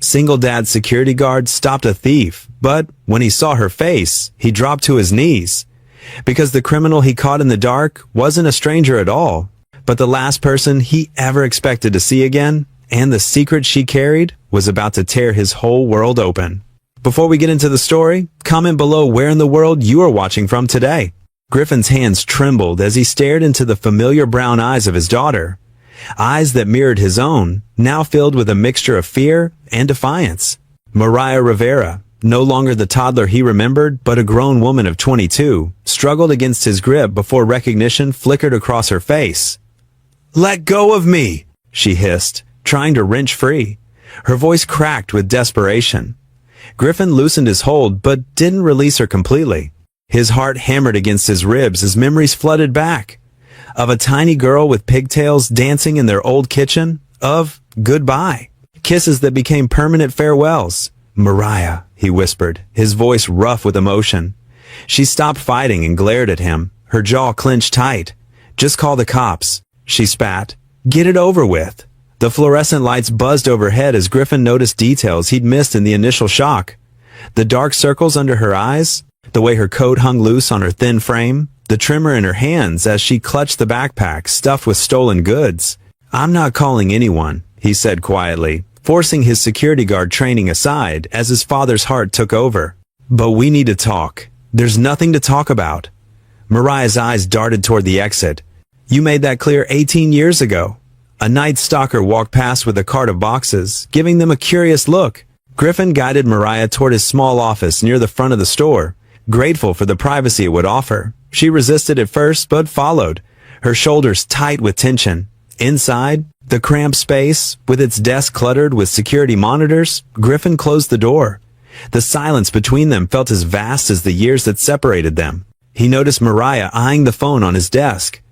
Single Dad's security guard stopped a thief, but when he saw her face, he dropped to his knees. Because the criminal he caught in the dark wasn't a stranger at all, but the last person he ever expected to see again, and the secret she carried was about to tear his whole world open. Before we get into the story, comment below where in the world you are watching from today. Griffin's hands trembled as he stared into the familiar brown eyes of his daughter. Eyes that mirrored his own, now filled with a mixture of fear and defiance. Mariah Rivera, no longer the toddler he remembered, but a grown woman of 22, struggled against his grip before recognition flickered across her face. "Let go of me!" she hissed, trying to wrench free. Her voice cracked with desperation. Griffin loosened his hold, but didn't release her completely. His heart hammered against his ribs as memories flooded back. Of a tiny girl with pigtails dancing in their old kitchen. Of goodbye. Kisses that became permanent farewells. "Mariah," he whispered, his voice rough with emotion. She stopped fighting and glared at him, her jaw clenched tight. "Just call the cops," she spat. "Get it over with." The fluorescent lights buzzed overhead as Griffin noticed details he'd missed in the initial shock. The dark circles under her eyes, the way her coat hung loose on her thin frame, the tremor in her hands as she clutched the backpack stuffed with stolen goods. "I'm not calling anyone," he said quietly, forcing his security guard training aside as his father's heart took over. "But we need to talk. There's nothing to talk about." Mariah's eyes darted toward the exit. "You made that clear 18 years ago." A night stalker walked past with a cart of boxes, giving them a curious look. Griffin guided Mariah toward his small office near the front of the store, grateful for the privacy it would offer. She resisted at first, but followed, her shoulders tight with tension. Inside, the cramped space, with its desk cluttered with security monitors, Griffin closed the door. The silence between them felt as vast as the years that separated them. He noticed Mariah eyeing the phone on his desk.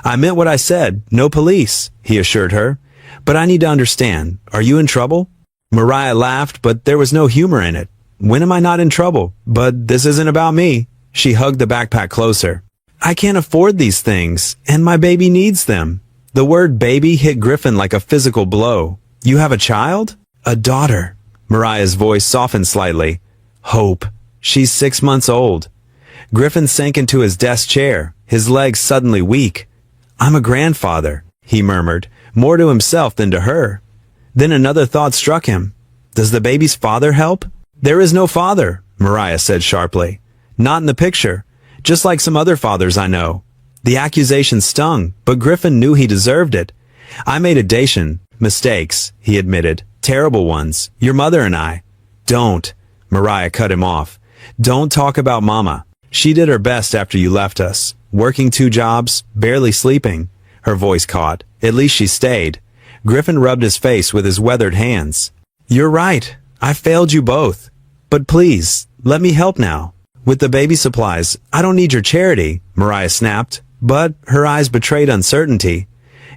"I meant what I said, no police," he assured her. "But I need to understand, are you in trouble?" Mariah laughed, but there was no humor in it. "When am I not in trouble? But this isn't about me." She hugged the backpack closer. "I can't afford these things, and my baby needs them." The word baby hit Griffin like a physical blow. "You have a child?" "A daughter." Mariah's voice softened slightly. "Hope. She's 6 months old." Griffin sank into his desk chair, his legs suddenly weak. "I'm a grandfather," he murmured, more to himself than to her. Then another thought struck him. "Does the baby's father help?" "There is no father," Mariah said sharply. "Not in the picture, just like some other fathers I know." The accusation stung, but Griffin knew he deserved it. "I made mistakes," he admitted. "Terrible ones, your mother and I." "Don't," Mariah cut him off. "Don't talk about Mama. She did her best after you left us. Working 2 jobs, barely sleeping." Her voice caught. "At least she stayed." Griffin rubbed his face with his weathered hands. "You're right. I failed you both. But please, let me help now. With the baby supplies, I don't need your charity," Mariah snapped, but her eyes betrayed uncertainty.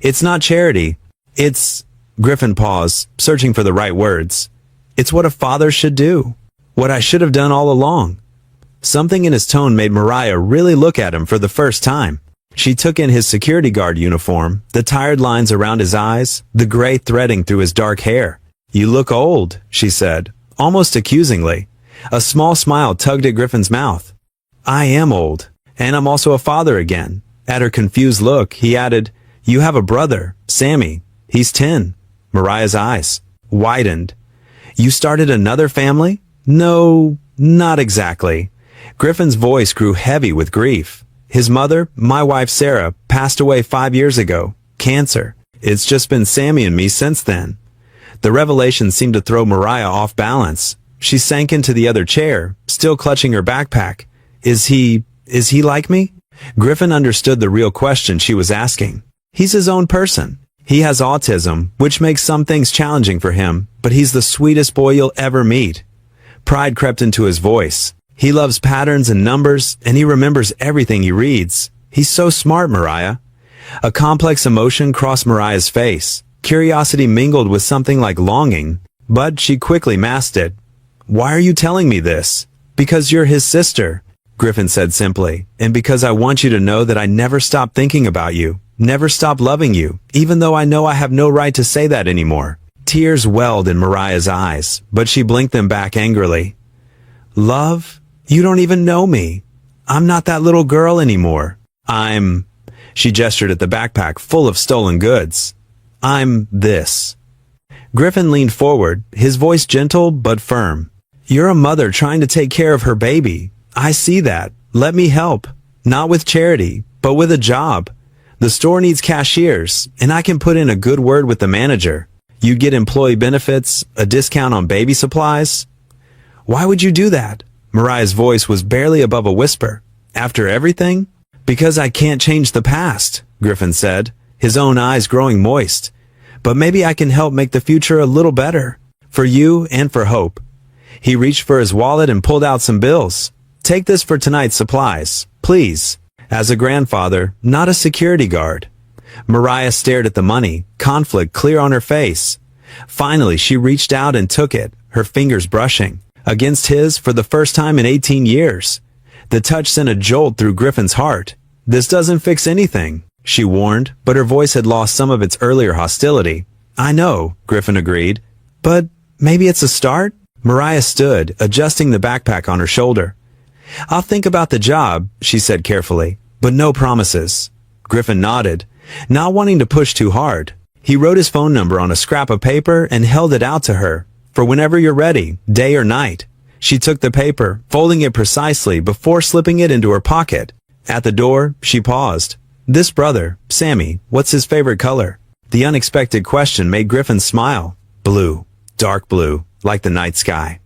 "It's not charity. It's—" Griffin paused, searching for the right words. "It's what a father should do. What I should have done all along." Something in his tone made Mariah really look at him for the first time. She took in his security guard uniform, the tired lines around his eyes, the gray threading through his dark hair. "You look old," she said, almost accusingly. A small smile tugged at Griffin's mouth. "I am old, and I'm also a father again." At her confused look, he added, "You have a brother, Sammy. He's 10. Mariah's eyes widened. "You started another family?" "No, not exactly." Griffin's voice grew heavy with grief. "His mother, my wife Sarah, passed away 5 years ago. Cancer. It's just been Sammy and me since then." The revelation seemed to throw Mariah off balance. She sank into the other chair, still clutching her backpack. Is he like me?" Griffin understood the real question she was asking. He's his own person. He has autism, which makes some things challenging for him, but he's the sweetest boy you'll ever meet. Pride crept into his voice. He loves patterns and numbers, and he remembers everything he reads. He's so smart, Mariah. A complex emotion crossed Mariah's face. Curiosity mingled with something like longing, but she quickly masked it. "Why are you telling me this?" "Because you're his sister," Griffin said simply, "and because I want you to know that I never stopped thinking about you, never stopped loving you, even though I know I have no right to say that anymore." Tears welled in Mariah's eyes, but she blinked them back angrily. Love, you don't even know me. I'm not that little girl anymore. She gestured at the backpack full of stolen goods. I'm this. Griffin leaned forward, his voice gentle but firm. You're a mother trying to take care of her baby. I see that. Let me help. Not with charity, but with a job. The store needs cashiers, and I can put in a good word with the manager. You get employee benefits, a discount on baby supplies. Why would you do that? Mariah's voice was barely above a whisper. After everything? Because I can't change the past, Griffin said, his own eyes growing moist. But maybe I can help make the future a little better. For you and for Hope. He reached for his wallet and pulled out some bills. Take this for tonight's supplies, please. As a grandfather, not a security guard. Mariah stared at the money, conflict clear on her face. Finally, she reached out and took it, her fingers brushing against his for the first time in 18 years. The touch sent a jolt through Griffin's heart. This doesn't fix anything, she warned, but her voice had lost some of its earlier hostility. I know, Griffin agreed. But maybe it's a start? Mariah stood, adjusting the backpack on her shoulder. I'll think about the job, she said carefully, but no promises. Griffin nodded, not wanting to push too hard. He wrote his phone number on a scrap of paper and held it out to her. For whenever you're ready, day or night. She took the paper, folding it precisely before slipping it into her pocket. At the door, she paused. This brother, Sammy, what's his favorite color? The unexpected question made Griffin smile. Blue. Dark blue, like the night sky.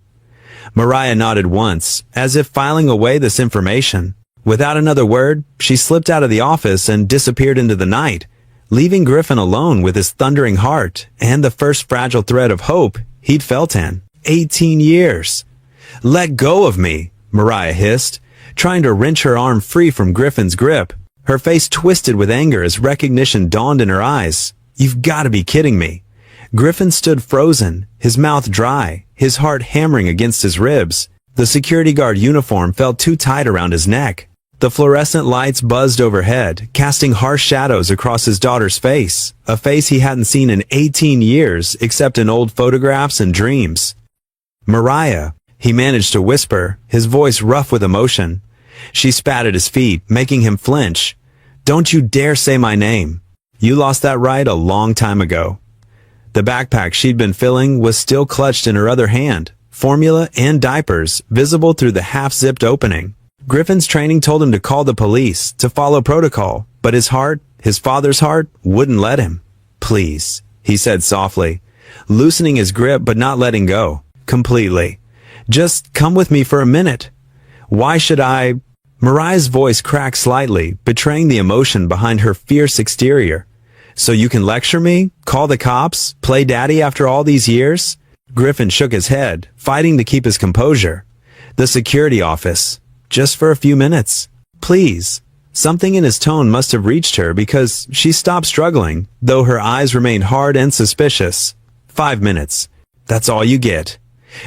Mariah nodded once, as if filing away this information. Without another word, she slipped out of the office and disappeared into the night, leaving Griffin alone with his thundering heart and the first fragile thread of hope he'd felt in 18 years. Let go of me, Mariah hissed, trying to wrench her arm free from Griffin's grip. Her face twisted with anger as recognition dawned in her eyes. You've got to be kidding me. Griffin stood frozen, his mouth dry, his heart hammering against his ribs. The security guard uniform felt too tight around his neck. The fluorescent lights buzzed overhead, casting harsh shadows across his daughter's face, a face he hadn't seen in 18 years except in old photographs and dreams. Mariah, he managed to whisper, his voice rough with emotion. She spat at his feet, making him flinch. Don't you dare say my name. You lost that right a long time ago. The backpack she'd been filling was still clutched in her other hand, formula and diapers visible through the half-zipped opening. Griffin's training told him to call the police, to follow protocol, but his heart, his father's heart, wouldn't let him. Please, he said softly, loosening his grip but not letting go, completely. Just come with me for a minute. Why should I? Mariah's voice cracked slightly, betraying the emotion behind her fierce exterior. So you can lecture me? Call the cops? Play daddy after all these years? Griffin shook his head, fighting to keep his composure. The security office. Just for a few minutes. Please. Something in his tone must have reached her because she stopped struggling, though her eyes remained hard and suspicious. 5 minutes. That's all you get.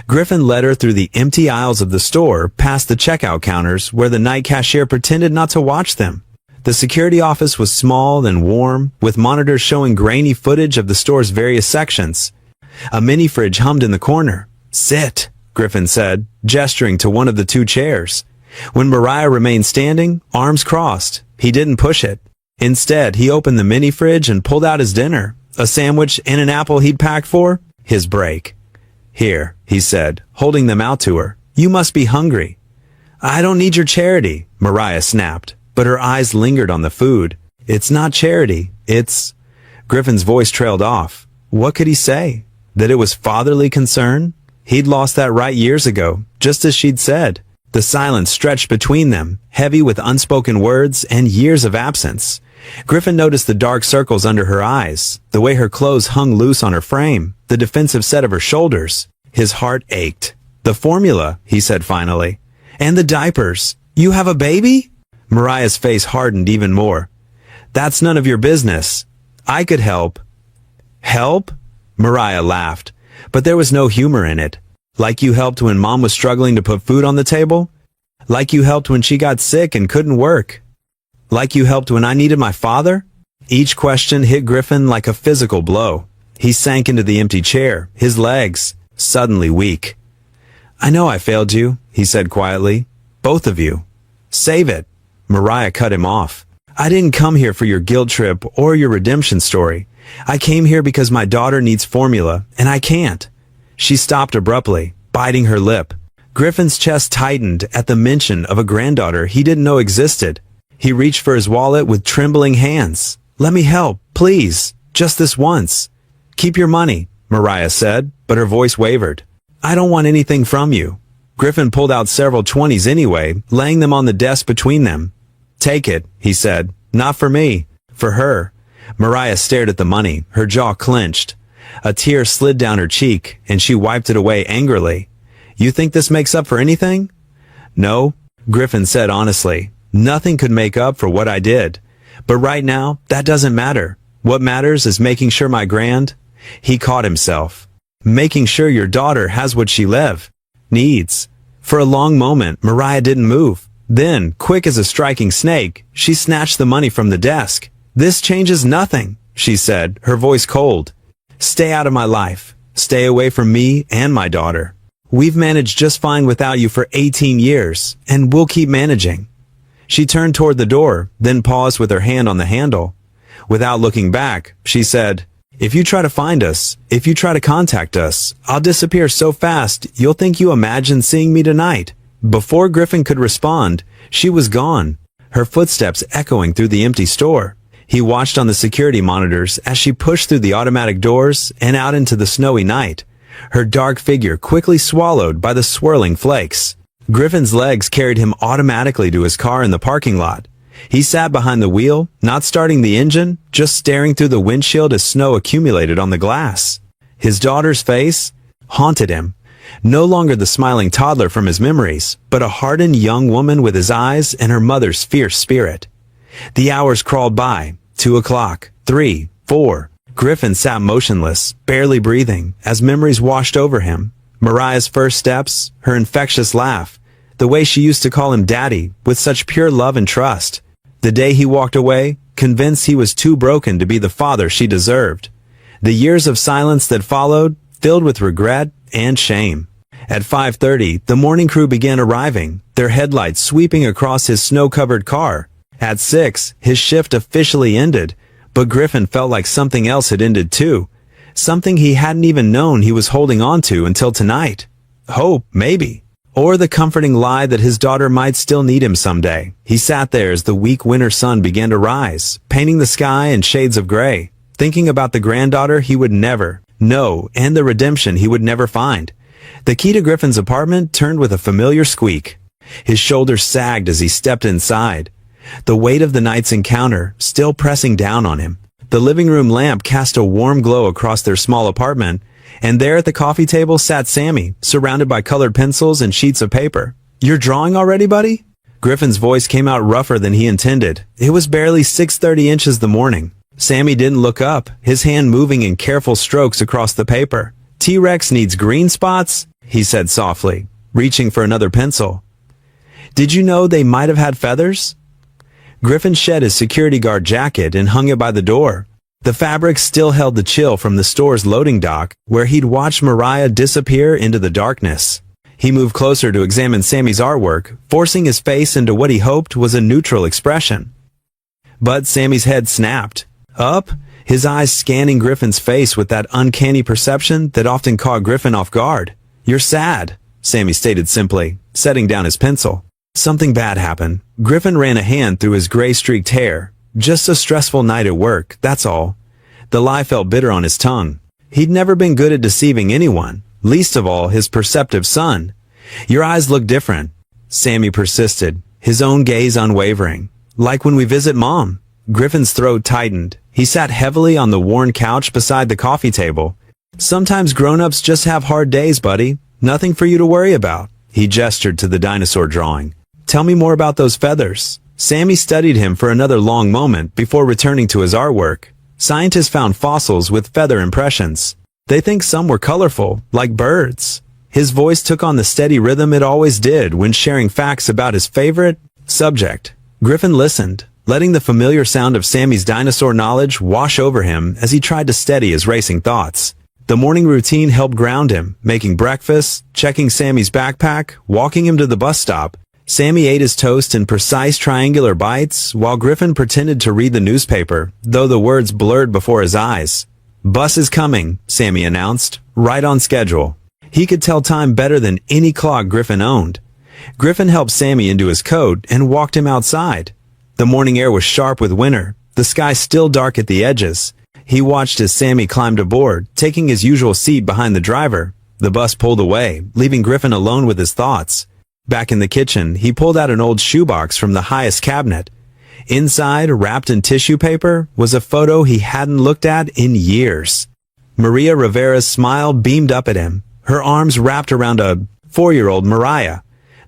Griffin led her through the empty aisles of the store, past the checkout counters where the night cashier pretended not to watch them. The security office was small and warm, with monitors showing grainy footage of the store's various sections. A mini fridge hummed in the corner. Sit, Griffin said, gesturing to one of the 2 chairs. When Mariah remained standing, arms crossed, he didn't push it. Instead, he opened the mini fridge and pulled out his dinner, a sandwich and an apple he'd packed for his break. Here, he said, holding them out to her. You must be hungry. I don't need your charity, Mariah snapped, but her eyes lingered on the food. It's not charity, it's... Griffin's voice trailed off. What could he say? That it was fatherly concern? He'd lost that right years ago, just as she'd said. The silence stretched between them, heavy with unspoken words and years of absence. Griffin noticed the dark circles under her eyes, the way her clothes hung loose on her frame, the defensive set of her shoulders. His heart ached. The formula, he said finally. And the diapers. You have a baby? Mariah's face hardened even more. That's none of your business. I could help. Help? Mariah laughed, but there was no humor in it. Like you helped when Mom was struggling to put food on the table? Like you helped when she got sick and couldn't work? Like you helped when I needed my father? Each question hit Griffin like a physical blow. He sank into the empty chair, his legs suddenly weak. "I know I failed you," he said quietly. "Both of you. Save it." Mariah cut him off. "I didn't come here for your guilt trip or your redemption story. I came here because my daughter needs formula, and I can't." She stopped abruptly, biting her lip. Griffin's chest tightened at the mention of a granddaughter he didn't know existed. He reached for his wallet with trembling hands. "Let me help, please, just this once." "Keep your money," Mariah said, but her voice wavered. "I don't want anything from you." Griffin pulled out several 20s anyway, laying them on the desk between them. "Take it," he said. "Not for me. For her." Mariah stared at the money, her jaw clenched. A tear slid down her cheek, and she wiped it away angrily. "You think this makes up for anything?" "No," Griffin said honestly. "Nothing could make up for what I did. But right now, that doesn't matter. What matters is making sure my He caught himself. "Making sure your daughter has what she needs." For a long moment, Mariah didn't move. Then, quick as a striking snake, she snatched the money from the desk. "This changes nothing," she said, her voice cold. "Stay out of my life. Stay away from me and my daughter. We've managed just fine without you for 18 years, and we'll keep managing." She turned toward the door, then paused with her hand on the handle. Without looking back, she said, "If you try to find us, if you try to contact us, I'll disappear so fast you'll think you imagined seeing me tonight." Before Griffin could respond, she was gone, her footsteps echoing through the empty store. He watched on the security monitors as she pushed through the automatic doors and out into the snowy night, her dark figure quickly swallowed by the swirling flakes. Griffin's legs carried him automatically to his car in the parking lot. He sat behind the wheel, not starting the engine, just staring through the windshield as snow accumulated on the glass. His daughter's face haunted him. No longer the smiling toddler from his memories, but a hardened young woman with his eyes and her mother's fierce spirit. The hours crawled by. 2 o'clock, 3, 4. Griffin sat motionless, barely breathing, as memories washed over him. Mariah's first steps, her infectious laugh, the way she used to call him daddy with such pure love and trust. The day he walked away, convinced he was too broken to be the father she deserved. The years of silence that followed, filled with regret and shame. At 5:30, the morning crew began arriving, their headlights sweeping across his snow-covered car. At 6, his shift officially ended, but Griffin felt like something else had ended too. Something he hadn't even known he was holding on to until tonight. Hope, maybe. Or the comforting lie that his daughter might still need him someday. He sat there as the weak winter sun began to rise, painting the sky in shades of gray, thinking about the granddaughter he would never know and the redemption he would never find. The key to Griffin's apartment turned with a familiar squeak. His shoulders sagged as he stepped inside, the weight of the night's encounter still pressing down on him. The living room lamp cast a warm glow across their small apartment, and there at the coffee table sat Sammy, surrounded by colored pencils and sheets of paper. "You're drawing already, buddy?" Griffin's voice came out rougher than he intended. It was barely 6:30 inches the morning. Sammy didn't look up, his hand moving in careful strokes across the paper. "T-Rex needs green spots," he said softly, reaching for another pencil. "Did you know they might have had feathers?" Griffin shed his security guard jacket and hung it by the door. The fabric still held the chill from the store's loading dock, where he'd watched Mariah disappear into the darkness. He moved closer to examine Sammy's artwork, forcing his face into what he hoped was a neutral expression. But Sammy's head snapped. Up, his eyes scanning Griffin's face with that uncanny perception that often caught Griffin off guard. "You're sad," Sammy stated simply, setting down his pencil. "Something bad happened." Griffin ran a hand through his gray-streaked hair. "Just a stressful night at work, that's all." The lie felt bitter on his tongue. He'd never been good at deceiving anyone, least of all his perceptive son. "Your eyes look different," Sammy persisted, his own gaze unwavering. "Like when we visit Mom." Griffin's throat tightened. He sat heavily on the worn couch beside the coffee table. "Sometimes grown-ups just have hard days, buddy. Nothing for you to worry about." He gestured to the dinosaur drawing. "Tell me more about those feathers." Sammy studied him for another long moment before returning to his artwork. Scientists found fossils with feather impressions. They think some were colorful, like birds. His voice took on the steady rhythm it always did when sharing facts about his favorite subject. Griffin listened, letting the familiar sound of Sammy's dinosaur knowledge wash over him as he tried to steady his racing thoughts. The morning routine helped ground him, making breakfast, checking Sammy's backpack, walking him to the bus stop. Sammy ate his toast in precise triangular bites, while Griffin pretended to read the newspaper, though the words blurred before his eyes. "Bus is coming," Sammy announced, "right on schedule." He could tell time better than any clock Griffin owned. Griffin helped Sammy into his coat and walked him outside. The morning air was sharp with winter, the sky still dark at the edges. He watched as Sammy climbed aboard, taking his usual seat behind the driver. The bus pulled away, leaving Griffin alone with his thoughts. Back in the kitchen, he pulled out an old shoebox from the highest cabinet. Inside, wrapped in tissue paper, was a photo he hadn't looked at in years. Maria Rivera's smile beamed up at him, her arms wrapped around a 4-year-old Mariah.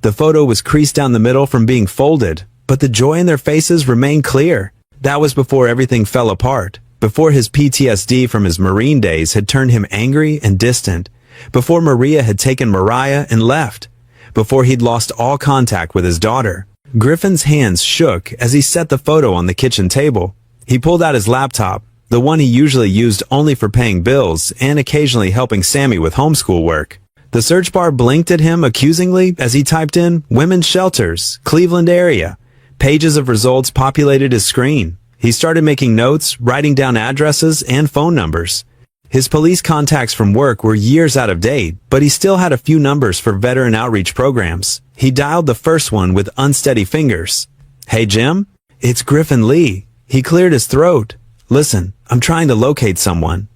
The photo was creased down the middle from being folded, but the joy in their faces remained clear. That was before everything fell apart, before his PTSD from his Marine days had turned him angry and distant, before Maria had taken Mariah and left, before he'd lost all contact with his daughter. Griffin's hands shook as he set the photo on the kitchen table. He pulled out his laptop, the one he usually used only for paying bills and occasionally helping Sammy with homeschool work. The search bar blinked at him accusingly as he typed in "Women's Shelters, Cleveland area." Pages of results populated his screen. He started making notes, writing down addresses and phone numbers. His police contacts from work were years out of date, but he still had a few numbers for veteran outreach programs. He dialed the first one with unsteady fingers. "Hey Jim, it's Griffin Lee." He cleared his throat. "Listen, I'm trying to locate someone."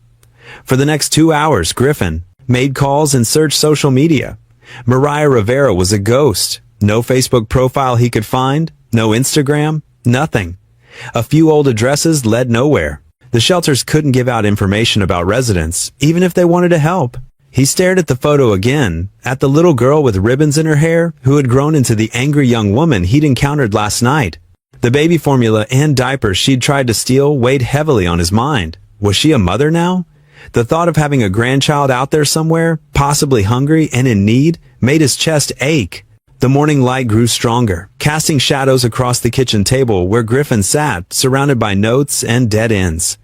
For the next 2 hours, Griffin made calls and searched social media. Mariah Rivera was a ghost. No Facebook profile he could find, no Instagram, nothing. A few old addresses led nowhere. The shelters couldn't give out information about residents, even if they wanted to help. He stared at the photo again, at the little girl with ribbons in her hair who had grown into the angry young woman he'd encountered last night. The baby formula and diapers she'd tried to steal weighed heavily on his mind. Was she a mother now? The thought of having a grandchild out there somewhere, possibly hungry and in need, made his chest ache. The morning light grew stronger, casting shadows across the kitchen table where Griffin sat, surrounded by notes and dead ends.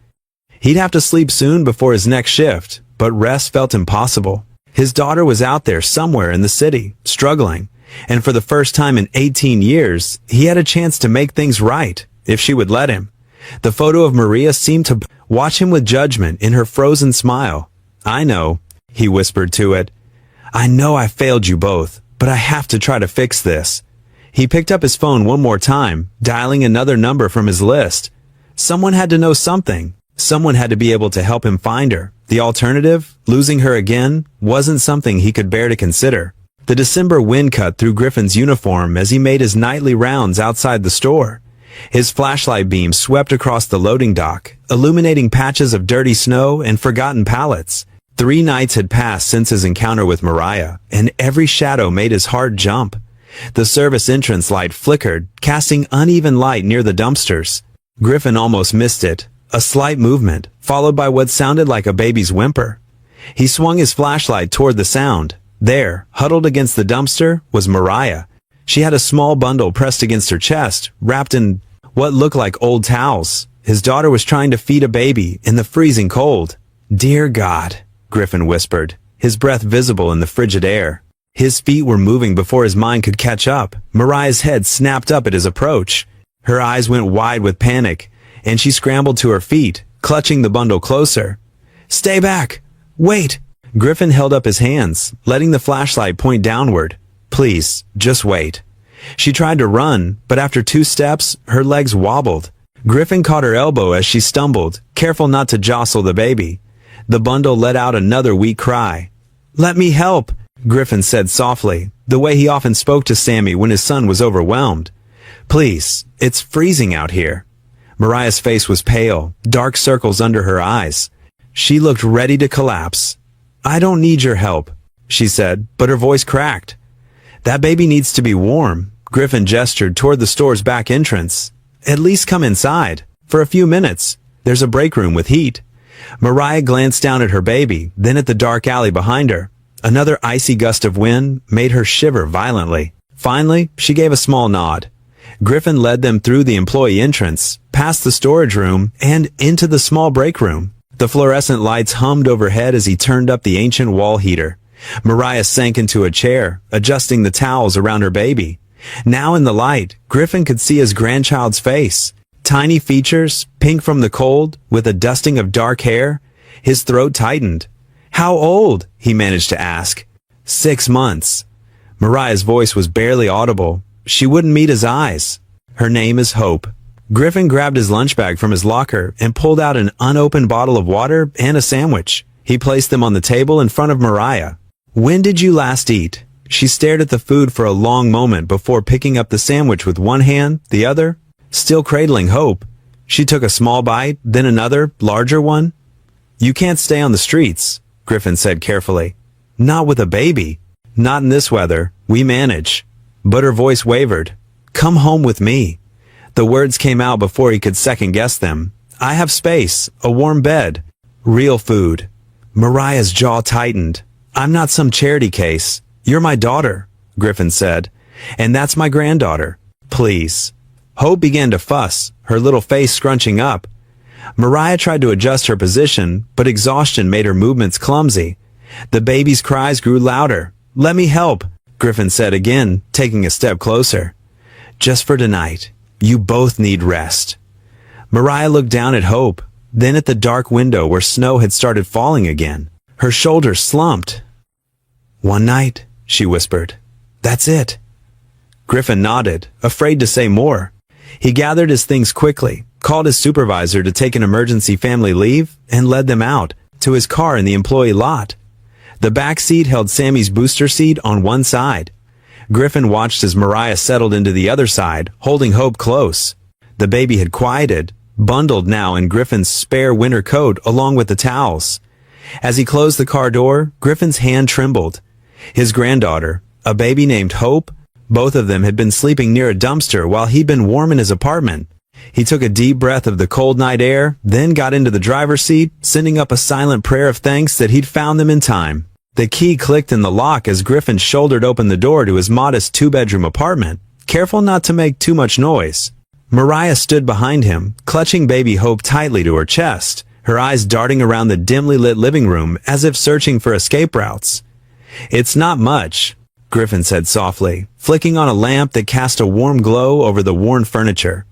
He'd have to sleep soon before his next shift, but rest felt impossible. His daughter was out there somewhere in the city, struggling, and for the first time in 18 years, he had a chance to make things right, if she would let him. The photo of Maria seemed to watch him with judgment in her frozen smile. "I know," he whispered to it. "I know I failed you both, but I have to try to fix this." He picked up his phone one more time, dialing another number from his list. Someone had to know something. Someone had to be able to help him find her. The alternative, losing her again, wasn't something he could bear to consider. The December wind cut through Griffin's uniform as he made his nightly rounds outside the store. His flashlight beam swept across the loading dock, illuminating patches of dirty snow and forgotten pallets. 3 nights had passed since his encounter with Mariah, and every shadow made his heart jump. The service entrance light flickered, casting uneven light near the dumpsters. Griffin almost missed it. A slight movement, followed by what sounded like a baby's whimper. He swung his flashlight toward the sound. There, huddled against the dumpster, was Mariah. She had a small bundle pressed against her chest, wrapped in what looked like old towels. His daughter was trying to feed a baby in the freezing cold. "Dear God," Griffin whispered, his breath visible in the frigid air. His feet were moving before his mind could catch up. Mariah's head snapped up at his approach. Her eyes went wide with panic, and she scrambled to her feet, clutching the bundle closer. "Stay back! Wait!" Griffin held up his hands, letting the flashlight point downward. "Please, just wait." She tried to run, but after 2 steps, her legs wobbled. Griffin caught her elbow as she stumbled, careful not to jostle the baby. The bundle let out another weak cry. "Let me help," Griffin said softly, the way he often spoke to Sammy when his son was overwhelmed. "Please, it's freezing out here." Mariah's face was pale, dark circles under her eyes. She looked ready to collapse. "I don't need your help," she said, but her voice cracked. "That baby needs to be warm." Griffin gestured toward the store's back entrance. "At least come inside. For a few minutes. There's a break room with heat." Mariah glanced down at her baby, then at the dark alley behind her. Another icy gust of wind made her shiver violently. Finally, she gave a small nod. Griffin led them through the employee entrance, past the storage room, and into the small break room. The fluorescent lights hummed overhead as he turned up the ancient wall heater. Mariah sank into a chair, adjusting the towels around her baby. Now in the light, Griffin could see his grandchild's face. Tiny features, pink from the cold, with a dusting of dark hair. His throat tightened. "How old?" he managed to ask. 6 months. Mariah's voice was barely audible. She wouldn't meet his eyes. "Her name is Hope." Griffin grabbed his lunch bag from his locker and pulled out an unopened bottle of water and a sandwich. He placed them on the table in front of Mariah. "When did you last eat?" She stared at the food for a long moment before picking up the sandwich with one hand, the other still cradling Hope. She took a small bite, then another, larger one. "You can't stay on the streets," Griffin said carefully. "Not with a baby. Not in this weather. We manage." But her voice wavered. "Come home with me." The words came out before he could second-guess them. "I have space, a warm bed, real food." Mariah's jaw tightened. "I'm not some charity case. You're my daughter," Griffin said. "And that's my granddaughter. Please." Hope began to fuss, her little face scrunching up. Mariah tried to adjust her position, but exhaustion made her movements clumsy. The baby's cries grew louder. "Let me help," Griffin said again, taking a step closer. "Just for tonight. You both need rest." Mariah looked down at Hope, then at the dark window where snow had started falling again. Her shoulders slumped. "One night," she whispered. "That's it." Griffin nodded, afraid to say more. He gathered his things quickly, called his supervisor to take an emergency family leave, and led them out, to his car in the employee lot. The back seat held Sammy's booster seat on one side. Griffin watched as Mariah settled into the other side, holding Hope close. The baby had quieted, bundled now in Griffin's spare winter coat along with the towels. As he closed the car door, Griffin's hand trembled. His granddaughter, a baby named Hope, both of them had been sleeping near a dumpster while he'd been warm in his apartment. He took a deep breath of the cold night air, then got into the driver's seat, sending up a silent prayer of thanks that he'd found them in time. The key clicked in the lock as Griffin shouldered open the door to his modest 2-bedroom apartment, careful not to make too much noise. Mariah stood behind him, clutching baby Hope tightly to her chest, her eyes darting around the dimly lit living room as if searching for escape routes. "It's not much," Griffin said softly, flicking on a lamp that cast a warm glow over the worn furniture.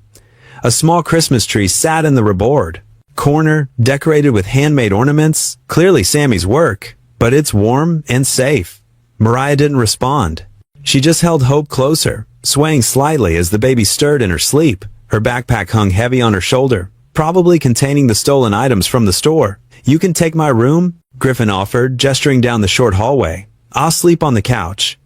A small Christmas tree sat in the reboard corner, decorated with handmade ornaments, clearly Sammy's work, but it's warm and safe. Mariah didn't respond. She just held Hope closer, swaying slightly as the baby stirred in her sleep. Her backpack hung heavy on her shoulder, probably containing the stolen items from the store. "You can take my room," Griffin offered, gesturing down the short hallway. "I'll sleep on the couch."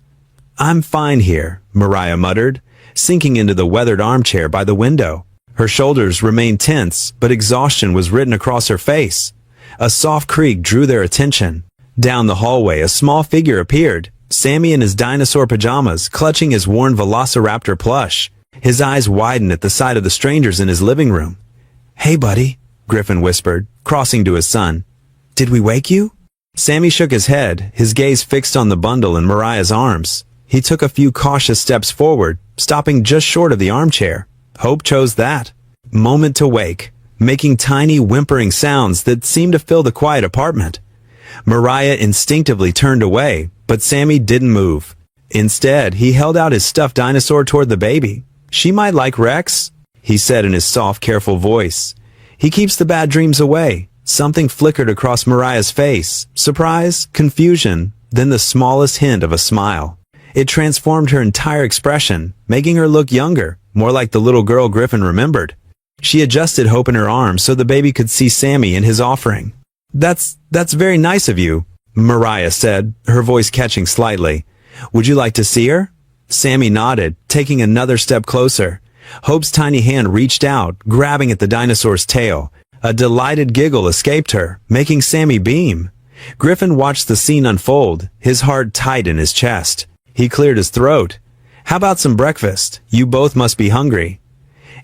"I'm fine here," Mariah muttered, sinking into the weathered armchair by the window. Her shoulders remained tense, but exhaustion was written across her face. A soft creak drew their attention. Down the hallway, a small figure appeared, Sammy in his dinosaur pajamas, clutching his worn velociraptor plush. His eyes widened at the sight of the strangers in his living room. "Hey, buddy," Griffin whispered, crossing to his son. "Did we wake you?" Sammy shook his head, his gaze fixed on the bundle in Mariah's arms. He took a few cautious steps forward, stopping just short of the armchair. Hope chose that moment to wake, making tiny whimpering sounds that seemed to fill the quiet apartment. Mariah instinctively turned away, but Sammy didn't move. Instead, he held out his stuffed dinosaur toward the baby. "She might like Rex," he said in his soft, careful voice. "He keeps the bad dreams away." Something flickered across Mariah's face. Surprise, confusion, then the smallest hint of a smile. It transformed her entire expression, making her look younger, more like the little girl Griffin remembered. She adjusted Hope in her arms so the baby could see Sammy and his offering. That's very nice of you," Mariah said, her voice catching slightly. "Would you like to see her?" Sammy nodded, taking another step closer. Hope's tiny hand reached out, grabbing at the dinosaur's tail. A delighted giggle escaped her, making Sammy beam. Griffin watched the scene unfold, his heart tight in his chest. He cleared his throat. "How about some breakfast? You both must be hungry."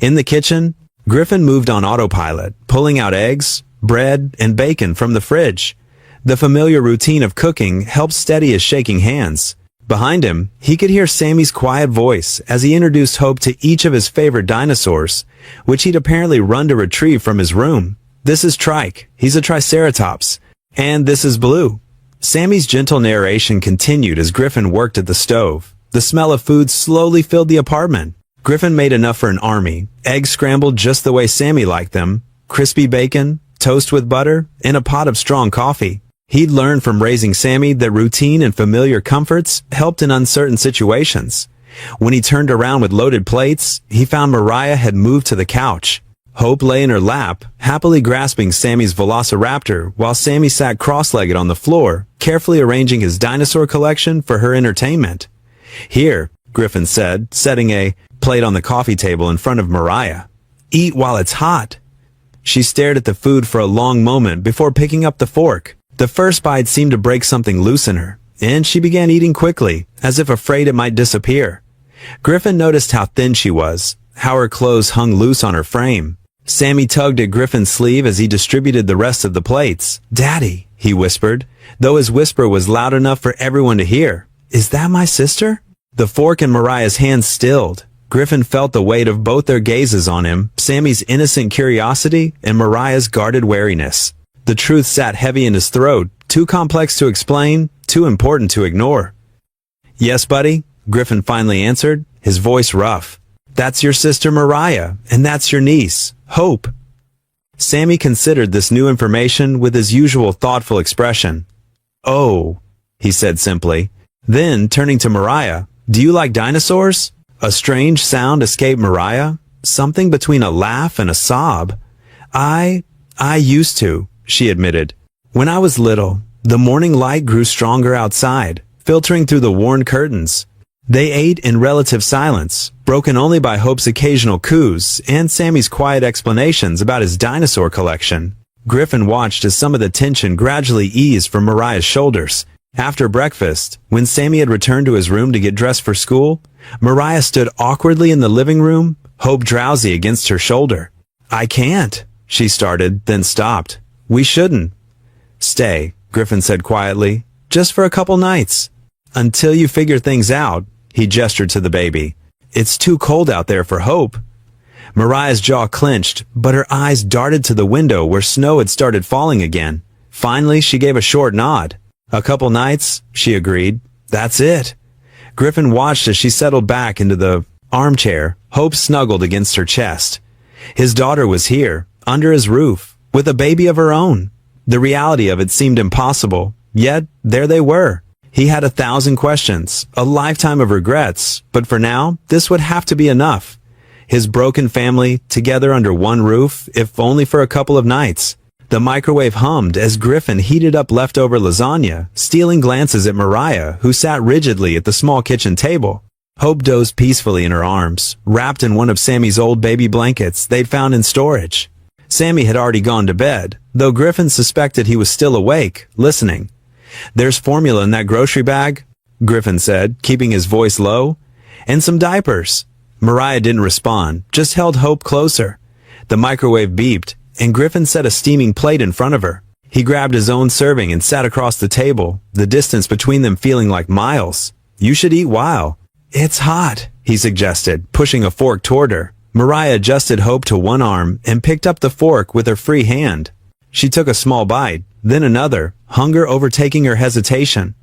In the kitchen, Griffin moved on autopilot, pulling out eggs, bread, and bacon from the fridge. The familiar routine of cooking helped steady his shaking hands. Behind him, he could hear Sammy's quiet voice as he introduced Hope to each of his favorite dinosaurs, which he'd apparently run to retrieve from his room. This is Trike, he's a Triceratops. And this is Blue. Sammy's gentle narration continued as Griffin worked at the stove. The smell of food slowly filled the apartment. Griffin made enough for an army, eggs scrambled just the way Sammy liked them, crispy bacon, toast with butter, and a pot of strong coffee. He'd learned from raising Sammy that routine and familiar comforts helped in uncertain situations. When he turned around with loaded plates, he found Mariah had moved to the couch. Hope lay in her lap, happily grasping Sammy's velociraptor, while Sammy sat cross-legged on the floor, carefully arranging his dinosaur collection for her entertainment. "Here," Griffin said, setting a plate on the coffee table in front of Mariah. "Eat while it's hot." She stared at the food for a long moment before picking up the fork. The first bite seemed to break something loose in her, and she began eating quickly, as if afraid it might disappear. Griffin noticed how thin she was, how her clothes hung loose on her frame. Sammy tugged at Griffin's sleeve as he distributed the rest of the plates. "Daddy," he whispered, though his whisper was loud enough for everyone to hear. "Is that my sister?" The fork in Mariah's hand stilled. Griffin felt the weight of both their gazes on him, Sammy's innocent curiosity and Mariah's guarded wariness. The truth sat heavy in his throat, too complex to explain, too important to ignore. "Yes, buddy," Griffin finally answered, his voice rough. "That's your sister Mariah, and that's your niece, Hope." Sammy considered this new information with his usual thoughtful expression. "Oh," he said simply. Then, turning to Mariah, "Do you like dinosaurs?" A strange sound escaped Mariah, something between a laugh and a sob. I used to," she admitted. "When I was little, the morning light grew stronger outside, filtering through the worn curtains. They ate in relative silence, broken only by Hope's occasional coos and Sammy's quiet explanations about his dinosaur collection." Griffin watched as some of the tension gradually eased from Mariah's shoulders. After breakfast, when Sammy had returned to his room to get dressed for school, Mariah stood awkwardly in the living room, Hope drowsy against her shoulder. "I can't," she started, then stopped. "We shouldn't." "Stay," Griffin said quietly, "just for a couple nights. Until you figure things out," he gestured to the baby. "It's too cold out there for Hope." Mariah's jaw clenched, but her eyes darted to the window where snow had started falling again. Finally, she gave a short nod. "A couple nights," she agreed. "That's it." Griffin watched as she settled back into the armchair, Hope snuggled against her chest. His daughter was here, under his roof, with a baby of her own. The reality of it seemed impossible, yet there they were. He had 1,000 questions, a lifetime of regrets, but for now, this would have to be enough. His broken family, together under one roof, if only for a couple of nights. The microwave hummed as Griffin heated up leftover lasagna, stealing glances at Mariah, who sat rigidly at the small kitchen table. Hope dozed peacefully in her arms, wrapped in one of Sammy's old baby blankets they'd found in storage. Sammy had already gone to bed, though Griffin suspected he was still awake, listening. "There's formula in that grocery bag," Griffin said, keeping his voice low. "And some diapers." Mariah didn't respond, just held Hope closer. The microwave beeped, and Griffin set a steaming plate in front of her. He grabbed his own serving and sat across the table, the distance between them feeling like miles. "You should eat while." "It's hot," he suggested, pushing a fork toward her. Mariah adjusted Hope to one arm and picked up the fork with her free hand. She took a small bite, then another, hunger overtaking her hesitation.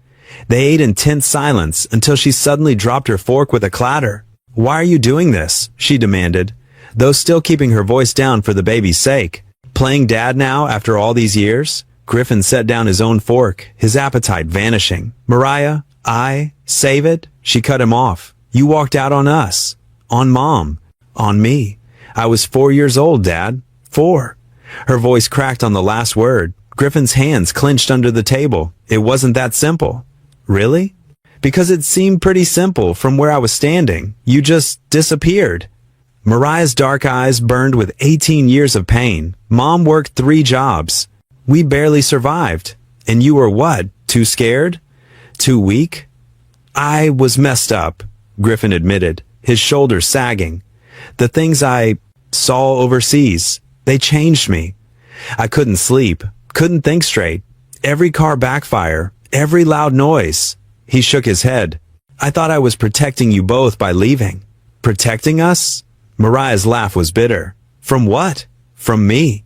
They ate in tense silence until she suddenly dropped her fork with a clatter. "Why are you doing this?" she demanded, though still keeping her voice down for the baby's sake. "Playing dad now after all these years?" Griffin set down his own fork, his appetite vanishing. "Mariah, save it," she cut him off. "You walked out on us. On Mom. On me. I was 4 years old, Dad. 4. Her voice cracked on the last word. Griffin's hands clenched under the table. "It wasn't that simple." "Really?" "Because it seemed pretty simple from where I was standing. You just disappeared." Mariah's dark eyes burned with 18 years of pain. "Mom worked 3 jobs. We barely survived. And you were what? Too scared? Too weak?" "I was messed up," Griffin admitted, his shoulders sagging. "The things I saw overseas, they changed me. I couldn't sleep, couldn't think straight. Every car backfire, every loud noise." He shook his head. I thought I was protecting you both by leaving. Protecting us? Mariah's laugh was bitter. From what? From me.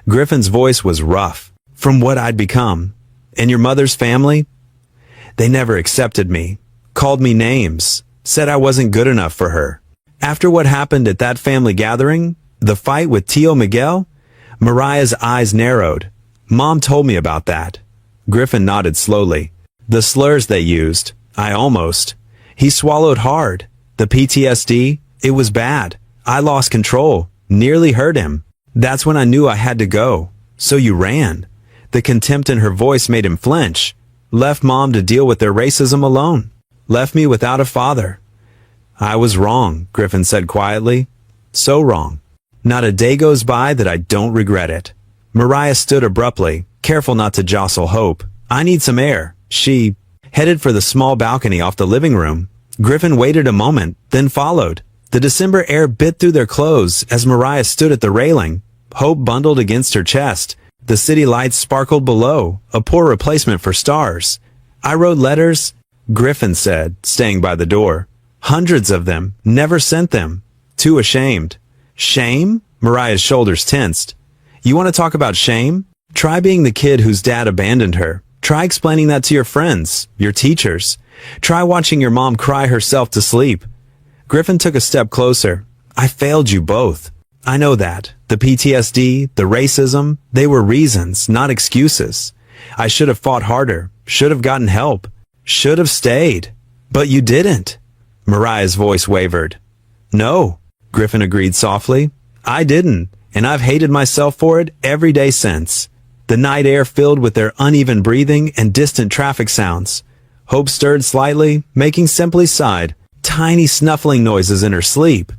Griffin's voice was rough. From what I'd become. And your mother's family? They never accepted me. Called me names. Said I wasn't good enough for her. After what happened at that family gathering, the fight with Tio Miguel, Mariah's eyes narrowed. Mom told me about that. Griffin nodded slowly. The slurs they used. He swallowed hard. The PTSD, it was bad. I lost control. Nearly hurt him. That's when I knew I had to go. So you ran. The contempt in her voice made him flinch. Left Mom to deal with their racism alone. Left me without a father. I was wrong, Griffin said quietly. So wrong. Not a day goes by that I don't regret it. Mariah stood abruptly, careful not to jostle Hope. I need some air. She headed for the small balcony off the living room. Griffin waited a moment, then followed. The December air bit through their clothes as Mariah stood at the railing, Hope bundled against her chest. The city lights sparkled below, a poor replacement for stars. I wrote letters, Griffin said, staying by the door. Hundreds of them, never sent them. Too ashamed. Shame? Mariah's shoulders tensed. You want to talk about shame? Try being the kid whose dad abandoned her. Try explaining that to your friends, your teachers. Try watching your mom cry herself to sleep. Griffin took a step closer. I failed you both. I know that. The PTSD, the racism, they were reasons, not excuses. I should have fought harder, should have gotten help, should have stayed. But you didn't. Mariah's voice wavered. No, Griffin agreed softly. I didn't, and I've hated myself for it every day since. The night air filled with their uneven breathing and distant traffic sounds. Hope stirred slightly, making Simply sighed, tiny snuffling noises in her sleep.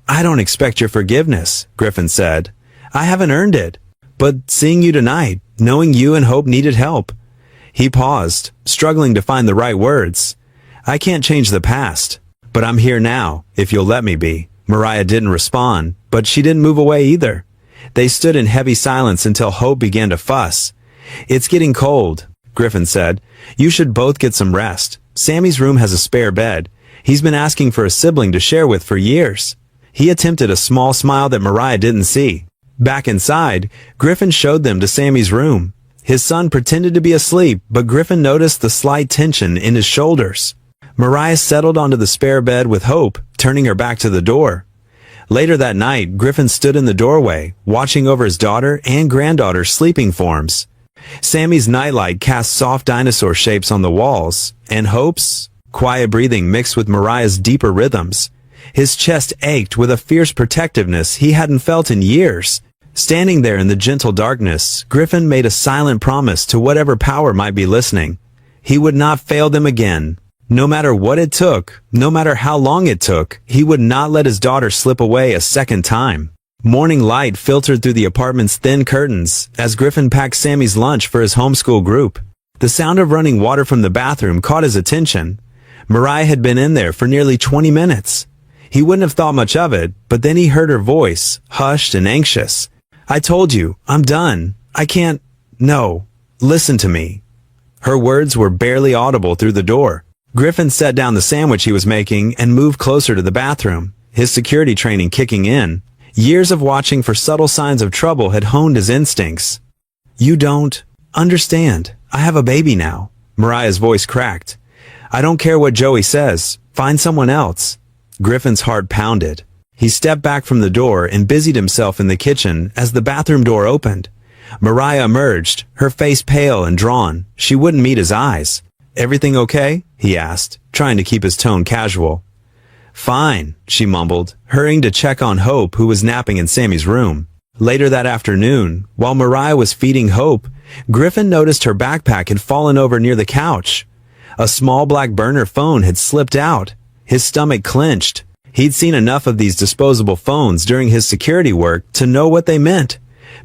I don't expect your forgiveness, Griffin said. I haven't earned it. But seeing you tonight, knowing you and Hope needed help. He paused, struggling to find the right words. I can't change the past, but I'm here now, if you'll let me be. Mariah didn't respond, but she didn't move away either. They stood in heavy silence until Hope began to fuss. It's getting cold, Griffin said. You should both get some rest. Sammy's room has a spare bed. He's been asking for a sibling to share with for years. He attempted a small smile that Mariah didn't see. Back inside, Griffin showed them to Sammy's room. His son pretended to be asleep, but Griffin noticed the slight tension in his shoulders. Mariah settled onto the spare bed with Hope, turning her back to the door. Later that night, Griffin stood in the doorway, watching over his daughter and granddaughter's sleeping forms. Sammy's nightlight cast soft dinosaur shapes on the walls, and Hope's quiet breathing mixed with Mariah's deeper rhythms. His chest ached with a fierce protectiveness he hadn't felt in years. Standing there in the gentle darkness, Griffin made a silent promise to whatever power might be listening. He would not fail them again. No matter what it took, no matter how long it took, he would not let his daughter slip away a second time. Morning light filtered through the apartment's thin curtains as Griffin packed Sammy's lunch for his homeschool group. The sound of running water from the bathroom caught his attention. Mariah had been in there for nearly 20 minutes. He wouldn't have thought much of it, but then he heard her voice, hushed and anxious. I told you, I'm done. I can't. No. Listen to me. Her words were barely audible through the door. Griffin set down the sandwich he was making and moved closer to the bathroom, his security training kicking in. Years of watching for subtle signs of trouble had honed his instincts. You don't understand. I have a baby now. Mariah's voice cracked. I don't care what Joey says. Find someone else. Griffin's heart pounded. He stepped back from the door and busied himself in the kitchen as the bathroom door opened. Mariah emerged, her face pale and drawn. She wouldn't meet his eyes. Everything okay? He asked, trying to keep his tone casual. Fine, she mumbled, hurrying to check on Hope, who was napping in Sammy's room. Later that afternoon, while Mariah was feeding Hope, Griffin noticed her backpack had fallen over near the couch. A small black burner phone had slipped out. His stomach clenched. He'd seen enough of these disposable phones during his security work to know what they meant.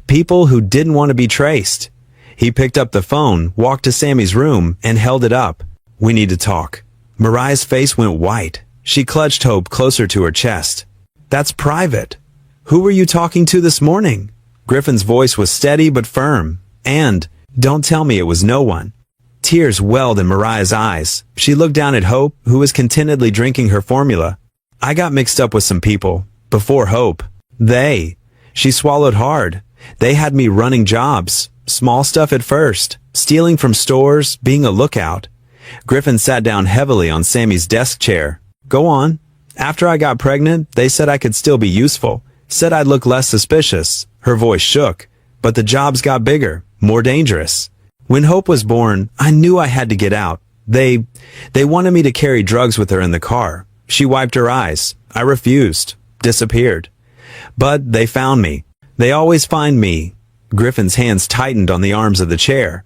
People who didn't want to be traced. He picked up the phone, walked to Sammy's room, and held it up. We need to talk. Mariah's face went white. She clutched Hope closer to her chest. That's private. Who were you talking to this morning? Griffin's voice was steady but firm. And, don't tell me it was no one. Tears welled in Mariah's eyes. She looked down at Hope, who was contentedly drinking her formula. I got mixed up with some people. Before Hope. She swallowed hard. They had me running jobs. Small stuff at first. Stealing from stores, being a lookout. Griffin sat down heavily on Sammy's desk chair. Go on. After I got pregnant, they said I could still be useful. Said I'd look less suspicious. Her voice shook. But the jobs got bigger. More dangerous. When Hope was born, I knew I had to get out. They wanted me to carry drugs with her in the car. She wiped her eyes. I refused. Disappeared. But they found me. They always find me. Griffin's hands tightened on the arms of the chair.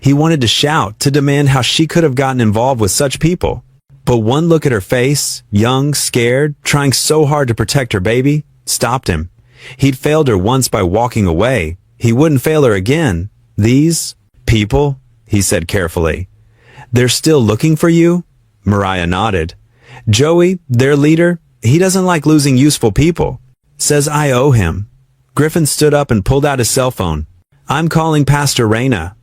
He wanted to shout, to demand how she could have gotten involved with such people. But one look at her face, young, scared, trying so hard to protect her baby, stopped him. He'd failed her once by walking away. He wouldn't fail her again. These people, he said carefully. They're still looking for you? Mariah nodded. Joey, their leader, he doesn't like losing useful people. Says I owe him. Griffin stood up and pulled out his cell phone. I'm calling Pastor Raina.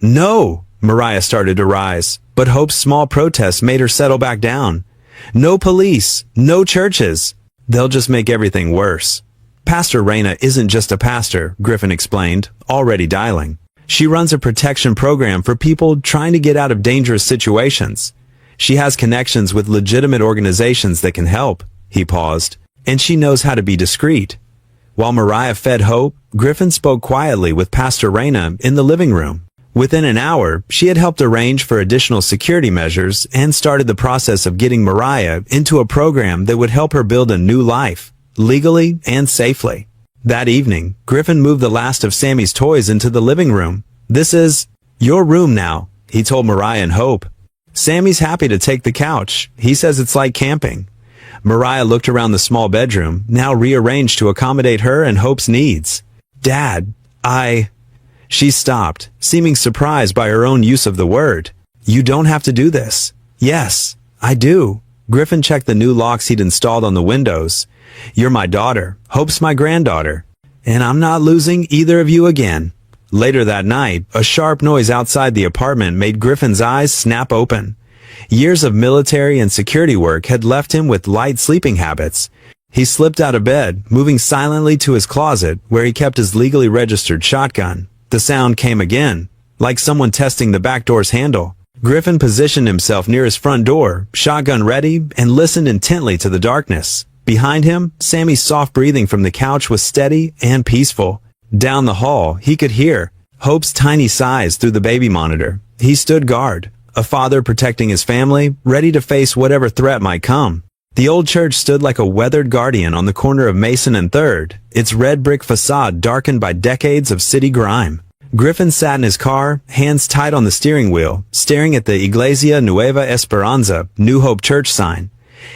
No, Mariah started to rise, but Hope's small protest made her settle back down. No police, no churches. They'll just make everything worse. Pastor Raina isn't just a pastor, Griffin explained, already dialing. She runs a protection program for people trying to get out of dangerous situations. She has connections with legitimate organizations that can help. He paused. And she knows how to be discreet. While Mariah fed Hope, Griffin spoke quietly with Pastor Raina in the living room. Within an hour, she had helped arrange for additional security measures and started the process of getting Mariah into a program that would help her build a new life, legally and safely. That evening, Griffin moved the last of Sammy's toys into the living room. This is your room now, he told Mariah and Hope. Sammy's happy to take the couch. He says it's like camping. Mariah looked around the small bedroom, now rearranged to accommodate her and Hope's needs. Dad, She stopped, seeming surprised by her own use of the word. You don't have to do this. Yes, I do. Griffin checked the new locks he'd installed on the windows. You're my daughter. Hope's my granddaughter. And I'm not losing either of you again. Later that night, a sharp noise outside the apartment made Griffin's eyes snap open. Years of military and security work had left him with light sleeping habits. He slipped out of bed, moving silently to his closet, where he kept his legally registered shotgun. The sound came again, like someone testing the back door's handle. Griffin positioned himself near his front door, shotgun ready, and listened intently to the darkness. Behind him, Sammy's soft breathing from the couch was steady and peaceful. Down the hall, he could hear Hope's tiny sighs through the baby monitor. He stood guard, a father protecting his family, ready to face whatever threat might come. The old church stood like a weathered guardian on the corner of Mason and 3rd, its red brick facade darkened by decades of city grime. Griffin sat in his car, hands tight on the steering wheel, staring at the Iglesia Nueva Esperanza, New Hope Church sign.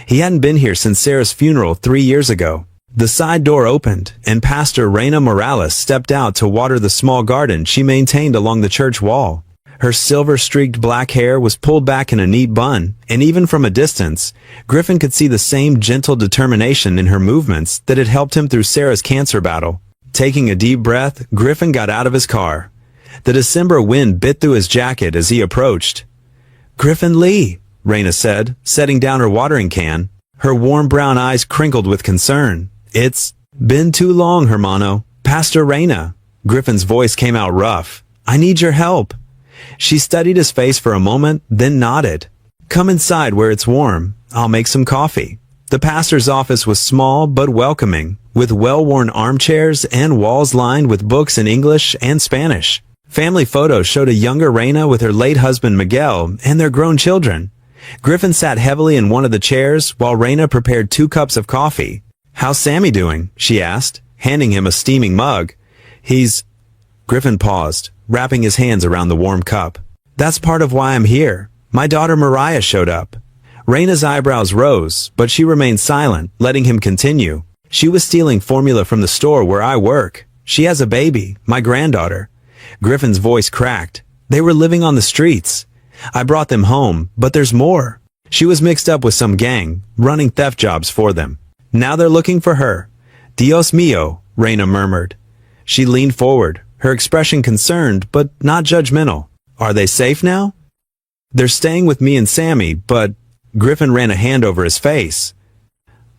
He hadn't been here since Sarah's funeral 3 years ago. The side door opened, and Pastor Raina Morales stepped out to water the small garden she maintained along the church wall. Her silver-streaked black hair was pulled back in a neat bun, and even from a distance, Griffin could see the same gentle determination in her movements that had helped him through Sarah's cancer battle. Taking a deep breath, Griffin got out of his car. The December wind bit through his jacket as he approached. Griffin Lee, Raina said, setting down her watering can. Her warm brown eyes crinkled with concern. It's been too long, hermano. Pastor Raina. Griffin's voice came out rough. I need your help. She studied his face for a moment, then nodded. Come inside where it's warm. I'll make some coffee. The pastor's office was small but welcoming, with well-worn armchairs and walls lined with books in English and Spanish. Family photos showed a younger Raina with her late husband Miguel and their grown children. Griffin sat heavily in one of the chairs while Raina prepared 2 cups of coffee. How's Sammy doing? She asked, handing him a steaming mug. Griffin paused, wrapping his hands around the warm cup. That's part of why I'm here. My daughter Mariah showed up. Raina's eyebrows rose, but she remained silent, letting him continue. She was stealing formula from the store where I work. She has a baby, my granddaughter. Griffin's voice cracked. They were living on the streets. I brought them home, but there's more. She was mixed up with some gang, running theft jobs for them. Now they're looking for her. Dios mío, Raina murmured. She leaned forward, her expression concerned, but not judgmental. Are they safe now? They're staying with me and Sammy, but Griffin ran a hand over his face.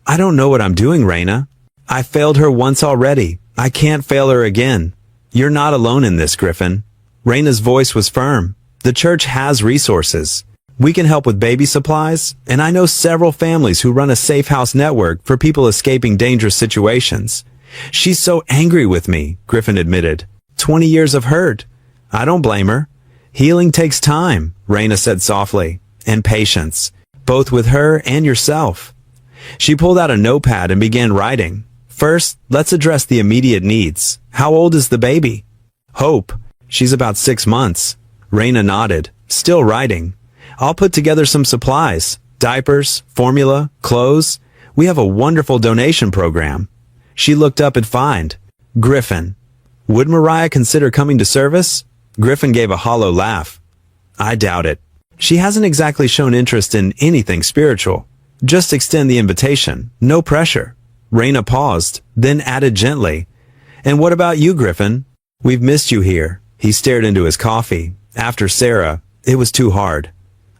I don't know what I'm doing, Raina. I failed her once already. I can't fail her again. You're not alone in this, Griffin. Raina's voice was firm. The church has resources. We can help with baby supplies, and I know several families who run a safe house network for people escaping dangerous situations. She's so angry with me, Griffin admitted. 20 years of hurt. I don't blame her. Healing takes time, Raina said softly, and patience, both with her and yourself. She pulled out a notepad and began writing. First, let's address the immediate needs. How old is the baby? Hope. She's about 6 months. Raina nodded, still writing. I'll put together some supplies. Diapers, formula, clothes. We have a wonderful donation program. She looked up at Find. Griffin. Would Mariah consider coming to service? Griffin gave a hollow laugh. I doubt it. She hasn't exactly shown interest in anything spiritual. Just extend the invitation. No pressure. Raina paused, then added gently. And what about you, Griffin? We've missed you here. He stared into his coffee. After Sarah, it was too hard.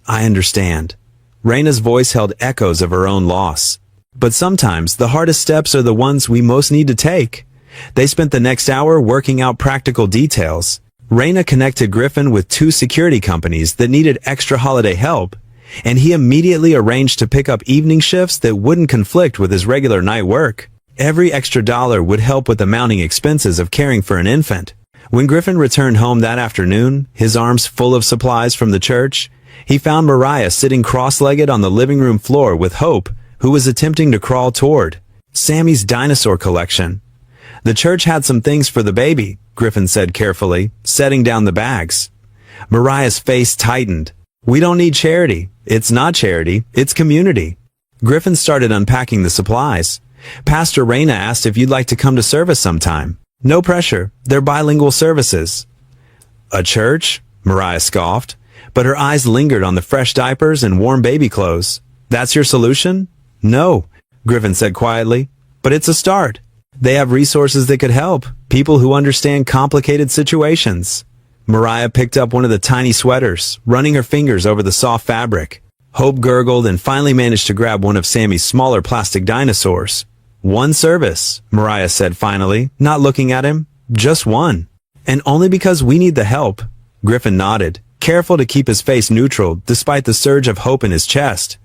I understand. Raina's voice held echoes of her own loss. But sometimes the hardest steps are the ones we most need to take. They spent the next hour working out practical details. Raina connected Griffin with 2 security companies that needed extra holiday help, and he immediately arranged to pick up evening shifts that wouldn't conflict with his regular night work. Every extra dollar would help with the mounting expenses of caring for an infant. When Griffin returned home that afternoon, his arms full of supplies from the church, he found Mariah sitting cross-legged on the living room floor with Hope, who was attempting to crawl toward Sammy's dinosaur collection. The church had some things for the baby, Griffin said carefully, setting down the bags. Mariah's face tightened. We don't need charity. It's not charity, it's community. Griffin started unpacking the supplies. Pastor Raina asked if you'd like to come to service sometime. No pressure, they're bilingual services. A church? Mariah scoffed, but her eyes lingered on the fresh diapers and warm baby clothes. That's your solution? No, Griffin said quietly, but it's a start. They have resources that could help, people who understand complicated situations. Mariah picked up one of the tiny sweaters, running her fingers over the soft fabric. Hope gurgled and finally managed to grab one of Sammy's smaller plastic dinosaurs. One service, Mariah said finally, not looking at him. Just one. And only because we need the help. Griffin nodded, careful to keep his face neutral despite the surge of hope in his chest.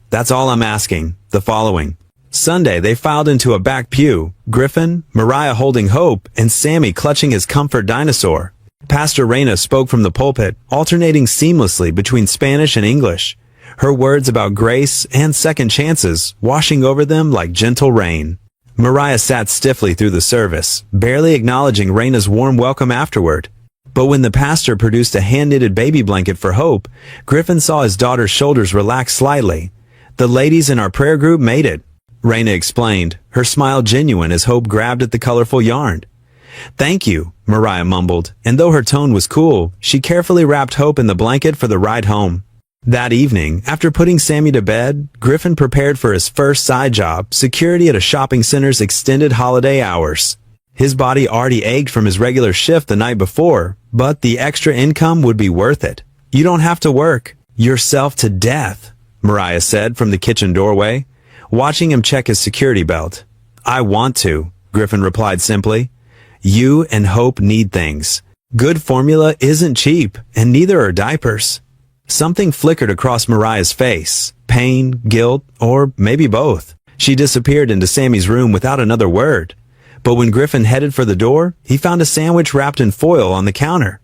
That's all I'm asking. The following. Sunday, they filed into a back pew, Griffin, Mariah holding Hope, and Sammy clutching his comfort dinosaur. Pastor Raina spoke from the pulpit, alternating seamlessly between Spanish and English. Her words about grace and second chances washing over them like gentle rain. Mariah sat stiffly through the service, barely acknowledging Raina's warm welcome afterward. But when the pastor produced a hand-knitted baby blanket for Hope, Griffin saw his daughter's shoulders relax slightly. The ladies in our prayer group made it, Raina explained, her smile genuine as Hope grabbed at the colorful yarn. Thank you, Mariah mumbled, and though her tone was cool, she carefully wrapped Hope in the blanket for the ride home. That evening, after putting Sammy to bed, Griffin prepared for his first side job, security at a shopping center's extended holiday hours. His body already ached from his regular shift the night before, but the extra income would be worth it. You don't have to work yourself to death, Mariah said from the kitchen doorway, watching him check his security belt. I want to, Griffin replied simply. You and Hope need things. Good formula isn't cheap, and neither are diapers. Something flickered across Mariah's face. Pain, guilt, or maybe both. She disappeared into Sammy's room without another word. But when Griffin headed for the door, he found a sandwich wrapped in foil on the counter.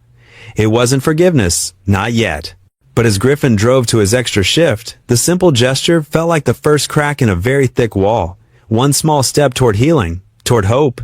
It wasn't forgiveness, not yet. But as Griffin drove to his extra shift, the simple gesture felt like the first crack in a very thick wall. One small step toward healing, toward hope.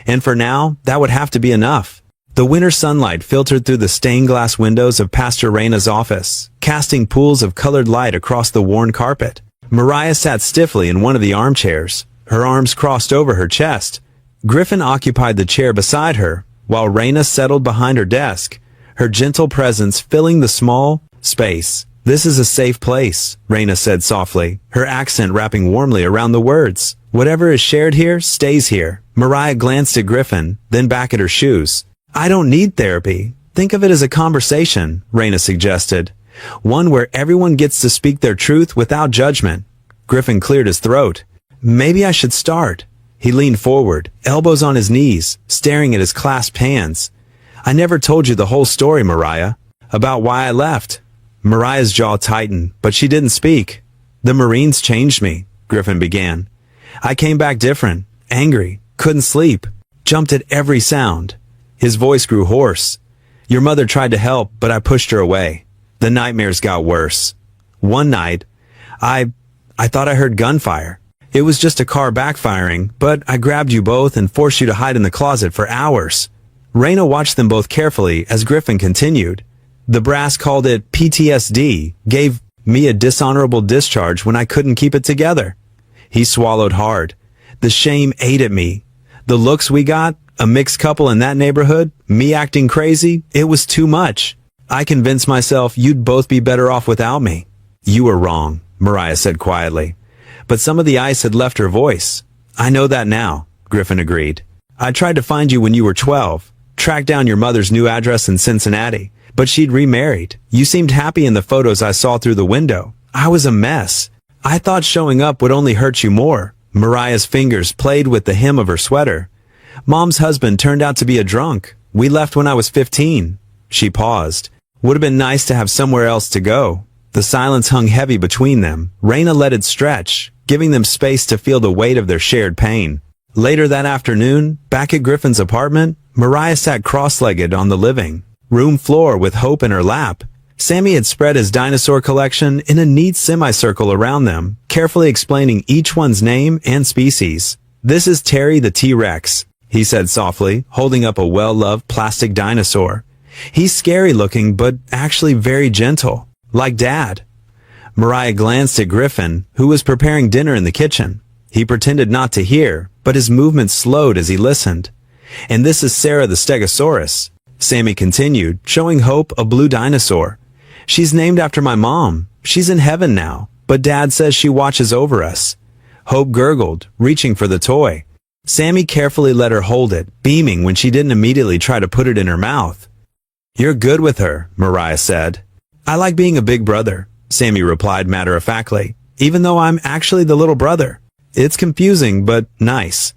And for now, that would have to be enough. The winter sunlight filtered through the stained glass windows of Pastor Raina's office, casting pools of colored light across the worn carpet. Mariah sat stiffly in one of the armchairs, her arms crossed over her chest. Griffin occupied the chair beside her, while Raina settled behind her desk, her gentle presence filling the small space. This is a safe place, Raina said softly, her accent wrapping warmly around the words. Whatever is shared here stays here. Mariah glanced at Griffin, then back at her shoes. I don't need therapy. Think of it as a conversation, Raina suggested. One where everyone gets to speak their truth without judgment. Griffin cleared his throat. Maybe I should start. He leaned forward, elbows on his knees, staring at his clasped hands. I never told you the whole story, Mariah. About why I left. Mariah's jaw tightened, but she didn't speak. The Marines changed me, Griffin began. I came back different, angry, couldn't sleep, jumped at every sound. His voice grew hoarse. Your mother tried to help, but I pushed her away. The nightmares got worse. One night, I thought I heard gunfire. It was just a car backfiring, but I grabbed you both and forced you to hide in the closet for hours. Raina watched them both carefully as Griffin continued. The brass called it PTSD, gave me a dishonorable discharge when I couldn't keep it together. He swallowed hard. The shame ate at me. The looks we got, a mixed couple in that neighborhood, me acting crazy, it was too much. I convinced myself you'd both be better off without me. You were wrong, Mariah said quietly. But some of the ice had left her voice. I know that now, Griffin agreed. I tried to find you when you were 12, tracked down your mother's new address in Cincinnati. But she'd remarried. You seemed happy in the photos I saw through the window. I was a mess. I thought showing up would only hurt you more. Mariah's fingers played with the hem of her sweater. Mom's husband turned out to be a drunk. We left when I was 15. She paused. Would have been nice to have somewhere else to go. The silence hung heavy between them. Raina let it stretch, giving them space to feel the weight of their shared pain. Later that afternoon, back at Griffin's apartment, Mariah sat cross-legged on the living room floor with Hope in her lap. Sammy had spread his dinosaur collection in a neat semicircle around them, carefully explaining each one's name and species. This is Terry the T-Rex, he said softly, holding up a well-loved plastic dinosaur. He's scary looking, but actually very gentle, like Dad. Mariah glanced at Griffin, who was preparing dinner in the kitchen. He pretended not to hear, but his movements slowed as he listened. And this is Sarah the Stegosaurus, Sammy continued, showing Hope a blue dinosaur. She's named after my mom. She's in heaven now, but Dad says she watches over us. Hope gurgled, reaching for the toy. Sammy carefully let her hold it, beaming when she didn't immediately try to put it in her mouth. You're good with her, Mariah said. I like being a big brother, Sammy replied matter-of-factly, even though I'm actually the little brother. It's confusing, but nice.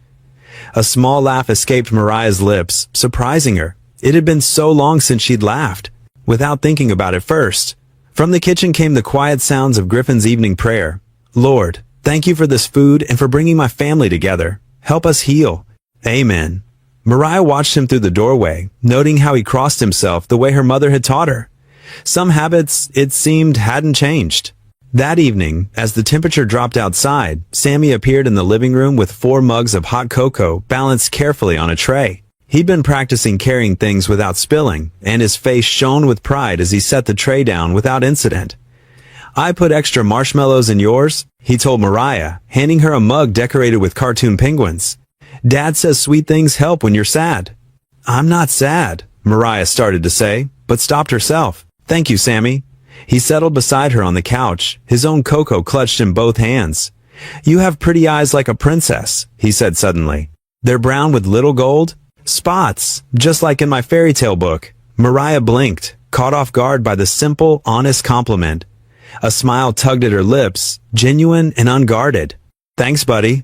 A small laugh escaped Mariah's lips, surprising her. It had been so long since she'd laughed, without thinking about it first. From the kitchen came the quiet sounds of Griffin's evening prayer. Lord, thank you for this food and for bringing my family together. Help us heal. Amen. Mariah watched him through the doorway, noting how he crossed himself the way her mother had taught her. Some habits, it seemed, hadn't changed. That evening, as the temperature dropped outside, Sammy appeared in the living room with 4 mugs of hot cocoa balanced carefully on a tray. He'd been practicing carrying things without spilling, and his face shone with pride as he set the tray down without incident. I put extra marshmallows in yours, he told Mariah, handing her a mug decorated with cartoon penguins. Dad says sweet things help when you're sad. I'm not sad, Mariah started to say, but stopped herself. Thank you, Sammy. He settled beside her on the couch, his own cocoa clutched in both hands. You have pretty eyes like a princess, he said suddenly. They're brown with little gold spots, just like in my fairy tale book. Mariah blinked, caught off guard by the simple, honest compliment. A smile tugged at her lips, genuine and unguarded. Thanks, buddy.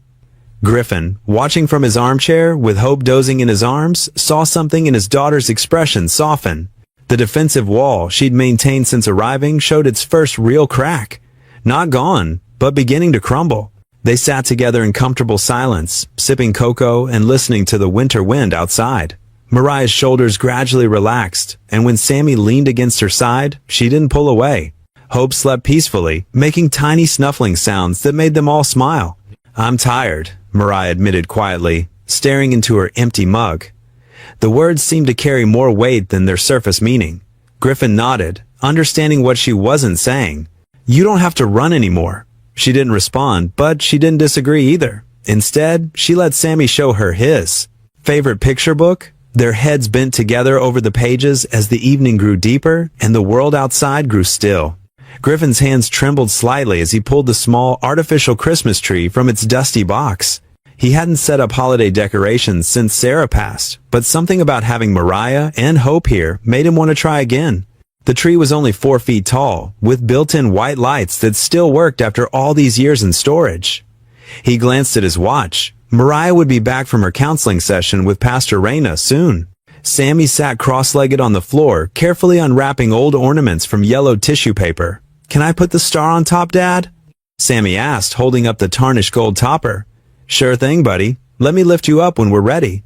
Griffin, watching from his armchair, with Hope dozing in his arms, saw something in his daughter's expression soften. The defensive wall she'd maintained since arriving showed its first real crack. Not gone, but beginning to crumble. They sat together in comfortable silence, sipping cocoa and listening to the winter wind outside. Mariah's shoulders gradually relaxed, and when Sammy leaned against her side, she didn't pull away. Hope slept peacefully, making tiny snuffling sounds that made them all smile. I'm tired, Mariah admitted quietly, staring into her empty mug. The words seemed to carry more weight than their surface meaning. Griffin nodded, understanding what she wasn't saying. You don't have to run anymore. She didn't respond, but she didn't disagree either. Instead, she let Sammy show her his favorite picture book. Their heads bent together over the pages as the evening grew deeper and the world outside grew still. Griffin's hands trembled slightly as he pulled the small artificial Christmas tree from its dusty box. He hadn't set up holiday decorations since Sarah passed, but something about having Mariah and Hope here made him want to try again. The tree was only 4 feet tall, with built-in white lights that still worked after all these years in storage. He glanced at his watch. Mariah would be back from her counseling session with Pastor Raina soon. Sammy sat cross-legged on the floor, carefully unwrapping old ornaments from yellowed tissue paper. "Can I put the star on top, Dad?" Sammy asked, holding up the tarnished gold topper. "Sure thing, buddy. Let me lift you up when we're ready."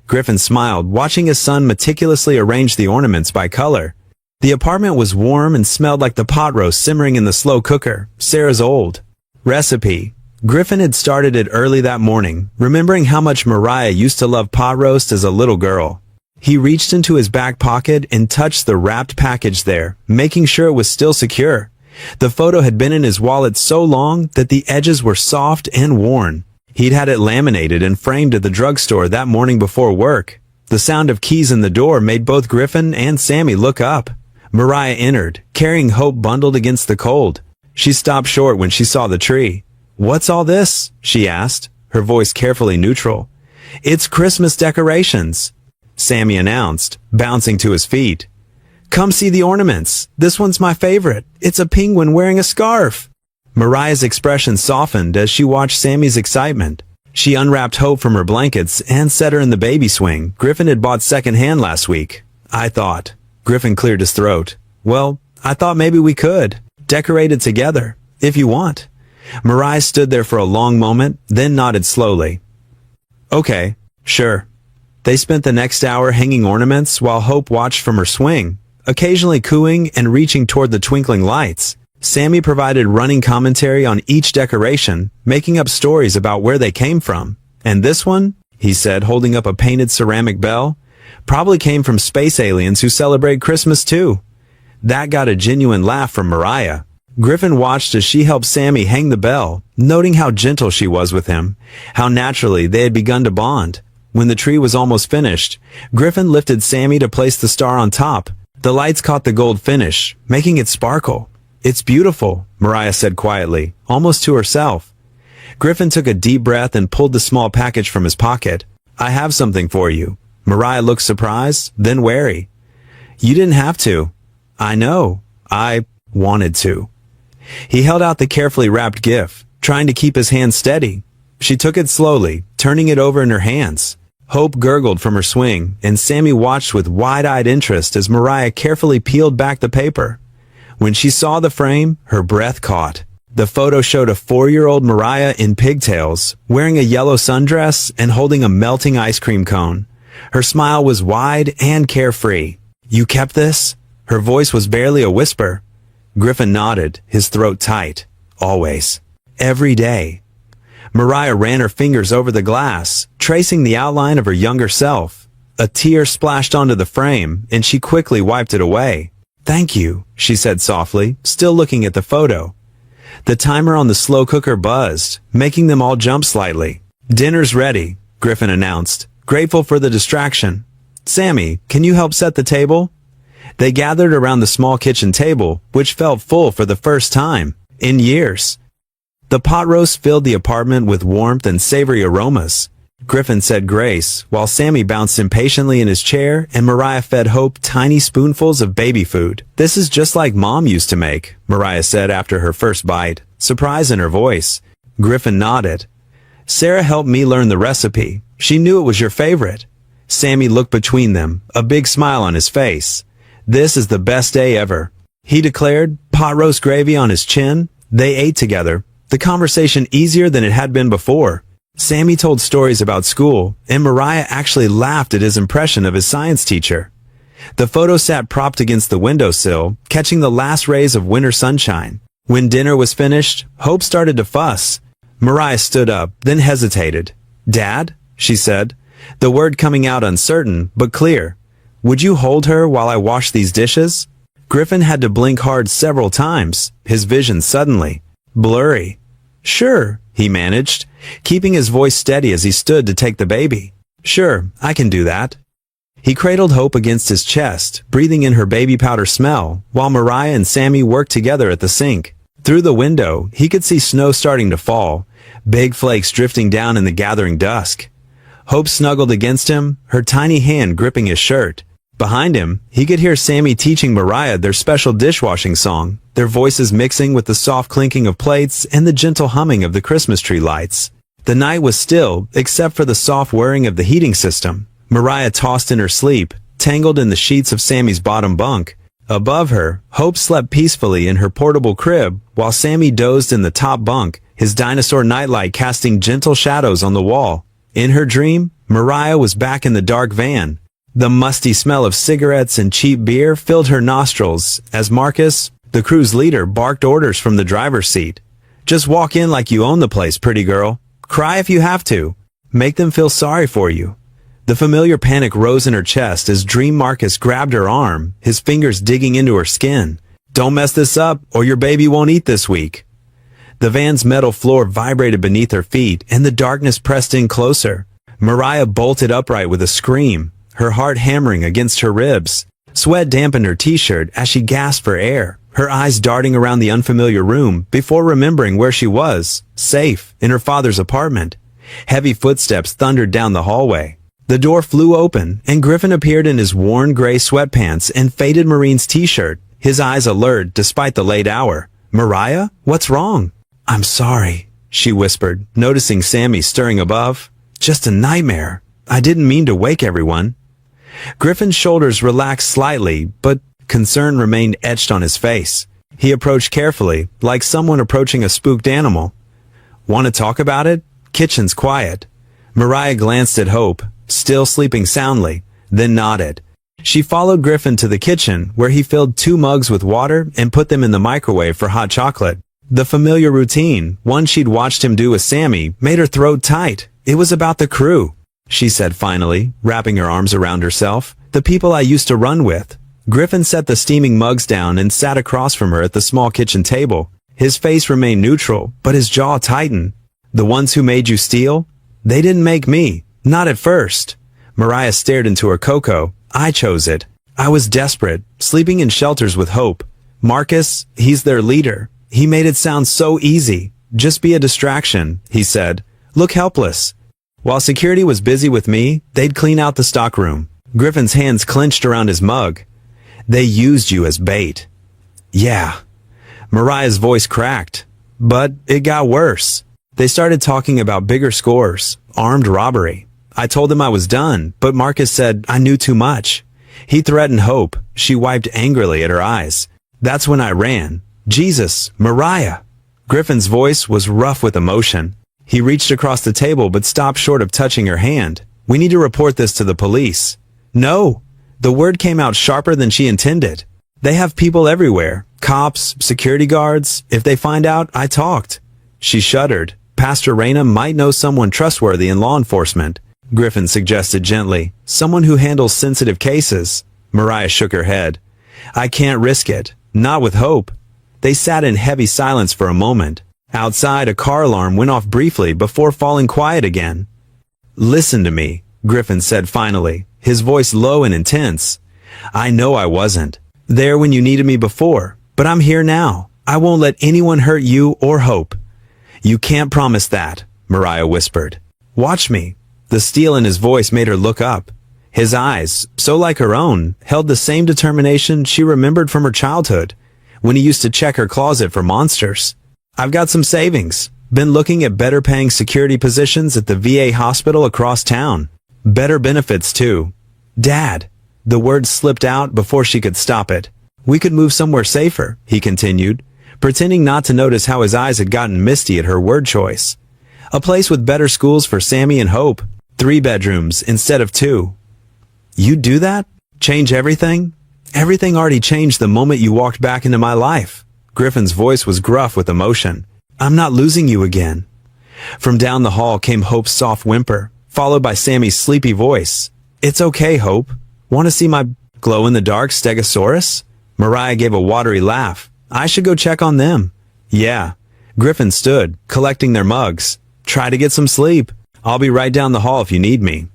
Griffin smiled, watching his son meticulously arrange the ornaments by color. The apartment was warm and smelled like the pot roast simmering in the slow cooker, Sarah's old recipe. Griffin had started it early that morning, remembering how much Mariah used to love pot roast as a little girl. He reached into his back pocket and touched the wrapped package there, making sure it was still secure. The photo had been in his wallet so long that the edges were soft and worn. He'd had it laminated and framed at the drugstore that morning before work. The sound of keys in the door made both Griffin and Sammy look up. Mariah entered, carrying Hope bundled against the cold. She stopped short when she saw the tree. "What's all this?" she asked, her voice carefully neutral. "It's Christmas decorations," Sammy announced, bouncing to his feet. "Come see the ornaments. This one's my favorite. It's a penguin wearing a scarf." Mariah's expression softened as she watched Sammy's excitement. She unwrapped Hope from her blankets and set her in the baby swing Griffin had bought secondhand last week. "I thought." Griffin cleared his throat. "Well, I thought maybe we could. Decorate it together, if you want." Mariah stood there for a long moment, then nodded slowly. "Okay, sure." They spent the next hour hanging ornaments while Hope watched from her swing, occasionally cooing and reaching toward the twinkling lights. Sammy provided running commentary on each decoration, making up stories about where they came from. "And this one," he said, holding up a painted ceramic bell, "probably came from space aliens who celebrate Christmas too." That got a genuine laugh from Mariah. Griffin watched as she helped Sammy hang the bell, noting how gentle she was with him, how naturally they had begun to bond. When the tree was almost finished, Griffin lifted Sammy to place the star on top. The lights caught the gold finish, making it sparkle. "It's beautiful," Mariah said quietly, almost to herself. Griffin took a deep breath and pulled the small package from his pocket. "I have something for you." Mariah looked surprised, then wary. "You didn't have to." "I know. I wanted to." He held out the carefully wrapped gift, trying to keep his hand steady. She took it slowly, turning it over in her hands. Hope gurgled from her swing, and Sammy watched with wide-eyed interest as Mariah carefully peeled back the paper. When she saw the frame, her breath caught. The photo showed a 4-year-old Mariah in pigtails, wearing a yellow sundress and holding a melting ice cream cone. Her smile was wide and carefree. "You kept this?" Her voice was barely a whisper. Griffin nodded, his throat tight. "Always. Every day." Mariah ran her fingers over the glass, tracing the outline of her younger self. A tear splashed onto the frame, and she quickly wiped it away. "Thank you," she said softly, still looking at the photo. The timer on the slow cooker buzzed, making them all jump slightly. "Dinner's ready," Griffin announced, grateful for the distraction. "Sammy, can you help set the table?" They gathered around the small kitchen table, which felt full for the first time in years. The pot roast filled the apartment with warmth and savory aromas. Griffin said grace, while Sammy bounced impatiently in his chair and Mariah fed Hope tiny spoonfuls of baby food. "This is just like Mom used to make," Mariah said after her first bite, surprise in her voice. Griffin nodded. "Sarah helped me learn the recipe. She knew it was your favorite." Sammy looked between them, a big smile on his face. "This is the best day ever," he declared, pot roast gravy on his chin. They ate together, the conversation easier than it had been before. Sammy told stories about school, and Mariah actually laughed at his impression of his science teacher. The photo sat propped against the windowsill, catching the last rays of winter sunshine. When dinner was finished, Hope started to fuss. Mariah stood up, then hesitated. "Dad?" she said, the word coming out uncertain, but clear. "Would you hold her while I wash these dishes?" Griffin had to blink hard several times, his vision suddenly blurry. "Sure," he managed, keeping his voice steady as he stood to take the baby. "Sure, I can do that." He cradled Hope against his chest, breathing in her baby powder smell, while Mariah and Sammy worked together at the sink. Through the window, he could see snow starting to fall, big flakes drifting down in the gathering dusk. Hope snuggled against him, her tiny hand gripping his shirt. Behind him, he could hear Sammy teaching Mariah their special dishwashing song, their voices mixing with the soft clinking of plates and the gentle humming of the Christmas tree lights. The night was still, except for the soft whirring of the heating system. Mariah tossed in her sleep, tangled in the sheets of Sammy's bottom bunk. Above her, Hope slept peacefully in her portable crib, while Sammy dozed in the top bunk, his dinosaur nightlight casting gentle shadows on the wall. In her dream, Mariah was back in the dark van. The musty smell of cigarettes and cheap beer filled her nostrils as Marcus, the crew's leader, barked orders from the driver's seat. Just walk in like you own the place, pretty girl. Cry if you have to. Make them feel sorry for you. The familiar panic rose in her chest as Dream Marcus grabbed her arm, his fingers digging into her skin. Don't mess this up, or your baby won't eat this week. The van's metal floor vibrated beneath her feet, and the darkness pressed in closer. Mariah bolted upright with a scream, her heart hammering against her ribs. Sweat dampened her t-shirt as she gasped for air, her eyes darting around the unfamiliar room before remembering where she was, safe, in her father's apartment. Heavy footsteps thundered down the hallway. The door flew open, and Griffin appeared in his worn gray sweatpants and faded Marine's t-shirt, his eyes alert despite the late hour. Mariah? What's wrong? I'm sorry, she whispered, noticing Sammy stirring above. Just a nightmare. I didn't mean to wake everyone. Griffin's shoulders relaxed slightly, but concern remained etched on his face. He approached carefully, like someone approaching a spooked animal. Want to talk about it? Kitchen's quiet. Mariah glanced at Hope, still sleeping soundly, then nodded. She followed Griffin to the kitchen, where he filled 2 mugs with water and put them in the microwave for hot chocolate. The familiar routine, one she'd watched him do with Sammy, made her throat tight. It was about the crew, she said finally, wrapping her arms around herself. The people I used to run with. Griffin set the steaming mugs down and sat across from her at the small kitchen table. His face remained neutral, but his jaw tightened. The ones who made you steal? They didn't make me. Not at first. Mariah stared into her cocoa. I chose it. I was desperate, sleeping in shelters with Hope. Marcus, he's their leader. He made it sound so easy. Just be a distraction, he said. Look helpless. While security was busy with me, they'd clean out the stockroom. Griffin's hands clenched around his mug. They used you as bait. Yeah. Mariah's voice cracked. But it got worse. They started talking about bigger scores, armed robbery. I told them I was done, but Marcus said I knew too much. He threatened Hope. She wiped angrily at her eyes. That's when I ran. Jesus, Mariah. Griffin's voice was rough with emotion. He reached across the table but stopped short of touching her hand. We need to report this to the police. No. The word came out sharper than she intended. They have people everywhere. Cops, security guards. If they find out, I talked. She shuddered. Pastor Reyna might know someone trustworthy in law enforcement. Griffin suggested gently. Someone who handles sensitive cases. Mariah shook her head. I can't risk it. Not with Hope. They sat in heavy silence for a moment. Outside, a car alarm went off briefly before falling quiet again. Listen to me, Griffin said finally, his voice low and intense. I know I wasn't there when you needed me before, but I'm here now. I won't let anyone hurt you or Hope. You can't promise that, Mariah whispered. Watch me. The steel in his voice made her look up. His eyes, so like her own, held the same determination she remembered from her childhood, when he used to check her closet for monsters. I've got some savings. Been looking at better paying security positions at the VA hospital across town. Better benefits too. Dad. The words slipped out before she could stop it. We could move somewhere safer, he continued, pretending not to notice how his eyes had gotten misty at her word choice. A place with better schools for Sammy and Hope. 3 bedrooms instead of 2. You'd do that? Change everything? Everything already changed the moment you walked back into my life. Griffin's voice was gruff with emotion. I'm not losing you again. From down the hall came Hope's soft whimper, followed by Sammy's sleepy voice. It's okay, Hope. Want to see my glow-in-the-dark stegosaurus? Mariah gave a watery laugh. I should go check on them. Yeah. Griffin stood, collecting their mugs. Try to get some sleep. I'll be right down the hall if you need me.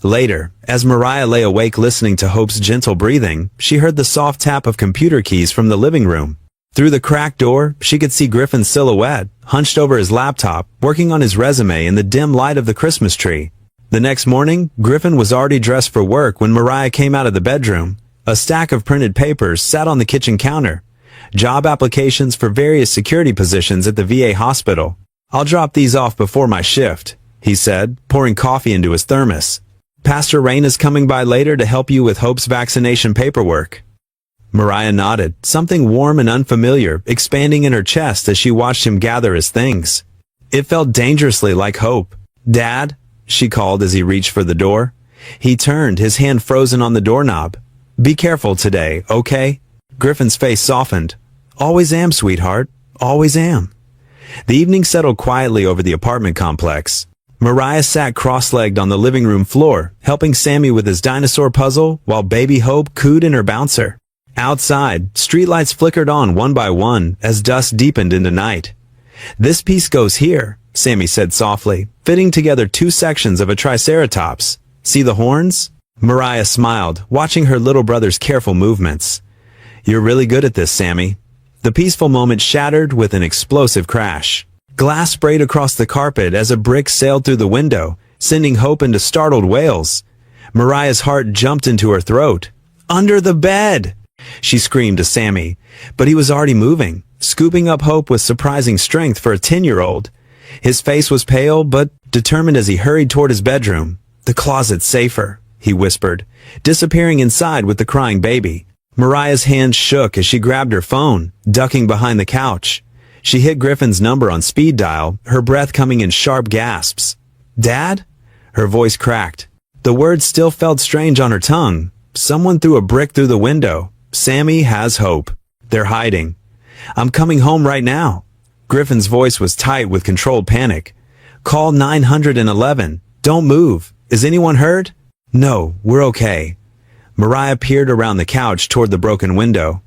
Later, as Mariah lay awake listening to Hope's gentle breathing, she heard the soft tap of computer keys from the living room. Through the cracked door, she could see Griffin's silhouette, hunched over his laptop, working on his resume in the dim light of the Christmas tree. The next morning, Griffin was already dressed for work when Mariah came out of the bedroom. A stack of printed papers sat on the kitchen counter. Job applications for various security positions at the VA hospital. "I'll drop these off before my shift," he said, pouring coffee into his thermos. "Pastor Rain is coming by later to help you with Hope's vaccination paperwork." Mariah nodded, something warm and unfamiliar expanding in her chest as she watched him gather his things. It felt dangerously like Hope. "Dad?" she called as he reached for the door. He turned, his hand frozen on the doorknob. "Be careful today, okay?" Griffin's face softened. "Always am, sweetheart. Always am." The evening settled quietly over the apartment complex. Mariah sat cross-legged on the living room floor, helping Sammy with his dinosaur puzzle, while baby Hope cooed in her bouncer. Outside, streetlights flickered on one by one as dusk deepened into night. "This piece goes here," Sammy said softly, fitting together two sections of a triceratops. "See the horns?" Mariah smiled, watching her little brother's careful movements. "You're really good at this, Sammy." The peaceful moment shattered with an explosive crash. Glass sprayed across the carpet as a brick sailed through the window, sending Hope into startled wails. Mariah's heart jumped into her throat. "Under the bed!" she screamed to Sammy, but he was already moving, scooping up Hope with surprising strength for a 10-year-old. His face was pale but determined as he hurried toward his bedroom. "The closet's safer," he whispered, disappearing inside with the crying baby. Mariah's hand shook as she grabbed her phone, ducking behind the couch. She hit Griffin's number on speed dial, her breath coming in sharp gasps. "Dad?" Her voice cracked. The words still felt strange on her tongue. "Someone threw a brick through the window. Sammy has Hope. They're hiding. I'm coming home right now." Griffin's voice was tight with controlled panic. "Call 911. Don't move. Is anyone hurt?" "No, we're okay." Mariah peered around the couch toward the broken window.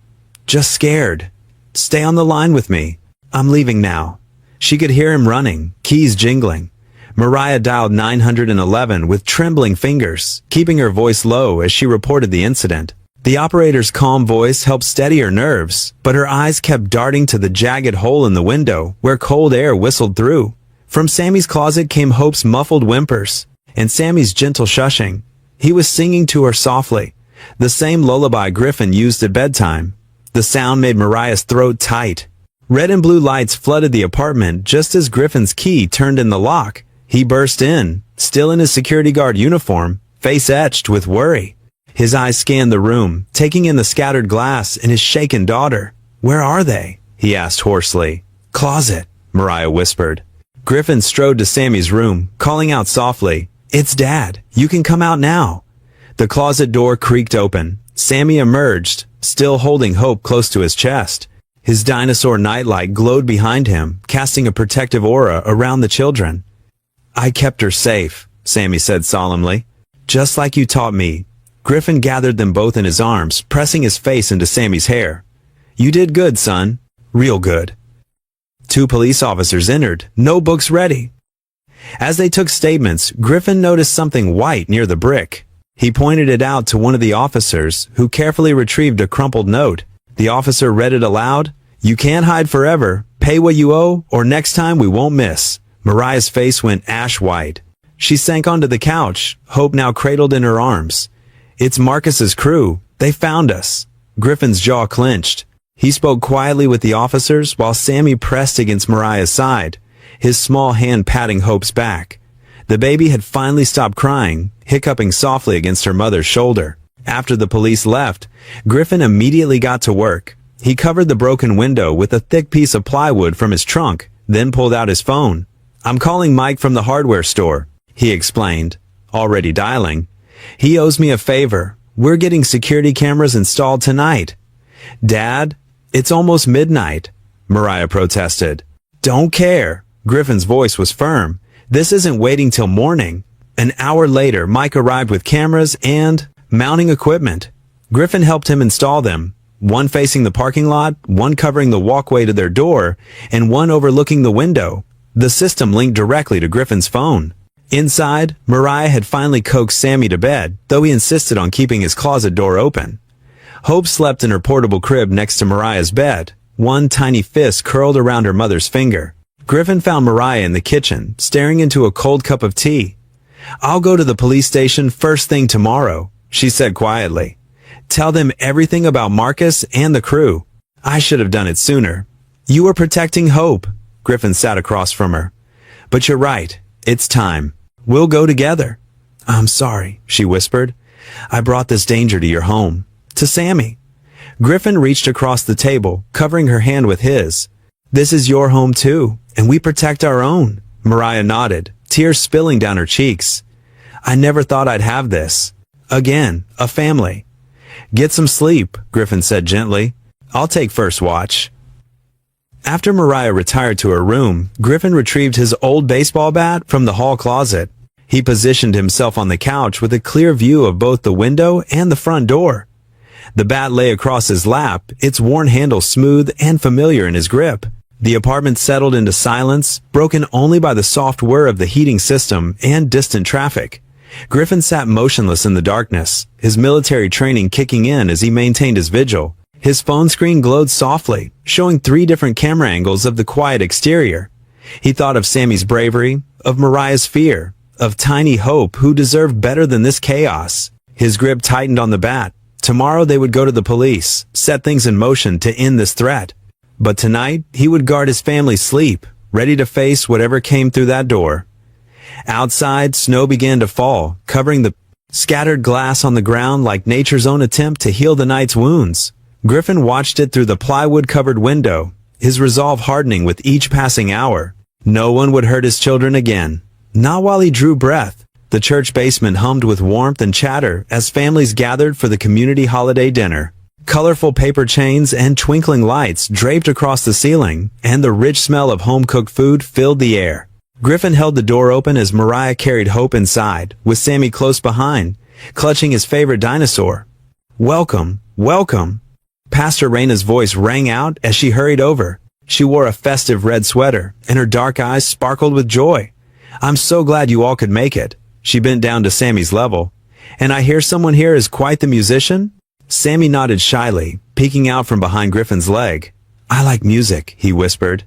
"Just scared. Stay on the line with me. I'm leaving now." She could hear him running, keys jingling. Mariah dialed 911 with trembling fingers, keeping her voice low as she reported the incident. The operator's calm voice helped steady her nerves, but her eyes kept darting to the jagged hole in the window where cold air whistled through. From Sammy's closet came Hope's muffled whimpers and Sammy's gentle shushing. He was singing to her softly, the same lullaby Griffin used at bedtime. The sound made Mariah's throat tight. Red and blue lights flooded the apartment just as Griffin's key turned in the lock. He burst in, still in his security guard uniform, face etched with worry. His eyes scanned the room, taking in the scattered glass and his shaken daughter. "Where are they?" he asked hoarsely. "Closet," Mariah whispered. Griffin strode to Sammy's room, calling out softly, "It's Dad. You can come out now." The closet door creaked open. Sammy emerged, still holding Hope close to his chest. His dinosaur nightlight glowed behind him, casting a protective aura around the children. "I kept her safe," Sammy said solemnly. "Just like you taught me." Griffin gathered them both in his arms, pressing his face into Sammy's hair. "You did good, son. Real good." Two police officers entered, notebooks ready. As they took statements, Griffin noticed something white near the brick. He pointed it out to one of the officers, who carefully retrieved a crumpled note. The officer read it aloud. "You can't hide forever. Pay what you owe, or next time we won't miss." Mariah's face went ash white. She sank onto the couch, Hope now cradled in her arms. "It's Marcus's crew. They found us." Griffin's jaw clenched. He spoke quietly with the officers while Sammy pressed against Mariah's side, his small hand patting Hope's back. The baby had finally stopped crying, hiccuping softly against her mother's shoulder. After the police left, Griffin immediately got to work. He covered the broken window with a thick piece of plywood from his trunk, then pulled out his phone. "I'm calling Mike from the hardware store," he explained, already dialing. "He owes me a favor. We're getting security cameras installed tonight." "Dad, it's almost midnight," Mariah protested. "Don't care." Griffin's voice was firm. "This isn't waiting till morning." An hour later, Mike arrived with cameras and mounting equipment. Griffin helped him install them, one facing the parking lot, one covering the walkway to their door, and one overlooking the window. The system linked directly to Griffin's phone. Inside, Mariah had finally coaxed Sammy to bed, though he insisted on keeping his closet door open. Hope slept in her portable crib next to Mariah's bed. one tiny fist curled around her mother's finger. Griffin found Mariah in the kitchen, staring into a cold cup of tea. "I'll go to the police station first thing tomorrow," she said quietly. "Tell them everything about Marcus and the crew. I should have done it sooner." "You were protecting Hope." Griffin sat across from her. "But you're right. It's time. We'll go together." "I'm sorry," she whispered. "I brought this danger to your home. To Sammy." Griffin reached across the table, covering her hand with his. "This is your home too, and we protect our own." Mariah nodded, tears spilling down her cheeks. "I never thought I'd have this. Again, a family." "Get some sleep," Griffin said gently. "I'll take first watch." After Mariah retired to her room, Griffin retrieved his old baseball bat from the hall closet. He positioned himself on the couch with a clear view of both the window and the front door. The bat lay across his lap, its worn handle smooth and familiar in his grip. The apartment settled into silence, broken only by the soft whir of the heating system and distant traffic. Griffin sat motionless in the darkness, his military training kicking in as he maintained his vigil. His phone screen glowed softly, showing 3 different camera angles of the quiet exterior. He thought of Sammy's bravery, of Mariah's fear, of tiny Hope who deserved better than this chaos. His grip tightened on the bat. Tomorrow they would go to the police, set things in motion to end this threat. But tonight, he would guard his family's sleep, ready to face whatever came through that door. Outside, snow began to fall, covering the scattered glass on the ground like nature's own attempt to heal the night's wounds. Griffin watched it through the plywood-covered window, his resolve hardening with each passing hour. No one would hurt his children again. Not while he drew breath. The church basement hummed with warmth and chatter as families gathered for the community holiday dinner. Colorful paper chains and twinkling lights draped across the ceiling, and the rich smell of home-cooked food filled the air. Griffin held the door open as Mariah carried Hope inside, with Sammy close behind, clutching his favorite dinosaur. "Welcome, welcome." Pastor Raina's voice rang out as she hurried over. She wore a festive red sweater, and her dark eyes sparkled with joy. "I'm so glad you all could make it." She bent down to Sammy's level. "And I hear someone here is quite the musician?" Sammy nodded shyly, peeking out from behind Griffin's leg. "I like music," he whispered.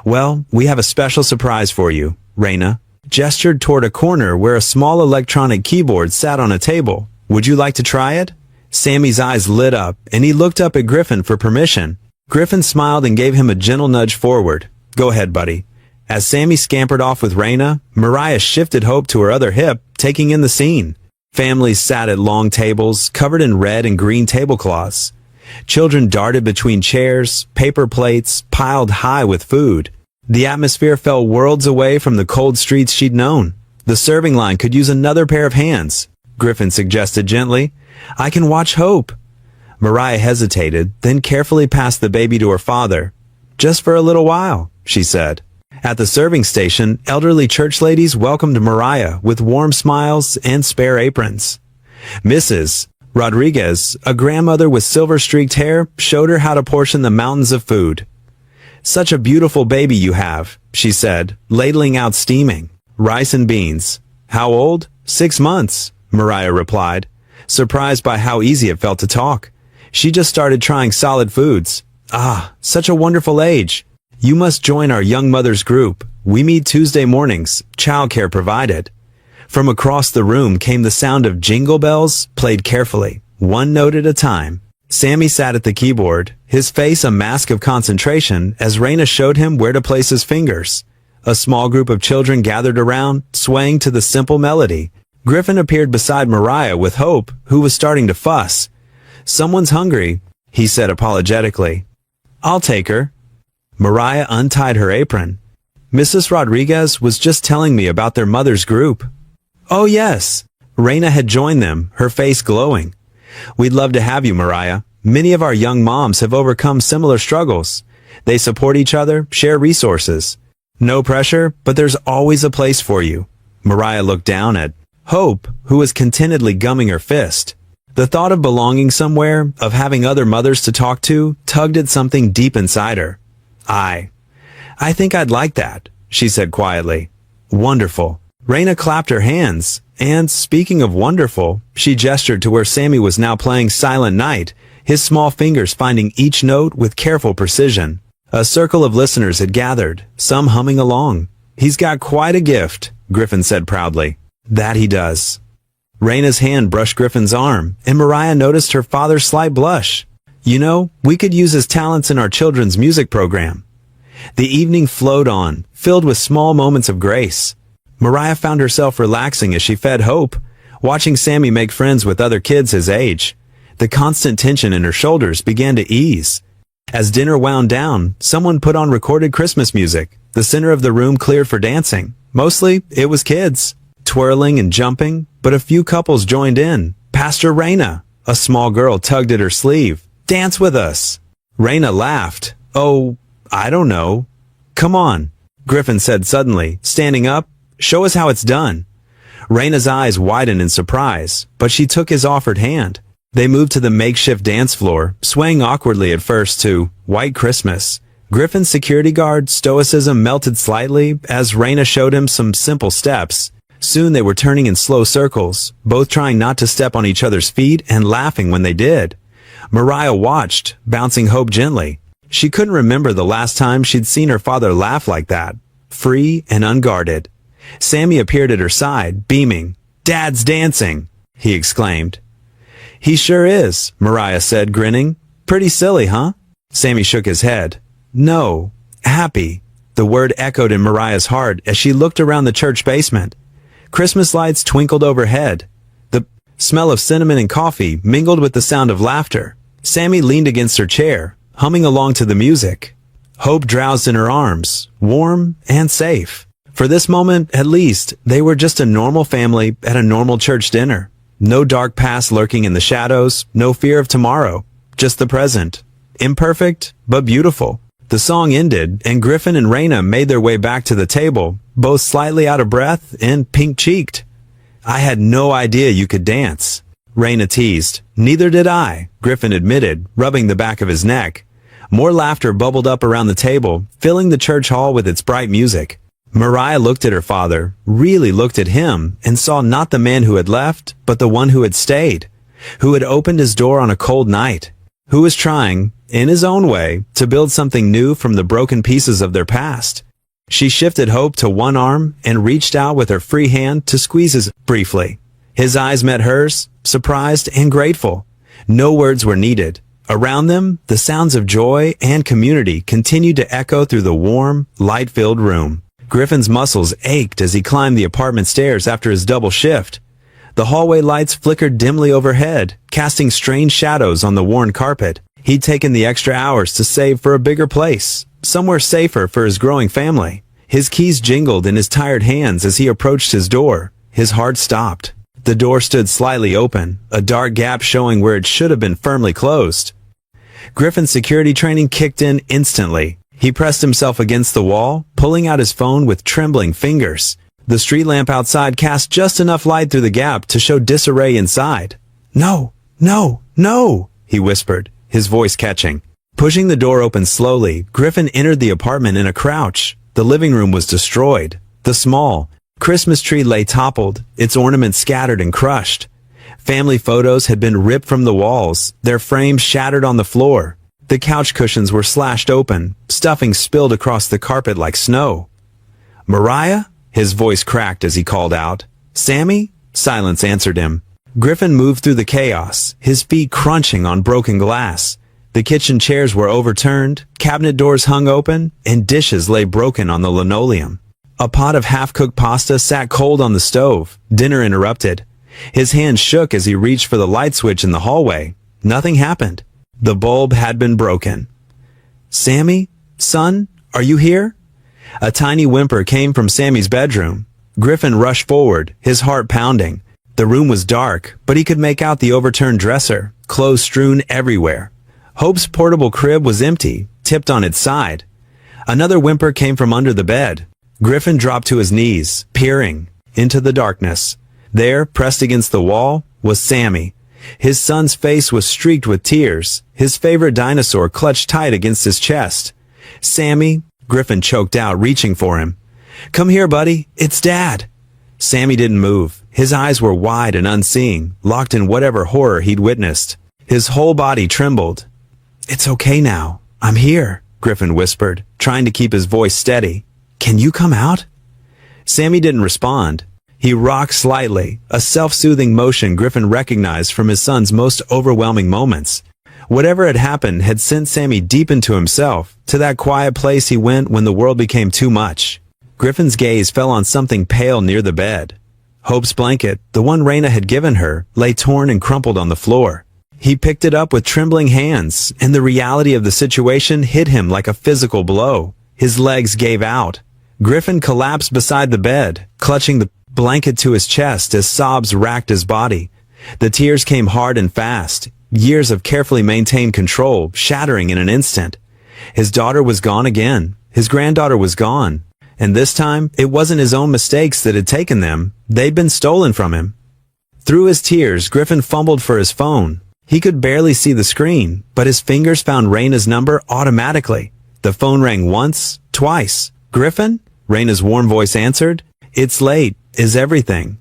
"Well, we have a special surprise for you." Raina gestured toward a corner where a small electronic keyboard sat on a table. "Would you like to try it?" Sammy's eyes lit up, and he looked up at Griffin for permission. Griffin smiled and gave him a gentle nudge forward. "Go ahead, buddy." As Sammy scampered off with Raina, Mariah shifted Hope to her other hip, taking in the scene. Families sat at long tables, covered in red and green tablecloths. Children darted between chairs, paper plates, piled high with food. The atmosphere felt worlds away from the cold streets she'd known. "The serving line could use another pair of hands," Griffin suggested gently. "I can watch Hope." Mariah hesitated, then carefully passed the baby to her father. "Just for a little while," she said. At the serving station, elderly church ladies welcomed Mariah with warm smiles and spare aprons. Mrs. Rodriguez, a grandmother with silver-streaked hair, showed her how to portion the mountains of food. "Such a beautiful baby you have," she said, ladling out steaming rice and beans. "How old?" "6 months," Mariah replied, surprised by how easy it felt to talk. She just started trying solid foods. "Ah, such a wonderful age. You must join our Young Mothers group. We meet Tuesday mornings, childcare provided." From across the room came the sound of jingle bells, played carefully, one note at a time. Sammy sat at the keyboard, his face a mask of concentration as Raina showed him where to place his fingers. A small group of children gathered around, swaying to the simple melody. Griffin appeared beside Mariah with Hope, who was starting to fuss. "Someone's hungry," he said apologetically. "I'll take her." Mariah untied her apron. "Mrs. Rodriguez was just telling me about their mother's group." "Oh yes." Raina had joined them, her face glowing. "We'd love to have you, Mariah. Many of our young moms have overcome similar struggles. They support each other, share resources. No pressure, but there's always a place for you." Mariah looked down at Hope, who was contentedly gumming her fist. The thought of belonging somewhere, of having other mothers to talk to, tugged at something deep inside her. I think I'd like that," she said quietly. "Wonderful." Raina clapped her hands, And speaking of wonderful, she gestured to where Sammy was now playing Silent Night, his small fingers finding each note with careful precision. A circle of listeners had gathered, some humming along. "He's got quite a gift," Griffin said proudly. "That he does." Raina's hand brushed Griffin's arm, and Mariah noticed her father's slight blush. "You know, we could use his talents in our children's music program." The evening flowed on, filled with small moments of grace. Mariah found herself relaxing as she fed Hope, watching Sammy make friends with other kids his age. The constant tension in her shoulders began to ease. As dinner wound down, someone put on recorded Christmas music. The center of the room cleared for dancing. Mostly, it was kids, twirling and jumping, but a few couples joined in. Pastor Raina, a small girl, tugged at her sleeve. "Dance with us." Raina laughed. "Oh, I don't know." "Come on," Griffin said suddenly, standing up. "Show us how it's done." Raina's eyes widened in surprise, but she took his offered hand. They moved to the makeshift dance floor, swaying awkwardly at first to White Christmas. Griffin's security guard stoicism melted slightly as Raina showed him some simple steps. Soon they were turning in slow circles, both trying not to step on each other's feet and laughing when they did. Mariah watched, bouncing Hope gently. She couldn't remember the last time she'd seen her father laugh like that, free and unguarded. Sammy appeared at her side, beaming. "Dad's dancing!" he exclaimed. "He sure is," Mariah said, grinning. "Pretty silly, huh?" Sammy shook his head. "No, happy." The word echoed in Mariah's heart as she looked around the church basement. Christmas lights twinkled overhead. The smell of cinnamon and coffee mingled with the sound of laughter. Sammy leaned against her chair, humming along to the music. Hope drowsed in her arms, warm and safe. For this moment, at least, they were just a normal family at a normal church dinner. No dark past lurking in the shadows, no fear of tomorrow, just the present. Imperfect, but beautiful. The song ended, and Griffin and Raina made their way back to the table, both slightly out of breath and pink-cheeked. "I had no idea you could dance," Raina teased. "Neither did I," Griffin admitted, rubbing the back of his neck. More laughter bubbled up around the table, filling the church hall with its bright music. Mariah looked at her father, really looked at him, and saw not the man who had left, but the one who had stayed, who had opened his door on a cold night, who was trying, in his own way, to build something new from the broken pieces of their past. She shifted Hope to one arm and reached out with her free hand to squeeze his briefly. His eyes met hers, surprised and grateful. No words were needed. Around them, the sounds of joy and community continued to echo through the warm, light-filled room. Griffin's muscles ached as he climbed the apartment stairs after his double shift. The hallway lights flickered dimly overhead, casting strange shadows on the worn carpet. He'd taken the extra hours to save for a bigger place, somewhere safer for his growing family. His keys jingled in his tired hands as he approached his door. His heart stopped. The door stood slightly open, a dark gap showing where it should have been firmly closed. Griffin's security training kicked in instantly. He pressed himself against the wall, pulling out his phone with trembling fingers. The street lamp outside cast just enough light through the gap to show disarray inside. "No, no, no," he whispered, his voice catching. Pushing the door open slowly, Griffin entered the apartment in a crouch. The living room was destroyed. The small Christmas tree lay toppled, its ornaments scattered and crushed. Family photos had been ripped from the walls, their frames shattered on the floor. The couch cushions were slashed open, stuffing spilled across the carpet like snow. "Mariah?" His voice cracked as he called out. "Sammy?" Silence answered him. Griffin moved through the chaos, his feet crunching on broken glass. The kitchen chairs were overturned, cabinet doors hung open, and dishes lay broken on the linoleum. A pot of half-cooked pasta sat cold on the stove, dinner interrupted. His hand shook as he reached for the light switch in the hallway. Nothing happened. The bulb had been broken. "Sammy? Son? Are you here?" A tiny whimper came from Sammy's bedroom. Griffin rushed forward, his heart pounding. The room was dark, but he could make out the overturned dresser, clothes strewn everywhere. Hope's portable crib was empty, tipped on its side. Another whimper came from under the bed. Griffin dropped to his knees, peering into the darkness. There, pressed against the wall, was Sammy. His son's face was streaked with tears, his favorite dinosaur clutched tight against his chest. "Sammy," Griffin choked out, reaching for him. "Come here, buddy. It's Dad." Sammy didn't move. His eyes were wide and unseeing, locked in whatever horror he'd witnessed. His whole body trembled. "It's okay now. I'm here," Griffin whispered, trying to keep his voice steady. "Can you come out?" Sammy didn't respond. He rocked slightly, a self-soothing motion Griffin recognized from his son's most overwhelming moments. Whatever had happened had sent Sammy deep into himself, to that quiet place he went when the world became too much. Griffin's gaze fell on something pale near the bed. Hope's blanket, the one Raina had given her, lay torn and crumpled on the floor. He picked it up with trembling hands, and the reality of the situation hit him like a physical blow. His legs gave out. Griffin collapsed beside the bed, clutching the blanket to his chest as sobs racked his body. The tears came hard and fast, years of carefully maintained control shattering in an instant. His daughter was gone again. His granddaughter was gone. And this time, it wasn't his own mistakes that had taken them. They'd been stolen from him. Through his tears, Griffin fumbled for his phone. He could barely see the screen, but his fingers found Raina's number automatically. The phone rang once, twice. "Griffin?" Raina's warm voice answered. "It's late. Is everything?"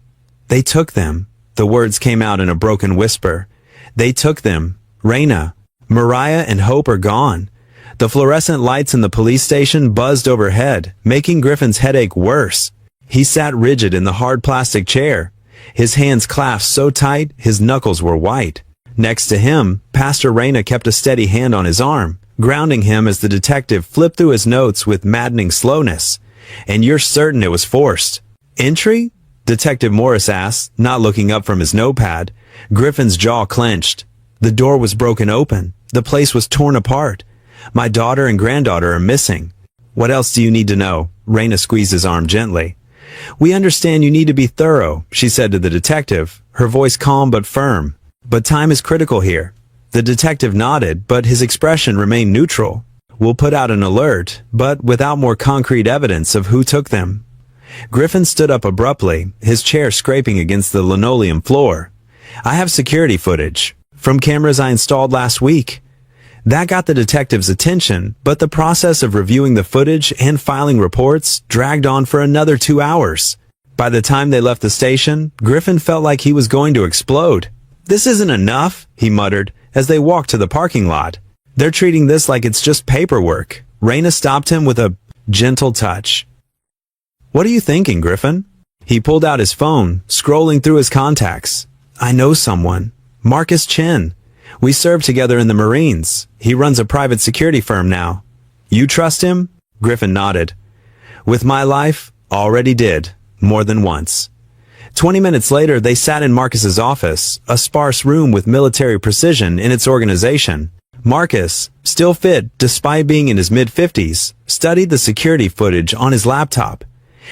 "They took them." The words came out in a broken whisper. "They took them. Raina. Mariah and Hope are gone." The fluorescent lights in the police station buzzed overhead, making Griffin's headache worse. He sat rigid in the hard plastic chair. His hands clasped so tight, his knuckles were white. Next to him, Pastor Raina kept a steady hand on his arm, grounding him as the detective flipped through his notes with maddening slowness. "And you're certain it was forced?" "Entry?" Detective Morris asked, not looking up from his notepad. Griffin's jaw clenched. "The door was broken open. The place was torn apart. My daughter and granddaughter are missing." "What else do you need to know?" Raina squeezed his arm gently. "We understand you need to be thorough," she said to the detective, her voice calm but firm. "But time is critical here." The detective nodded, but his expression remained neutral. "We'll put out an alert, but without more concrete evidence of who took them." Griffin stood up abruptly, his chair scraping against the linoleum floor. "I have security footage from cameras I installed last week." That got the detective's attention, but the process of reviewing the footage and filing reports dragged on for another 2 hours. By the time they left the station, Griffin felt like he was going to explode. "This isn't enough," he muttered, as they walked to the parking lot. "They're treating this like it's just paperwork." Raina stopped him with a gentle touch. "What are you thinking, Griffin?" He pulled out his phone, scrolling through his contacts. "I know someone. Marcus Chen. We served together in the Marines. He runs a private security firm now." "You trust him?" Griffin nodded. "With my life, already did. More than once." 20 minutes later, they sat in Marcus's office, a sparse room with military precision in its organization. Marcus, still fit despite being in his mid-50s, studied the security footage on his laptop.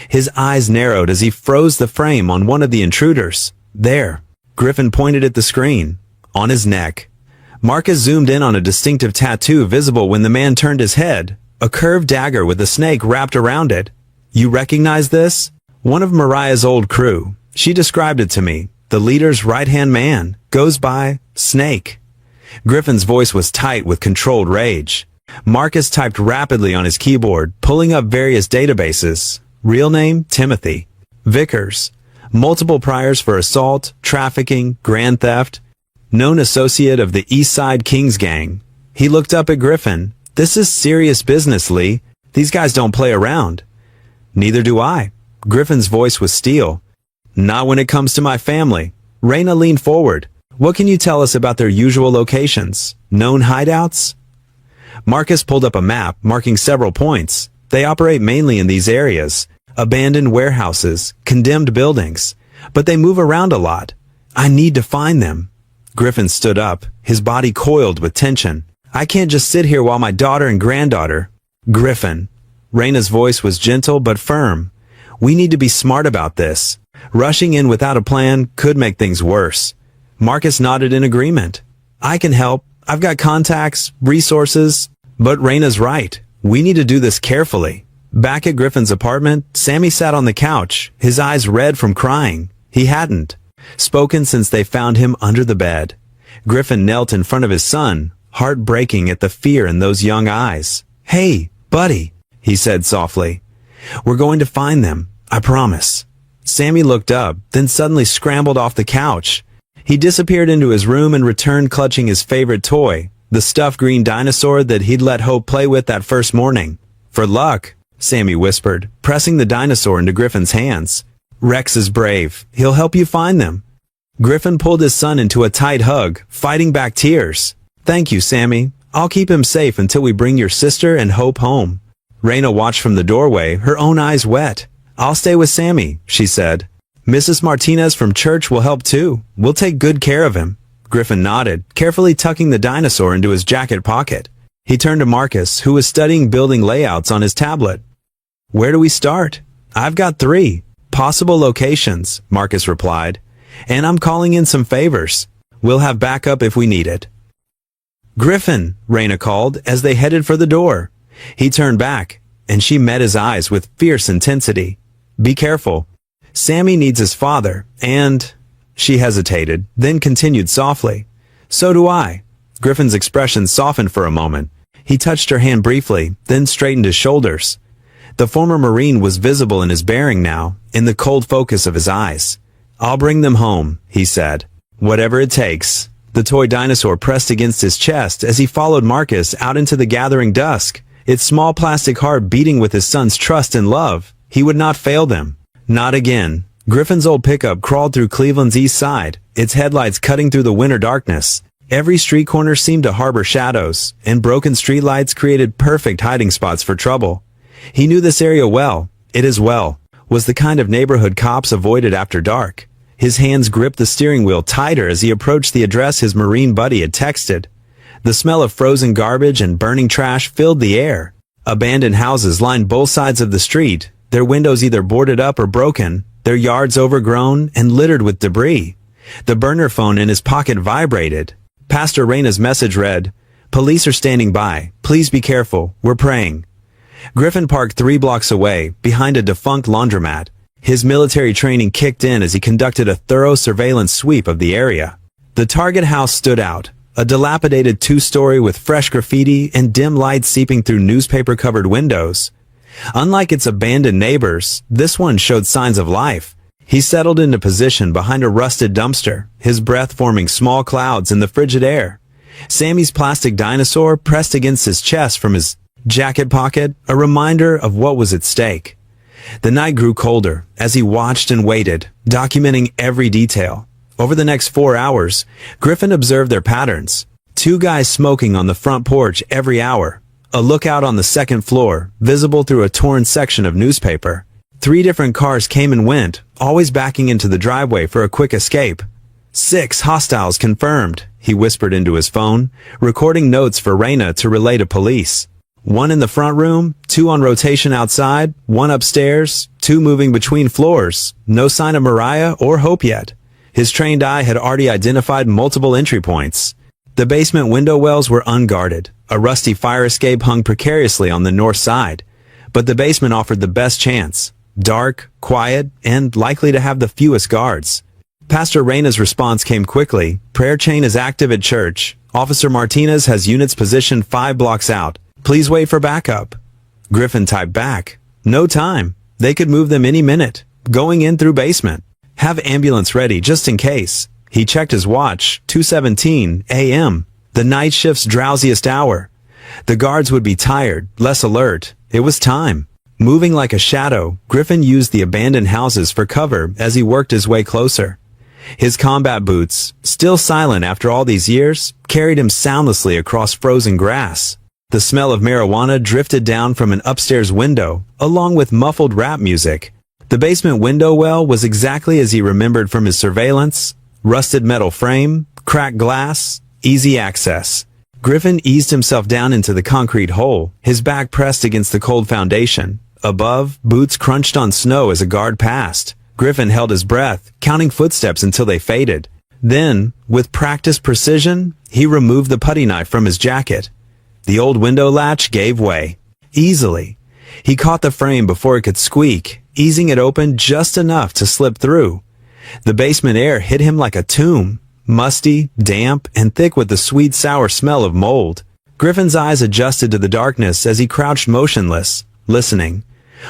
His eyes narrowed as he froze the frame on one of the intruders. "There." Griffin pointed at the screen. "On his neck." Marcus zoomed in on a distinctive tattoo visible when the man turned his head, a curved dagger with a snake wrapped around it. "You recognize this?" "One of Mariah's old crew. She described it to me. The leader's right-hand man. Goes by Snake." Griffin's voice was tight with controlled rage. Marcus typed rapidly on his keyboard, pulling up various databases. Real name, Timothy. Vickers. Multiple priors for assault, trafficking, grand theft. Known associate of the East Side Kings gang. He looked up at Griffin. "This is serious business, Lee. These guys don't play around." "Neither do I." Griffin's voice was steel. "Not when it comes to my family." Raina leaned forward. "What can you tell us about their usual locations? Known hideouts?" Marcus pulled up a map, marking several points. "They operate mainly in these areas. Abandoned warehouses, condemned buildings. But they move around a lot. I need to find them." Griffin stood up, his body coiled with tension. "I can't just sit here while my daughter and granddaughter—" "Griffin." Raina's voice was gentle but firm. "We need to be smart about this. Rushing in without a plan could make things worse." Marcus nodded in agreement. "I can help. I've got contacts, resources." But Raina's right. We need to do this carefully. Back at Griffin's apartment, Sammy sat on the couch, his eyes red from crying. He hadn't spoken since they found him under the bed. Griffin knelt in front of his son, heart breaking at the fear in those young eyes. "Hey, buddy," he said softly. "We're going to find them. I promise." Sammy looked up, then suddenly scrambled off the couch. He disappeared into his room and returned clutching his favorite toy, the stuffed green dinosaur that he'd let Hope play with that first morning. "For luck," Sammy whispered, pressing the dinosaur into Griffin's hands. "Rex is brave. He'll help you find them." Griffin pulled his son into a tight hug, fighting back tears. "Thank you, Sammy. I'll keep him safe until we bring your sister and Hope home." Raina watched from the doorway, her own eyes wet. "I'll stay with Sammy," she said. "Mrs. Martinez from church will help too. We'll take good care of him." Griffin nodded, carefully tucking the dinosaur into his jacket pocket. He turned to Marcus, who was studying building layouts on his tablet. "Where do we start?" "I've got 3 possible locations," Marcus replied. "And I'm calling in some favors. We'll have backup if we need it." "Griffin," Raina called as they headed for the door. He turned back, and she met his eyes with fierce intensity. "Be careful. Sammy needs his father, and—" She hesitated, then continued softly. "So do I." Griffin's expression softened for a moment. He touched her hand briefly, then straightened his shoulders. The former Marine was visible in his bearing now, in the cold focus of his eyes. "I'll bring them home," he said. "Whatever it takes." The toy dinosaur pressed against his chest as he followed Marcus out into the gathering dusk, its small plastic heart beating with his son's trust and love. He would not fail them. Not again. Griffin's old pickup crawled through Cleveland's east side, its headlights cutting through the winter darkness. Every street corner seemed to harbor shadows, and broken streetlights created perfect hiding spots for trouble. He knew this area well. It as well was the kind of neighborhood cops avoided after dark. His hands gripped the steering wheel tighter as he approached the address his Marine buddy had texted. The smell of frozen garbage and burning trash filled the air. Abandoned houses lined both sides of the street, their windows either boarded up or broken, their yards overgrown and littered with debris. The burner phone in his pocket vibrated. Pastor Raina's message read, "Police are standing by. Please be careful. We're praying." Griffin parked 3 blocks away, behind a defunct laundromat. His military training kicked in as he conducted a thorough surveillance sweep of the area. The target house stood out, a dilapidated 2-story with fresh graffiti and dim light seeping through newspaper-covered windows. Unlike its abandoned neighbors, this one showed signs of life. He settled into position behind a rusted dumpster, his breath forming small clouds in the frigid air. Sammy's plastic dinosaur pressed against his chest from his jacket pocket, a reminder of what was at stake. The night grew colder as he watched and waited, documenting every detail. Over the next 4 hours, Griffin observed their patterns. 2 guys smoking on the front porch every hour. A lookout on the second floor, visible through a torn section of newspaper. 3 different cars came and went, always backing into the driveway for a quick escape. 6 hostiles confirmed, he whispered into his phone, recording notes for Raina to relay to police. 1 in the front room, 2 on rotation outside, 1 upstairs, 2 moving between floors. No sign of Mariah or Hope yet. His trained eye had already identified multiple entry points. The basement window wells were unguarded. A rusty fire escape hung precariously on the north side. But the basement offered the best chance. Dark, quiet, and likely to have the fewest guards. Pastor Raina's response came quickly. "Prayer chain is active at church. Officer Martinez has units positioned 5 blocks out. Please wait for backup." Griffin typed back. "No time. They could move them any minute. Going in through basement. Have ambulance ready just in case." He checked his watch. 2:17 a.m. The night shift's drowsiest hour. The guards would be tired, less alert. It was time. Moving like a shadow, Griffin used the abandoned houses for cover as he worked his way closer. His combat boots, still silent after all these years, carried him soundlessly across frozen grass. The smell of marijuana drifted down from an upstairs window, along with muffled rap music. The basement window well was exactly as he remembered from his surveillance. Rusted metal frame, cracked glass, easy access. Griffin eased himself down into the concrete hole, his back pressed against the cold foundation. Above, boots crunched on snow as a guard passed. Griffin held his breath, counting footsteps until they faded. Then, with practiced precision, he removed the putty knife from his jacket. The old window latch gave way. Easily. He caught the frame before it could squeak, easing it open just enough to slip through. The basement air hit him like a tomb, musty, damp, and thick with the sweet, sour smell of mold. Griffin's eyes adjusted to the darkness as he crouched motionless, listening.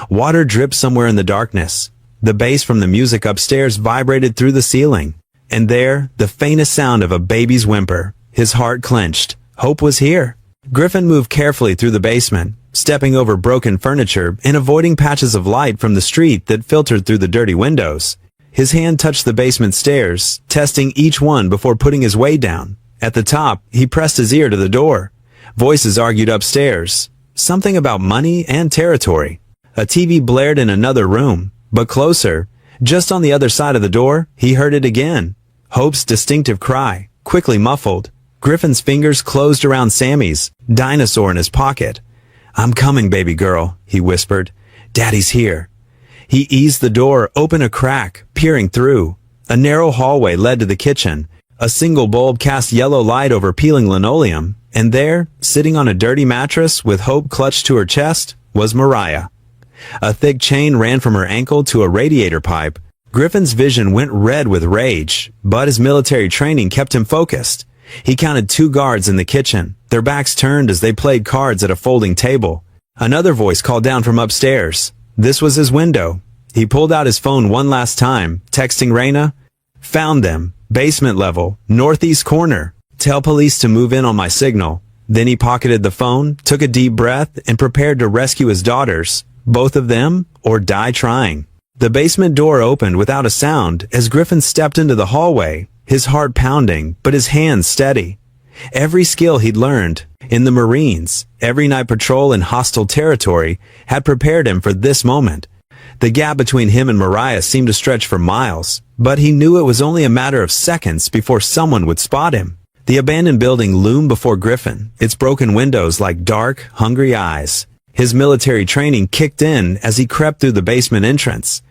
Water dripped somewhere in the darkness. The bass from the music upstairs vibrated through the ceiling. And there, the faintest sound of a baby's whimper. His heart clenched. Hope was here. Griffin moved carefully through the basement, stepping over broken furniture and avoiding patches of light from the street that filtered through the dirty windows. His hand touched the basement stairs, testing each one before putting his weight down. At the top, he pressed his ear to the door. Voices argued upstairs. Something about money and territory. A TV blared in another room, but closer, just on the other side of the door, he heard it again. Hope's distinctive cry, quickly muffled. Griffin's fingers closed around Sammy's, dinosaur in his pocket. "I'm coming, baby girl," he whispered. "Daddy's here." He eased the door open a crack, peering through. A narrow hallway led to the kitchen. A single bulb cast yellow light over peeling linoleum, and there, sitting on a dirty mattress with Hope clutched to her chest, was Mariah. A thick chain ran from her ankle to a radiator pipe. Griffin's vision went red with rage, but his military training kept him focused. He counted 2 guards in the kitchen, their backs turned as they played cards at a folding table. Another voice called down from upstairs. This was his window. He pulled out his phone one last time, texting Raina. "Found them. Basement level, northeast corner. Tell police to move in on my signal." Then he pocketed the phone, took a deep breath, and prepared to rescue his daughters, both of them, or die trying. The basement door opened without a sound as Griffin stepped into the hallway, his heart pounding, but his hands steady. Every skill he'd learned in the Marines, every night patrol in hostile territory, had prepared him for this moment. The gap between him and Mariah seemed to stretch for miles, but he knew it was only a matter of seconds before someone would spot him. The abandoned building loomed before Griffin, its broken windows like dark, hungry eyes. His military training kicked in as he crept through the basement entrance.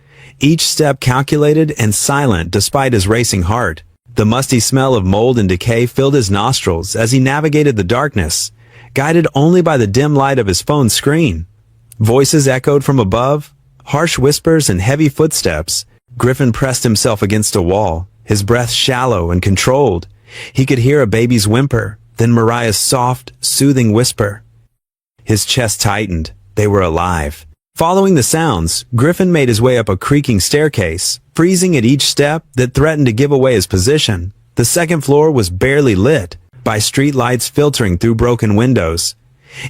Each step calculated and silent despite his racing heart. The musty smell of mold and decay filled his nostrils as he navigated the darkness, guided only by the dim light of his phone screen. Voices echoed from above, harsh whispers and heavy footsteps. Griffin pressed himself against a wall, his breath shallow and controlled. He could hear a baby's whimper, then Mariah's soft, soothing whisper. His chest tightened. They were alive. Following the sounds, Griffin made his way up a creaking staircase, freezing at each step that threatened to give away his position. The second floor was barely lit by street lights filtering through broken windows.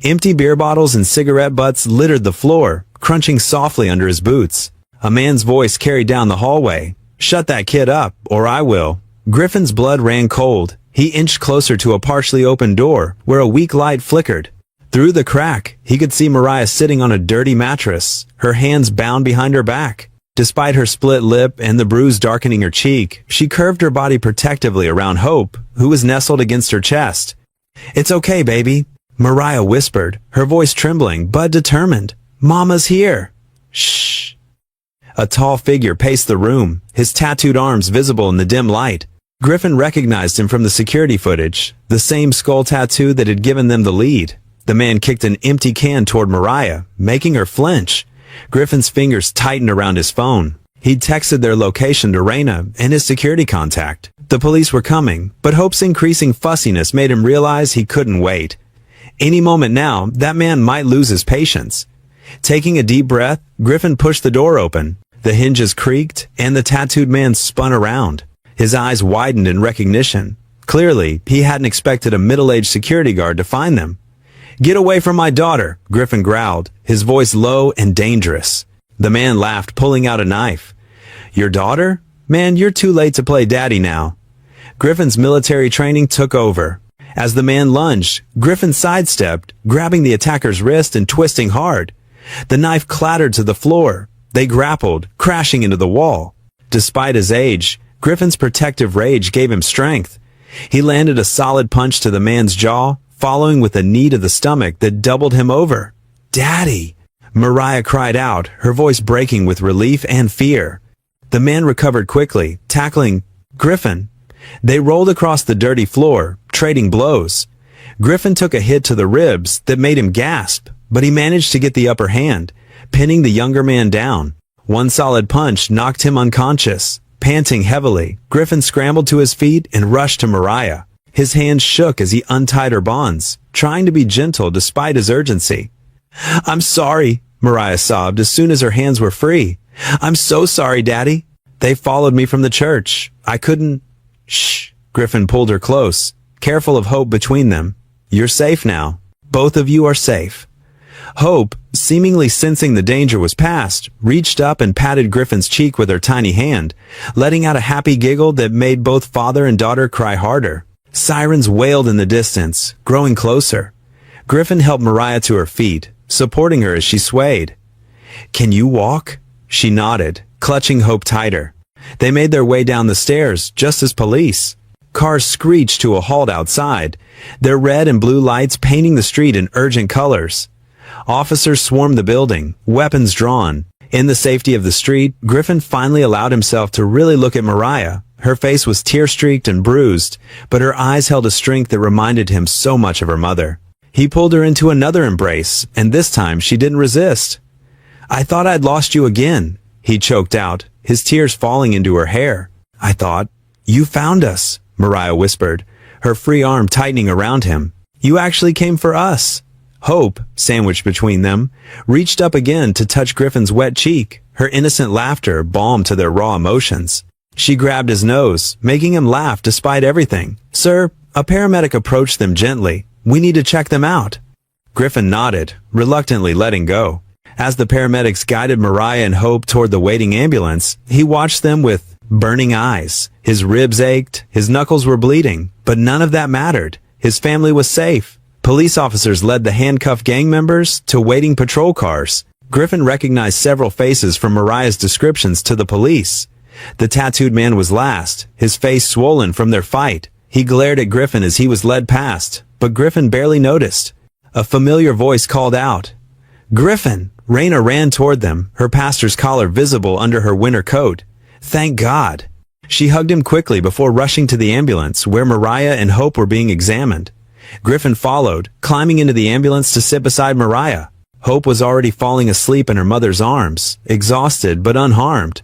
Empty beer bottles and cigarette butts littered the floor, crunching softly under his boots. A man's voice carried down the hallway. "Shut that kid up, or I will." Griffin's blood ran cold. He inched closer to a partially open door, where a weak light flickered. Through the crack, he could see Mariah sitting on a dirty mattress, her hands bound behind her back. Despite her split lip and the bruise darkening her cheek, she curved her body protectively around Hope, who was nestled against her chest. "It's okay, baby," Mariah whispered, her voice trembling but determined. "Mama's here." "Shh." A tall figure paced the room, his tattooed arms visible in the dim light. Griffin recognized him from the security footage, the same skull tattoo that had given them the lead. The man kicked an empty can toward Mariah, making her flinch. Griffin's fingers tightened around his phone. He'd texted their location to Raina and his security contact. The police were coming, but Hope's increasing fussiness made him realize he couldn't wait. Any moment now, that man might lose his patience. Taking a deep breath, Griffin pushed the door open. The hinges creaked, and the tattooed man spun around. His eyes widened in recognition. Clearly, he hadn't expected a middle-aged security guard to find them. "Get away from my daughter," Griffin growled, his voice low and dangerous. The man laughed, pulling out a knife. "Your daughter? Man, you're too late to play daddy now." Griffin's military training took over. As the man lunged, Griffin sidestepped, grabbing the attacker's wrist and twisting hard. The knife clattered to the floor. They grappled, crashing into the wall. Despite his age, Griffin's protective rage gave him strength. He landed a solid punch to the man's jaw, following with a knee to the stomach that doubled him over. "Daddy!" Mariah cried out, her voice breaking with relief and fear. The man recovered quickly, tackling Griffin. They rolled across the dirty floor, trading blows. Griffin took a hit to the ribs that made him gasp, but he managed to get the upper hand, pinning the younger man down. One solid punch knocked him unconscious. Panting heavily, Griffin scrambled to his feet and rushed to Mariah. His hands shook as he untied her bonds, trying to be gentle despite his urgency. "I'm sorry," Mariah sobbed as soon as her hands were free. "I'm so sorry, Daddy. They followed me from the church. I couldn't—" "Shh." Griffin pulled her close, careful of Hope between them. "You're safe now. Both of you are safe." Hope, seemingly sensing the danger was past, reached up and patted Griffin's cheek with her tiny hand, letting out a happy giggle that made both father and daughter cry harder. Sirens wailed in the distance, growing closer. Griffin helped Mariah to her feet, supporting her as she swayed. "Can you walk?" She nodded, clutching Hope tighter. They made their way down the stairs, just as police. Cars screeched to a halt outside, their red and blue lights painting the street in urgent colors. Officers swarmed the building, weapons drawn. In the safety of the street, Griffin finally allowed himself to really look at Mariah. Her face was tear-streaked and bruised, but her eyes held a strength that reminded him so much of her mother. He pulled her into another embrace, and this time she didn't resist. "I thought I'd lost you again," he choked out, his tears falling into her hair. "I thought—" "You found us," Mariah whispered, her free arm tightening around him. "You actually came for us." Hope, sandwiched between them, reached up again to touch Griffin's wet cheek, her innocent laughter balm to their raw emotions. She grabbed his nose, making him laugh despite everything. "Sir," a paramedic approached them gently. "We need to check them out." Griffin nodded, reluctantly letting go. As the paramedics guided Mariah and Hope toward the waiting ambulance, he watched them with burning eyes. His ribs ached, his knuckles were bleeding, but none of that mattered. His family was safe. Police officers led the handcuffed gang members to waiting patrol cars. Griffin recognized several faces from Mariah's descriptions to the police. The tattooed man was last, his face swollen from their fight. He glared at Griffin as he was led past, but Griffin barely noticed. A familiar voice called out, "Griffin!" Raina ran toward them, her pastor's collar visible under her winter coat. "Thank God!" She hugged him quickly before rushing to the ambulance, where Mariah and Hope were being examined. Griffin followed, climbing into the ambulance to sit beside Mariah. Hope was already falling asleep in her mother's arms, exhausted but unharmed.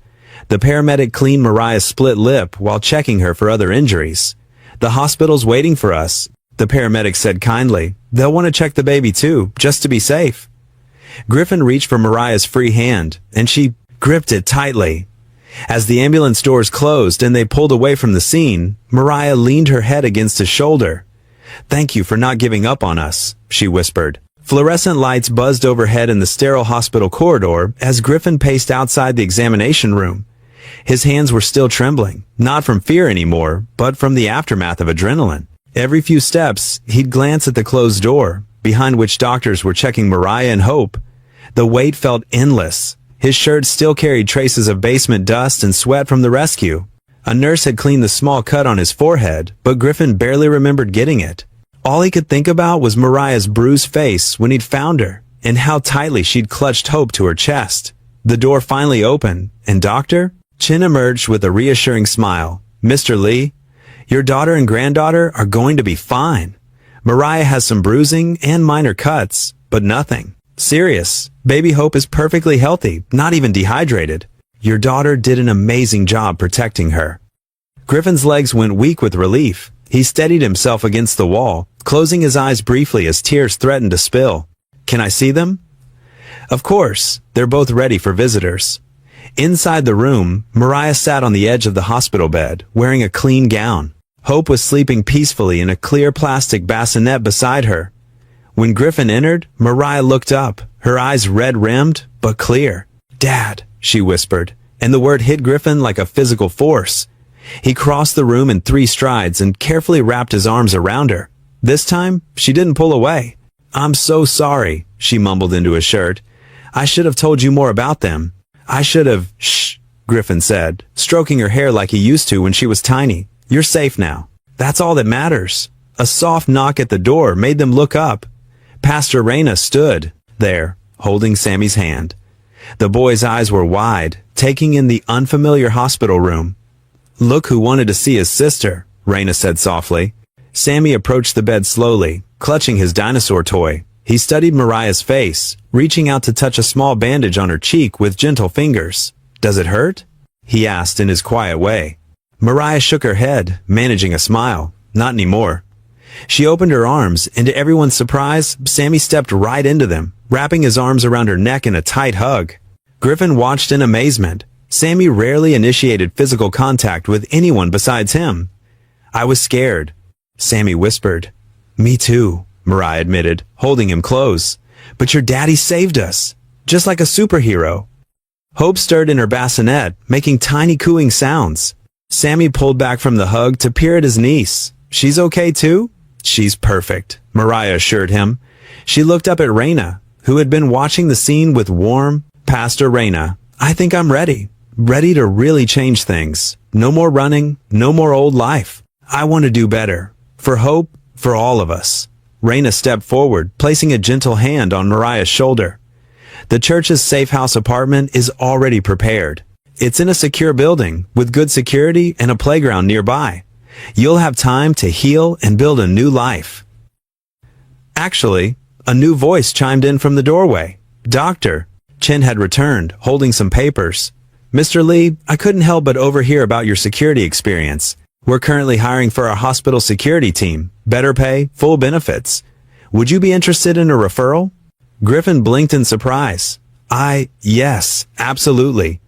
The paramedic cleaned Mariah's split lip while checking her for other injuries. "The hospital's waiting for us," the paramedic said kindly. "They'll want to check the baby too, just to be safe." Griffin reached for Mariah's free hand, and she gripped it tightly. As the ambulance doors closed and they pulled away from the scene, Mariah leaned her head against his shoulder. "Thank you for not giving up on us," she whispered. Fluorescent lights buzzed overhead in the sterile hospital corridor as Griffin paced outside the examination room. His hands were still trembling, not from fear anymore, but from the aftermath of adrenaline. Every few steps, he'd glance at the closed door, behind which doctors were checking Mariah and Hope. The wait felt endless. His shirt still carried traces of basement dust and sweat from the rescue. A nurse had cleaned the small cut on his forehead, but Griffin barely remembered getting it. All he could think about was Mariah's bruised face when he'd found her, and how tightly she'd clutched Hope to her chest. The door finally opened, and Dr. Chin emerged with a reassuring smile. "Mr. Lee, your daughter and granddaughter are going to be fine. Mariah has some bruising and minor cuts, but nothing serious. Baby Hope is perfectly healthy, not even dehydrated. Your daughter did an amazing job protecting her." Griffin's legs went weak with relief. He steadied himself against the wall, closing his eyes briefly as tears threatened to spill. "Can I see them?" Of course, they're both ready for visitors. Inside the room, Mariah sat on the edge of the hospital bed, wearing a clean gown. Hope was sleeping peacefully in a clear plastic bassinet beside her. When Griffin entered, Mariah looked up, her eyes red-rimmed, but clear. "Dad," she whispered, and the word hit Griffin like a physical force. He crossed the room in 3 strides and carefully wrapped his arms around her. This time, she didn't pull away. "I'm so sorry," she mumbled into his shirt. "I should have told you more about them. I should have—" "Shh," Griffin said, stroking her hair like he used to when she was tiny. "You're safe now. That's all that matters." A soft knock at the door made them look up. Pastor Raina stood there, holding Sammy's hand. The boy's eyes were wide, taking in the unfamiliar hospital room. "Look who wanted to see his sister," Raina said softly. Sammy approached the bed slowly, clutching his dinosaur toy. He studied Mariah's face, reaching out to touch a small bandage on her cheek with gentle fingers. "Does it hurt?" he asked in his quiet way. Mariah shook her head, managing a smile. "Not anymore." She opened her arms, and to everyone's surprise, Sammy stepped right into them, wrapping his arms around her neck in a tight hug. Griffin watched in amazement. Sammy rarely initiated physical contact with anyone besides him. "I was scared," Sammy whispered. "Me too," Mariah admitted, holding him close. "But your daddy saved us, just like a superhero." Hope stirred in her bassinet, making tiny cooing sounds. Sammy pulled back from the hug to peer at his niece. "She's okay too?" "She's perfect," Mariah assured him. She looked up at Raina, who had been watching the scene with warm, "Pastor Raina, I think I'm ready. Ready to really change things. No more running, no more old life. I want to do better. For Hope, for all of us." Raina stepped forward, placing a gentle hand on Mariah's shoulder. "The church's safe house apartment is already prepared. It's in a secure building, with good security and a playground nearby. You'll have time to heal and build a new life." Actually, a new voice chimed in from the doorway. "Doctor." Chen had returned, holding some papers. "Mr. Lee, I couldn't help but overhear about your security experience. We're currently hiring for our hospital security team. Better pay, full benefits. Would you be interested in a referral?" Griffin blinked in surprise. Yes, absolutely.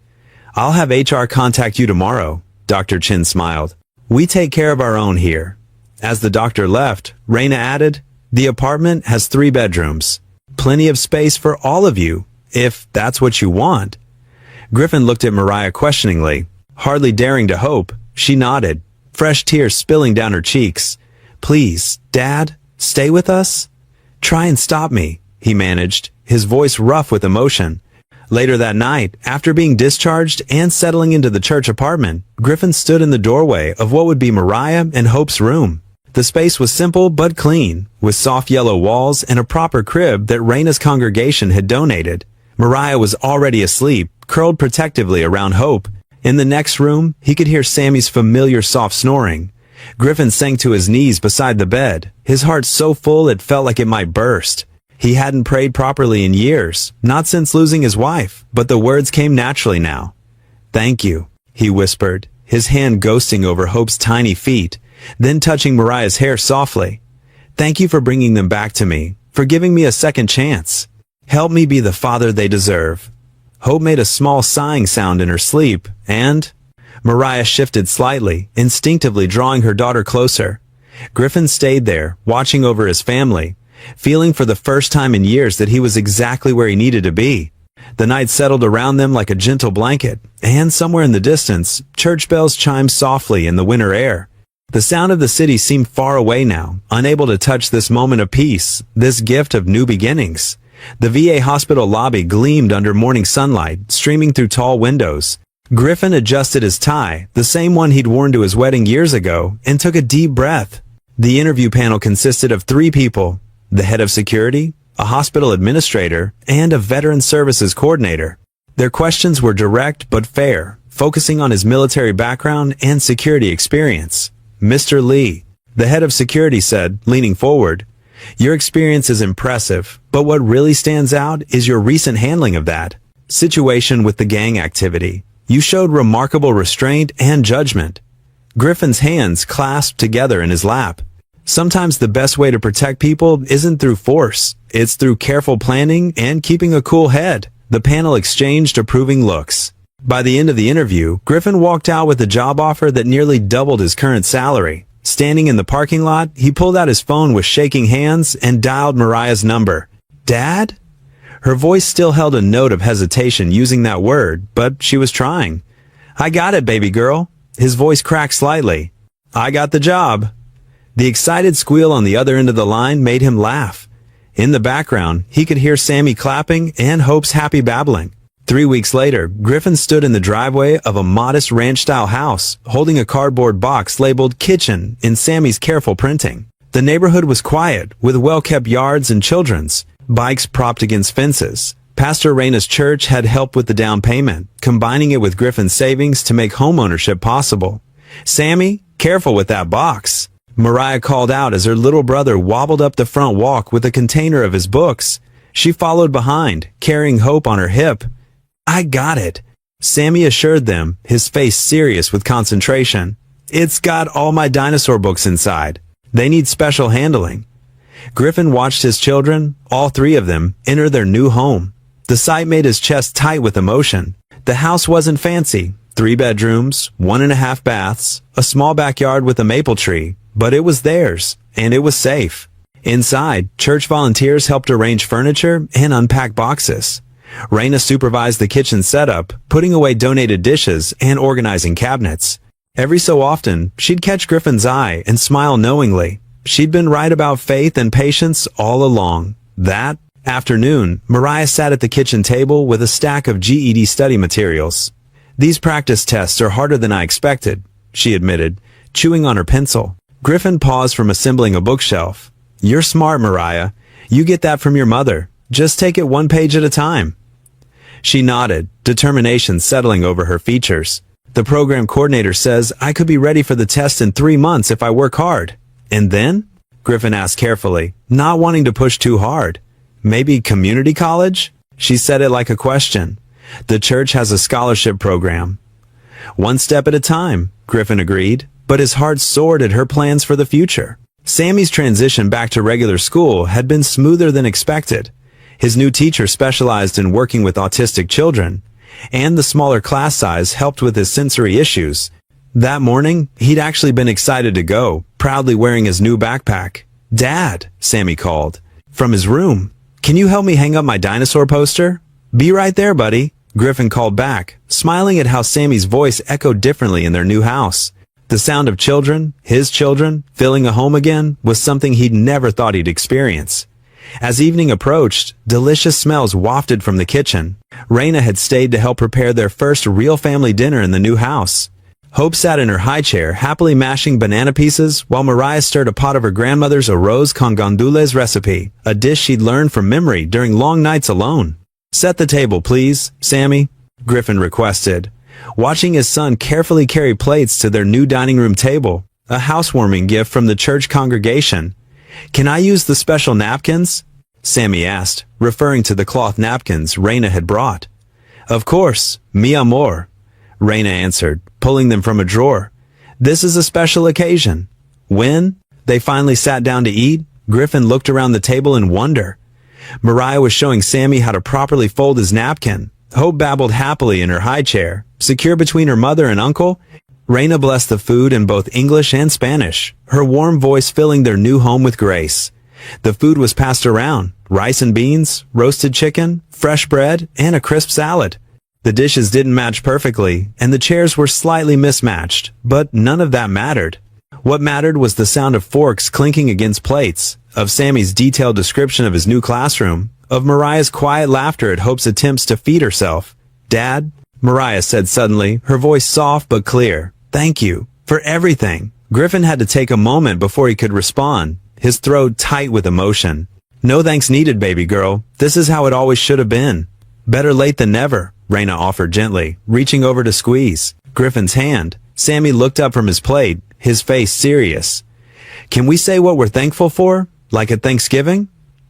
I'll have HR contact you tomorrow," Dr. Chin smiled. "We take care of our own here." As the doctor left, Raina added, "The apartment has 3 bedrooms. Plenty of space for all of you, if that's what you want." Griffin looked at Mariah questioningly. Hardly daring to hope, she nodded, fresh tears spilling down her cheeks. "Please, Dad, stay with us?" "Try and stop me," he managed, his voice rough with emotion. Later that night, after being discharged and settling into the church apartment, Griffin stood in the doorway of what would be Mariah and Hope's room. The space was simple but clean, with soft yellow walls and a proper crib that Raina's congregation had donated. Mariah was already asleep, curled protectively around Hope. In the next room, he could hear Sammy's familiar soft snoring. Griffin sank to his knees beside the bed, his heart so full it felt like it might burst. He hadn't prayed properly in years, not since losing his wife, but the words came naturally now. "Thank you," he whispered, his hand ghosting over Hope's tiny feet, then touching Mariah's hair softly. "Thank you for bringing them back to me, for giving me a second chance. Help me be the father they deserve." Hope made a small sighing sound in her sleep, and Mariah shifted slightly, instinctively drawing her daughter closer. Griffin stayed there, watching over his family, feeling for the first time in years that he was exactly where he needed to be. The night settled around them like a gentle blanket, and somewhere in the distance, church bells chimed softly in the winter air. The sound of the city seemed far away now, unable to touch this moment of peace, this gift of new beginnings. The VA hospital lobby gleamed under morning sunlight, streaming through tall windows. Griffin adjusted his tie, the same one he'd worn to his wedding years ago, and took a deep breath. The interview panel consisted of 3 people: the head of security, a hospital administrator, and a veteran services coordinator. Their questions were direct but fair, focusing on his military background and security experience. "Mr. Lee," the head of security said, leaning forward, "your experience is impressive, but what really stands out is your recent handling of that situation with the gang activity. You showed remarkable restraint and judgment." Griffin's hands clasped together in his lap. Sometimes the best way to protect people isn't through force, it's through careful planning and keeping a cool head. The panel exchanged approving looks. By the end of the interview, Griffin walked out with a job offer that nearly doubled his current salary. Standing in the parking lot, he pulled out his phone with shaking hands and dialed Mariah's number. "Dad?" Her voice still held a note of hesitation using that word, but she was trying. "I got it, baby girl." His voice cracked slightly. "I got the job." The excited squeal on the other end of the line made him laugh. In the background, he could hear Sammy clapping and Hope's happy babbling. 3 weeks later, Griffin stood in the driveway of a modest ranch-style house, holding a cardboard box labeled "Kitchen" in Sammy's careful printing. The neighborhood was quiet, with well-kept yards and children's, bikes propped against fences. Pastor Raina's church had helped with the down payment, combining it with Griffin's savings to make homeownership possible. "Sammy, careful with that box," Mariah called out as her little brother wobbled up the front walk with a container of his books. She followed behind, carrying Hope on her hip. "I got it," Sammy assured them, his face serious with concentration. "It's got all my dinosaur books inside. They need special handling." Griffin watched his children, all three of them, enter their new home. The sight made his chest tight with emotion. The house wasn't fancy. 3 bedrooms, 1.5 baths, a small backyard with a maple tree, but it was theirs, and it was safe. Inside, church volunteers helped arrange furniture and unpack boxes. Raina supervised the kitchen setup, putting away donated dishes and organizing cabinets. Every so often, she'd catch Griffin's eye and smile knowingly. She'd been right about faith and patience all along. That afternoon, Mariah sat at the kitchen table with a stack of GED study materials. "These practice tests are harder than I expected," she admitted, chewing on her pencil. Griffin paused from assembling a bookshelf. "You're smart, Mariah. You get that from your mother. Just take it one page at a time." She nodded, determination settling over her features. "The program coordinator says I could be ready for the test in 3 months if I work hard." "And then?" Griffin asked carefully, not wanting to push too hard. "Maybe community college?" She said it like a question. "The church has a scholarship program." "One step at a time," Griffin agreed, but his heart soared at her plans for the future. Sammy's transition back to regular school had been smoother than expected. His new teacher specialized in working with autistic children, and the smaller class size helped with his sensory issues. That morning, he'd actually been excited to go, proudly wearing his new backpack. "Dad," Sammy called, from his room, "can you help me hang up my dinosaur poster?" "Be right there, buddy," Griffin called back, smiling at how Sammy's voice echoed differently in their new house. The sound of children, his children, filling a home again was something he'd never thought he'd experience. As evening approached, delicious smells wafted from the kitchen. Raina had stayed to help prepare their first real family dinner in the new house. Hope sat in her high chair, happily mashing banana pieces, while Mariah stirred a pot of her grandmother's arroz con gandules recipe, a dish she'd learned from memory during long nights alone. "Set the table, please, Sammy," Griffin requested, watching his son carefully carry plates to their new dining room table, a housewarming gift from the church congregation. "Can I use the special napkins?" Sammy asked, referring to the cloth napkins Raina had brought. "Of course, mi amor," Raina answered, pulling them from a drawer. "This is a special occasion." When they finally sat down to eat, Griffin looked around the table in wonder. Mariah was showing Sammy how to properly fold his napkin. Hope babbled happily in her high chair, secure between her mother and uncle. Raina blessed the food in both English and Spanish, her warm voice filling their new home with grace. The food was passed around: rice and beans, roasted chicken, fresh bread, and a crisp salad. The dishes didn't match perfectly, and the chairs were slightly mismatched, but none of that mattered. What mattered was the sound of forks clinking against plates, of Sammy's detailed description of his new classroom, of Mariah's quiet laughter at Hope's attempts to feed herself. "Dad," Mariah said suddenly, her voice soft but clear, "thank you for everything." Griffin had to take a moment before he could respond, his throat tight with emotion. "No thanks needed, baby girl. This is how it always should have been." "Better late than never," Raina offered gently, reaching over to squeeze Griffin's hand. Sammy looked up from his plate, his face serious. "Can we say what we're thankful for, like at Thanksgiving?"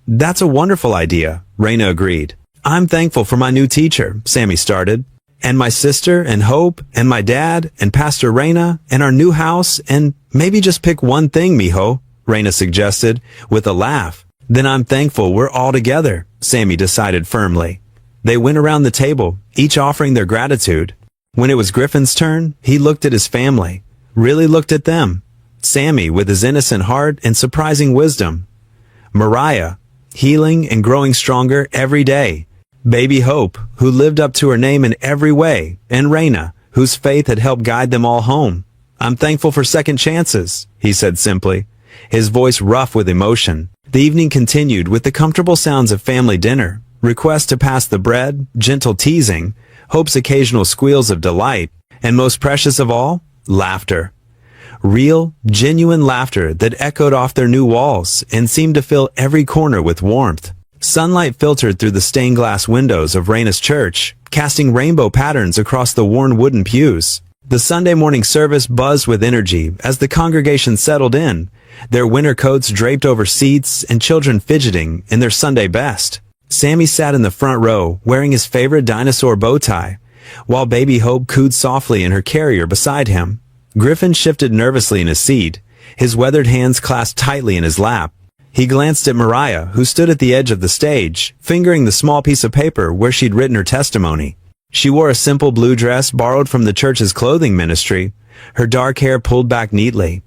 "That's a wonderful idea," Raina agreed. "I'm thankful for my new teacher," Sammy started, "and my sister, and Hope, and my dad, and Pastor Raina, and our new house, and maybe just pick one thing, mijo," Raina suggested, with a laugh. "Then I'm thankful we're all together," Sammy decided firmly. They went around the table, each offering their gratitude. When it was Griffin's turn, he looked at his family, really looked at them. Sammy, with his innocent heart and surprising wisdom. Mariah, healing and growing stronger every day. Baby Hope, who lived up to her name in every way, and Raina, whose faith had helped guide them all home. "I'm thankful for second chances," he said simply, his voice rough with emotion. The evening continued with the comfortable sounds of family dinner, requests to pass the bread, gentle teasing, Hope's occasional squeals of delight, and most precious of all, laughter. Real, genuine laughter that echoed off their new walls and seemed to fill every corner with warmth. Sunlight filtered through the stained glass windows of Raina's church, casting rainbow patterns across the worn wooden pews. The Sunday morning service buzzed with energy as the congregation settled in, their winter coats draped over seats and children fidgeting in their Sunday best. Sammy sat in the front row, wearing his favorite dinosaur bow tie, while baby Hope cooed softly in her carrier beside him. Griffin shifted nervously in his seat, his weathered hands clasped tightly in his lap. He glanced at Mariah, who stood at the edge of the stage, fingering the small piece of paper where she'd written her testimony. She wore a simple blue dress borrowed from the church's clothing ministry, her dark hair pulled back neatly.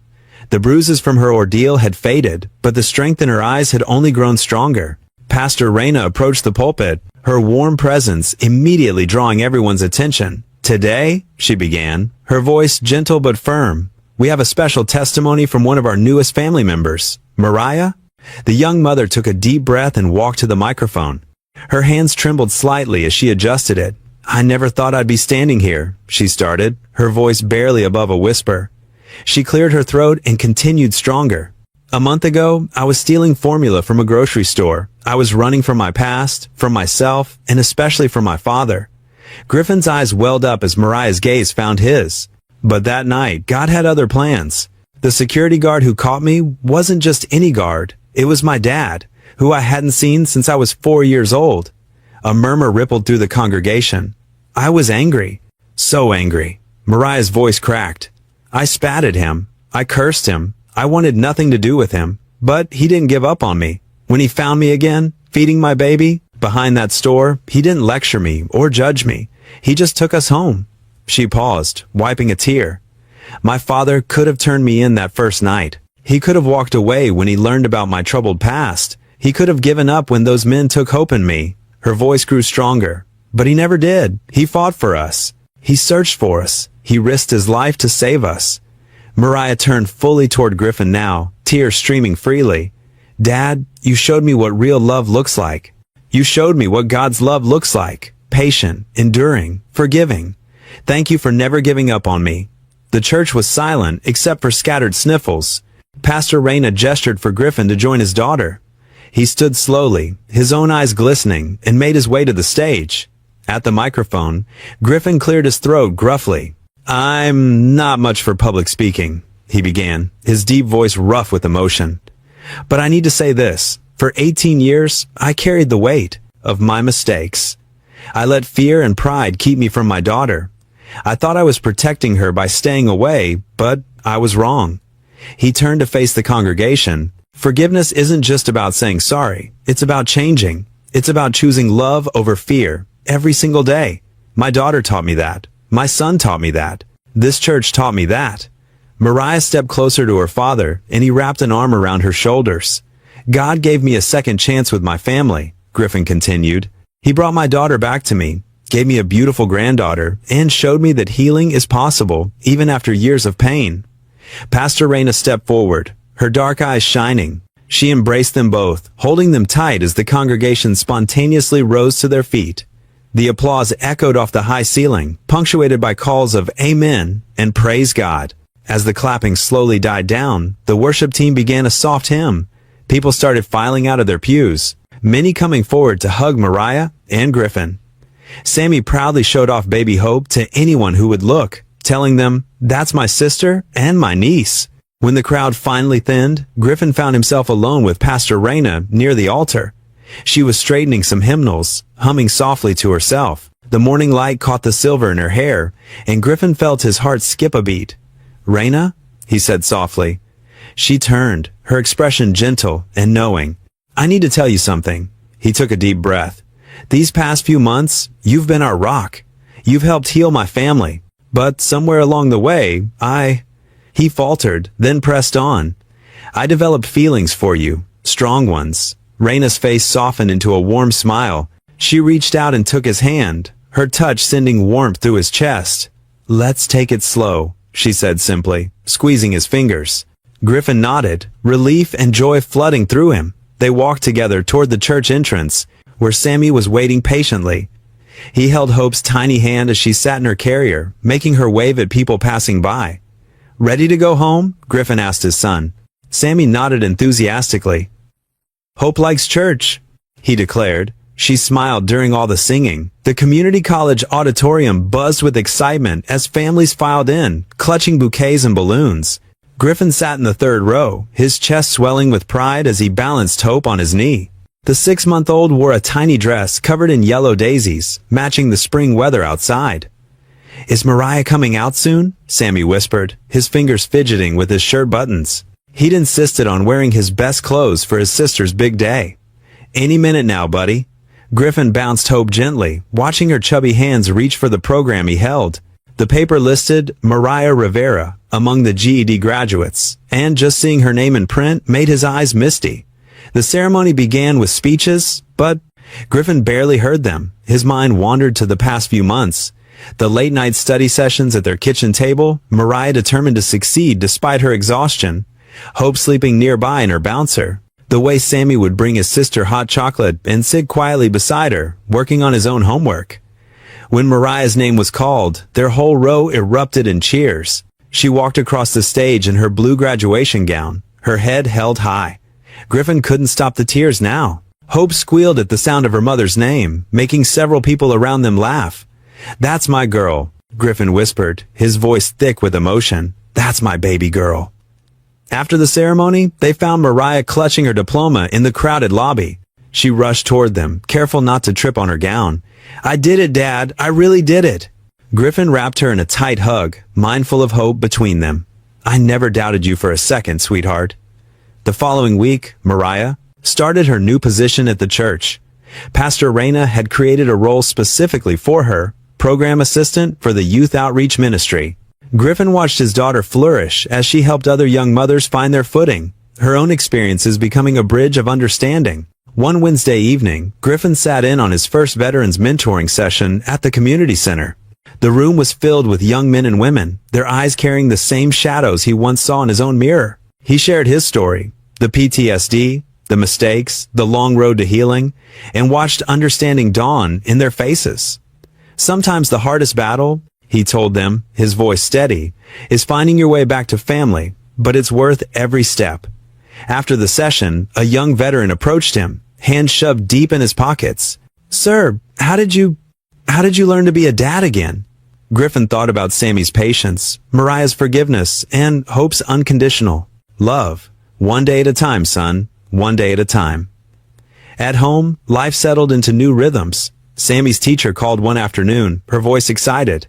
The bruises from her ordeal had faded, but the strength in her eyes had only grown stronger. Pastor Raina approached the pulpit, her warm presence immediately drawing everyone's attention. "Today," she began, her voice gentle but firm, "we have a special testimony from one of our newest family members. Mariah?" The young mother took a deep breath and walked to the microphone. Her hands trembled slightly as she adjusted it. "I never thought I'd be standing here," she started, her voice barely above a whisper. She cleared her throat and continued stronger. "A month ago, I was stealing formula from a grocery store. I was running from my past, from myself, and especially from my father." Griffin's eyes welled up as Mariah's gaze found his. But that night, God had other plans. The security guard who caught me wasn't just any guard. It was my dad, who I hadn't seen since I was 4 years old. A murmur rippled through the congregation. I was angry. So angry. Mariah's voice cracked. I spat at him. I cursed him. I wanted nothing to do with him. But he didn't give up on me. When he found me again, feeding my baby, behind that store, he didn't lecture me or judge me. He just took us home. She paused, wiping a tear. My father could have turned me in that first night. He could have walked away when he learned about my troubled past. He could have given up when those men took hope in me. Her voice grew stronger. But he never did. He fought for us. He searched for us. He risked his life to save us. Mariah turned fully toward Griffin now, tears streaming freely. "Dad, you showed me what real love looks like. You showed me what God's love looks like. Patient, enduring, forgiving. Thank you for never giving up on me." The church was silent except for scattered sniffles. Pastor Raina gestured for Griffin to join his daughter. He stood slowly, his own eyes glistening, and made his way to the stage. At the microphone, Griffin cleared his throat gruffly. "I'm not much for public speaking," he began, his deep voice rough with emotion. "But I need to say this. For 18 years, I carried the weight of my mistakes. I let fear and pride keep me from my daughter. I thought I was protecting her by staying away, but I was wrong." He turned to face the congregation. Forgiveness isn't just about saying sorry. It's about changing. It's about choosing love over fear every single day. My daughter taught me that. My son taught me that. This church taught me that. Mariah stepped closer to her father, and he wrapped an arm around her shoulders. "God gave me a second chance with my family," Griffin continued. "He brought my daughter back to me, gave me a beautiful granddaughter, and showed me that healing is possible, even after years of pain." Pastor Raina stepped forward, her dark eyes shining. She embraced them both, holding them tight as the congregation spontaneously rose to their feet. The applause echoed off the high ceiling, punctuated by calls of "Amen" and "Praise God." As the clapping slowly died down, the worship team began a soft hymn. People started filing out of their pews, many coming forward to hug Mariah and Griffin. Sammy proudly showed off baby Hope to anyone who would look, telling them, "That's my sister and my niece." When the crowd finally thinned, Griffin found himself alone with Pastor Raina near the altar. She was straightening some hymnals, humming softly to herself. The morning light caught the silver in her hair, and Griffin felt his heart skip a beat. "Raina?" he said softly. She turned, her expression gentle and knowing. "I need to tell you something." He took a deep breath. "These past few months, you've been our rock. You've helped heal my family. But somewhere along the way, He faltered, then pressed on. "I developed feelings for you, strong ones." Raina's face softened into a warm smile. She reached out and took his hand, her touch sending warmth through his chest. "Let's take it slow," she said simply, squeezing his fingers. Griffin nodded, relief and joy flooding through him. They walked together toward the church entrance, where Sammy was waiting patiently. He held Hope's tiny hand as she sat in her carrier, making her wave at people passing by. "Ready to go home?" Griffin asked his son. Sammy nodded enthusiastically. "Hope likes church," he declared. She smiled during all the singing. The community college auditorium buzzed with excitement as families filed in, clutching bouquets and balloons. Griffin sat in the third row, his chest swelling with pride as he balanced Hope on his knee. The 6-month-old wore a tiny dress covered in yellow daisies, matching the spring weather outside. "Is Mariah coming out soon?" Sammy whispered, his fingers fidgeting with his shirt buttons. He'd insisted on wearing his best clothes for his sister's big day. Any minute now, buddy. Griffin bounced Hope gently, watching her chubby hands reach for the program he held. The paper listed Mariah Rivera among the GED graduates, and just seeing her name in print made his eyes misty. The ceremony began with speeches, but Griffin barely heard them. His mind wandered to the past few months. The late-night study sessions at their kitchen table, Mariah determined to succeed despite her exhaustion, Hope sleeping nearby in her bouncer, the way Sammy would bring his sister hot chocolate and sit quietly beside her, working on his own homework. When Mariah's name was called, their whole row erupted in cheers. She walked across the stage in her blue graduation gown, her head held high. Griffin couldn't stop the tears now. Hope squealed at the sound of her mother's name, making several people around them laugh. "That's my girl," Griffin whispered, his voice thick with emotion. "That's my baby girl." After the ceremony, they found Mariah clutching her diploma in the crowded lobby. She rushed toward them, careful not to trip on her gown. "I did it, Dad. I really did it." Griffin wrapped her in a tight hug, mindful of Hope between them. "I never doubted you for a second, sweetheart." The following week, Mariah started her new position at the church. Pastor Raina had created a role specifically for her, program assistant for the youth outreach ministry. Griffin watched his daughter flourish as she helped other young mothers find their footing, her own experiences becoming a bridge of understanding. One Wednesday evening, Griffin sat in on his first veterans mentoring session at the community center. The room was filled with young men and women, their eyes carrying the same shadows he once saw in his own mirror. He shared his story, the PTSD, the mistakes, the long road to healing, and watched understanding dawn in their faces. Sometimes the hardest battle, he told them, his voice steady, is finding your way back to family, but it's worth every step. After the session, a young veteran approached him, hands shoved deep in his pockets. "Sir, how did you learn to be a dad again?" Griffin thought about Sammy's patience, Mariah's forgiveness, and Hope's unconditional love. "One day at a time, son. One day at a time." At home, life settled into new rhythms. Sammy's teacher called one afternoon, her voice excited.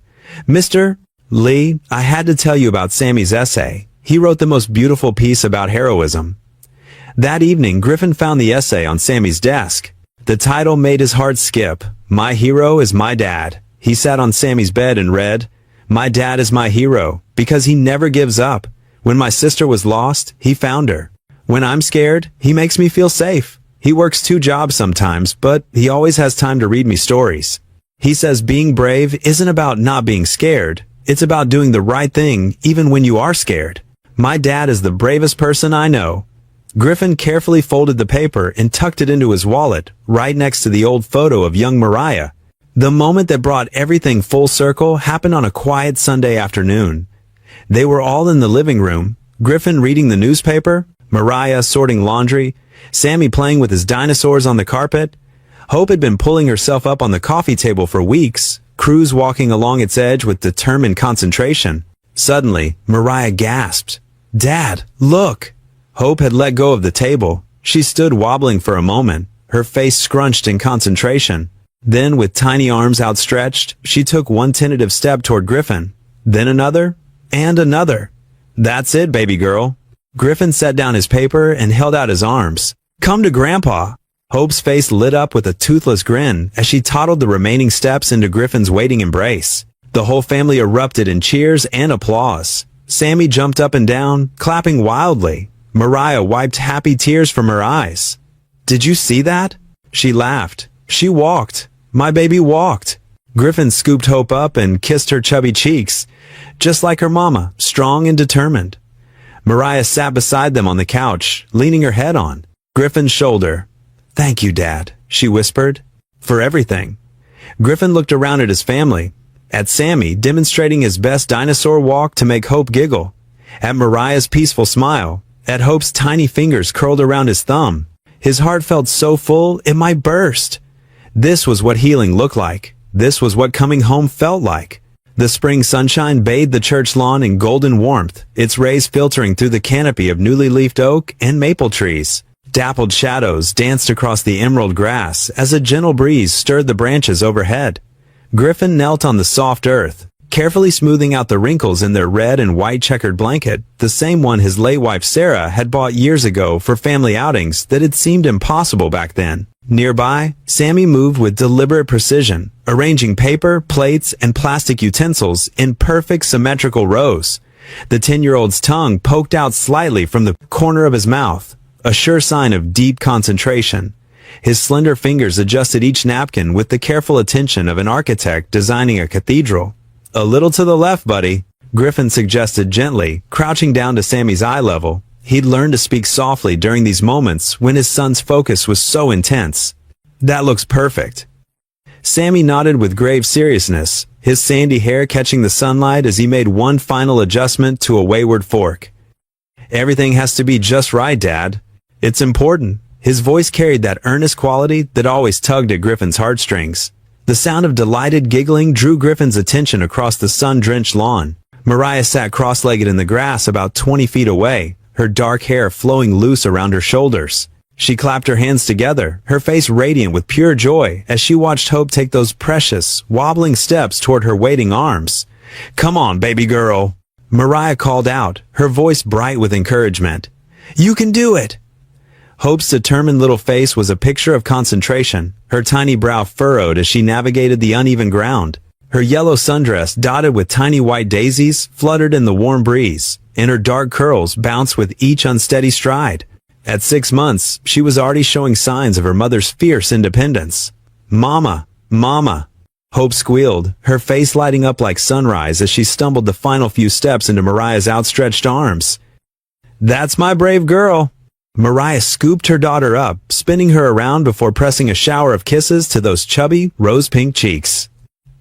"Mr. Lee, I had to tell you about Sammy's essay. He wrote the most beautiful piece about heroism." That evening, Griffin found the essay on Sammy's desk. The title made his heart skip. "My hero is my dad." He sat on Sammy's bed and read, "My dad is my hero because he never gives up. When my sister was lost, he found her. When I'm scared, he makes me feel safe. He works 2 jobs sometimes, but he always has time to read me stories. He says being brave isn't about not being scared. It's about doing the right thing even when you are scared. My dad is the bravest person I know." Griffin carefully folded the paper and tucked it into his wallet, right next to the old photo of young Mariah. The moment that brought everything full circle happened on a quiet Sunday afternoon. They were all in the living room, Griffin reading the newspaper, Mariah sorting laundry, Sammy playing with his dinosaurs on the carpet. Hope had been pulling herself up on the coffee table for weeks, Cruz walking along its edge with determined concentration. Suddenly, Mariah gasped. "Dad, look!" Hope had let go of the table. She stood wobbling for a moment, her face scrunched in concentration. Then, with tiny arms outstretched, she took one tentative step toward Griffin. Then another, and another. "That's it, baby girl." Griffin set down his paper and held out his arms. "Come to Grandpa." Hope's face lit up with a toothless grin as she toddled the remaining steps into Griffin's waiting embrace. The whole family erupted in cheers and applause. Sammy jumped up and down, clapping wildly. Mariah wiped happy tears from her eyes. "Did you see that?" She laughed. "She walked. My baby walked." Griffin scooped Hope up and kissed her chubby cheeks, just like her mama, strong and determined. Mariah sat beside them on the couch, leaning her head on Griffin's shoulder. "Thank you, Dad," she whispered, "for everything." Griffin looked around at his family, at Sammy demonstrating his best dinosaur walk to make Hope giggle, at Mariah's peaceful smile, at Hope's tiny fingers curled around his thumb. His heart felt so full it might burst. This was what healing looked like. This was what coming home felt like. The spring sunshine bathed the church lawn in golden warmth, its rays filtering through the canopy of newly leafed oak and maple trees. Dappled shadows danced across the emerald grass as a gentle breeze stirred the branches overhead. Griffin knelt on the soft earth, carefully smoothing out the wrinkles in their red and white checkered blanket, the same one his late wife Sarah had bought years ago for family outings that had seemed impossible back then. Nearby, Sammy moved with deliberate precision, arranging paper, plates, and plastic utensils in perfect symmetrical rows. The 10-year-old's tongue poked out slightly from the corner of his mouth, a sure sign of deep concentration. His slender fingers adjusted each napkin with the careful attention of an architect designing a cathedral. "A little to the left, buddy," Griffin suggested gently, crouching down to Sammy's eye level. He'd learned to speak softly during these moments when his son's focus was so intense. "That looks perfect." Sammy nodded with grave seriousness, his sandy hair catching the sunlight as he made one final adjustment to a wayward fork. "Everything has to be just right, Dad. It's important." His voice carried that earnest quality that always tugged at Griffin's heartstrings. The sound of delighted giggling drew Griffin's attention across the sun-drenched lawn. Mariah sat cross-legged in the grass about 20 feet away, her dark hair flowing loose around her shoulders. She clapped her hands together, her face radiant with pure joy as she watched Hope take those precious, wobbling steps toward her waiting arms. "Come on, baby girl," Mariah called out, her voice bright with encouragement. "You can do it!" Hope's determined little face was a picture of concentration, her tiny brow furrowed as she navigated the uneven ground. Her yellow sundress, dotted with tiny white daisies, fluttered in the warm breeze, and her dark curls bounced with each unsteady stride. At 6 months, she was already showing signs of her mother's fierce independence. "Mama, Mama," Hope squealed, her face lighting up like sunrise as she stumbled the final few steps into Mariah's outstretched arms. "That's my brave girl." Mariah scooped her daughter up, spinning her around before pressing a shower of kisses to those chubby, rose-pink cheeks.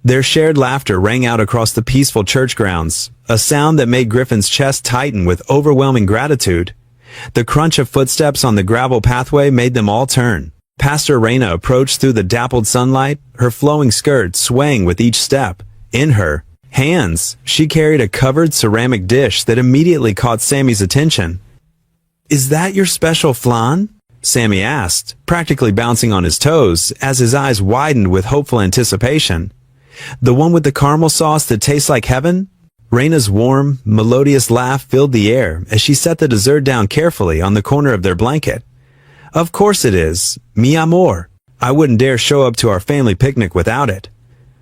Their shared laughter rang out across the peaceful church grounds, a sound that made Griffin's chest tighten with overwhelming gratitude. The crunch of footsteps on the gravel pathway made them all turn. Pastor Raina approached through the dappled sunlight, her flowing skirt swaying with each step. In her hands, she carried a covered ceramic dish that immediately caught Sammy's attention. "Is that your special flan?" Sammy asked, practically bouncing on his toes as his eyes widened with hopeful anticipation. "The one with the caramel sauce that tastes like heaven?" Raina's warm, melodious laugh filled the air as she set the dessert down carefully on the corner of their blanket. "Of course it is, mi amor. I wouldn't dare show up to our family picnic without it."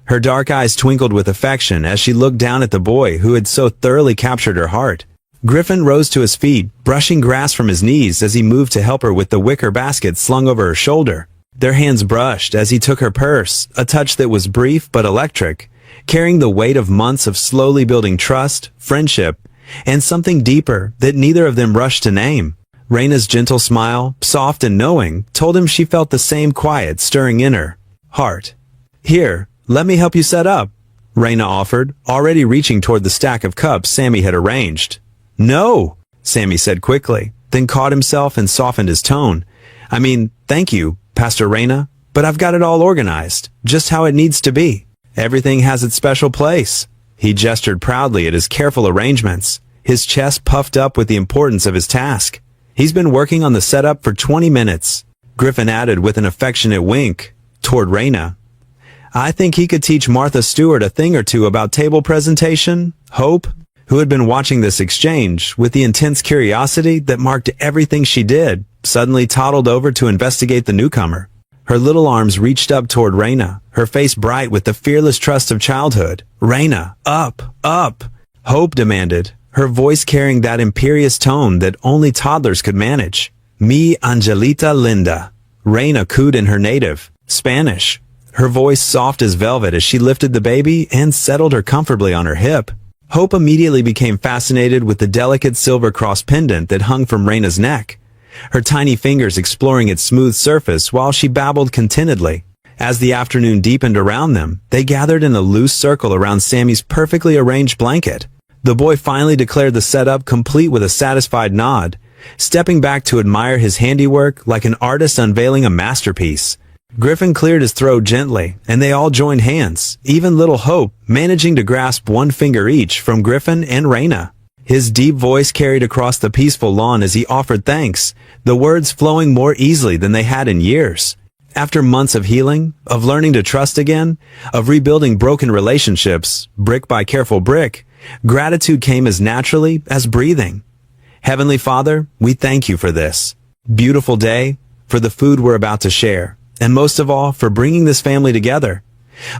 Her dark eyes twinkled with affection as she looked down at the boy who had so thoroughly captured her heart. Griffin rose to his feet, brushing grass from his knees as he moved to help her with the wicker basket slung over her shoulder. Their hands brushed as he took her purse, a touch that was brief but electric, carrying the weight of months of slowly building trust, friendship, and something deeper that neither of them rushed to name. Raina's gentle smile, soft and knowing, told him she felt the same quiet stirring in her heart. "Here, let me help you set up," Raina offered, already reaching toward the stack of cups Sammy had arranged. "No," Sammy said quickly, then caught himself and softened his tone. "I mean, thank you, Pastor Raina, but I've got it all organized, just how it needs to be. Everything has its special place." He gestured proudly at his careful arrangements, his chest puffed up with the importance of his task. "He's been working on the setup for 20 minutes, Griffin added with an affectionate wink toward Raina. "I think he could teach Martha Stewart a thing or two about table presentation." Hope, who had been watching this exchange with the intense curiosity that marked everything she did, suddenly toddled over to investigate the newcomer. Her little arms reached up toward Raina, her face bright with the fearless trust of childhood. "Raina, up, up," Hope demanded, her voice carrying that imperious tone that only toddlers could manage. "Mi Angelita Linda," Raina cooed in her native Spanish, her voice soft as velvet as she lifted the baby and settled her comfortably on her hip. Hope immediately became fascinated with the delicate silver cross pendant that hung from Raina's neck, her tiny fingers exploring its smooth surface while she babbled contentedly. As the afternoon deepened around them, they gathered in a loose circle around Sammy's perfectly arranged blanket. The boy finally declared the setup complete with a satisfied nod, stepping back to admire his handiwork like an artist unveiling a masterpiece. Griffin cleared his throat gently, and they all joined hands, even little Hope managing to grasp one finger each from Griffin and Raina. His deep voice carried across the peaceful lawn as he offered thanks, the words flowing more easily than they had in years. After months of healing, of learning to trust again, of rebuilding broken relationships, brick by careful brick, gratitude came as naturally as breathing. Heavenly Father, we thank you for this beautiful day, for the food we're about to share, and most of all, for bringing this family together.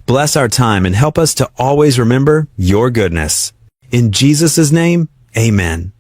Bless our time and help us to always remember your goodness. In Jesus' name, amen.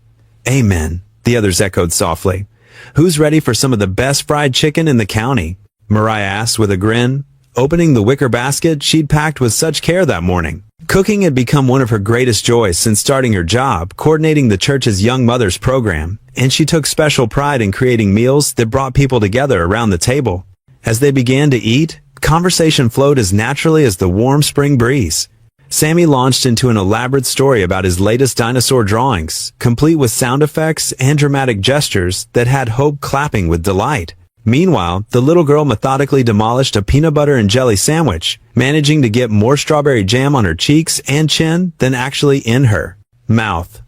Amen, the others echoed softly. Who's ready for some of the best fried chicken in the county? Mariah asked with a grin, opening the wicker basket she'd packed with such care that morning. Cooking had become one of her greatest joys since starting her job, coordinating the church's Young Mothers program, and she took special pride in creating meals that brought people together around the table. As they began to eat, conversation flowed as naturally as the warm spring breeze. Sammy launched into an elaborate story about his latest dinosaur drawings, complete with sound effects and dramatic gestures that had Hope clapping with delight. Meanwhile, the little girl methodically demolished a peanut butter and jelly sandwich, managing to get more strawberry jam on her cheeks and chin than actually in her mouth.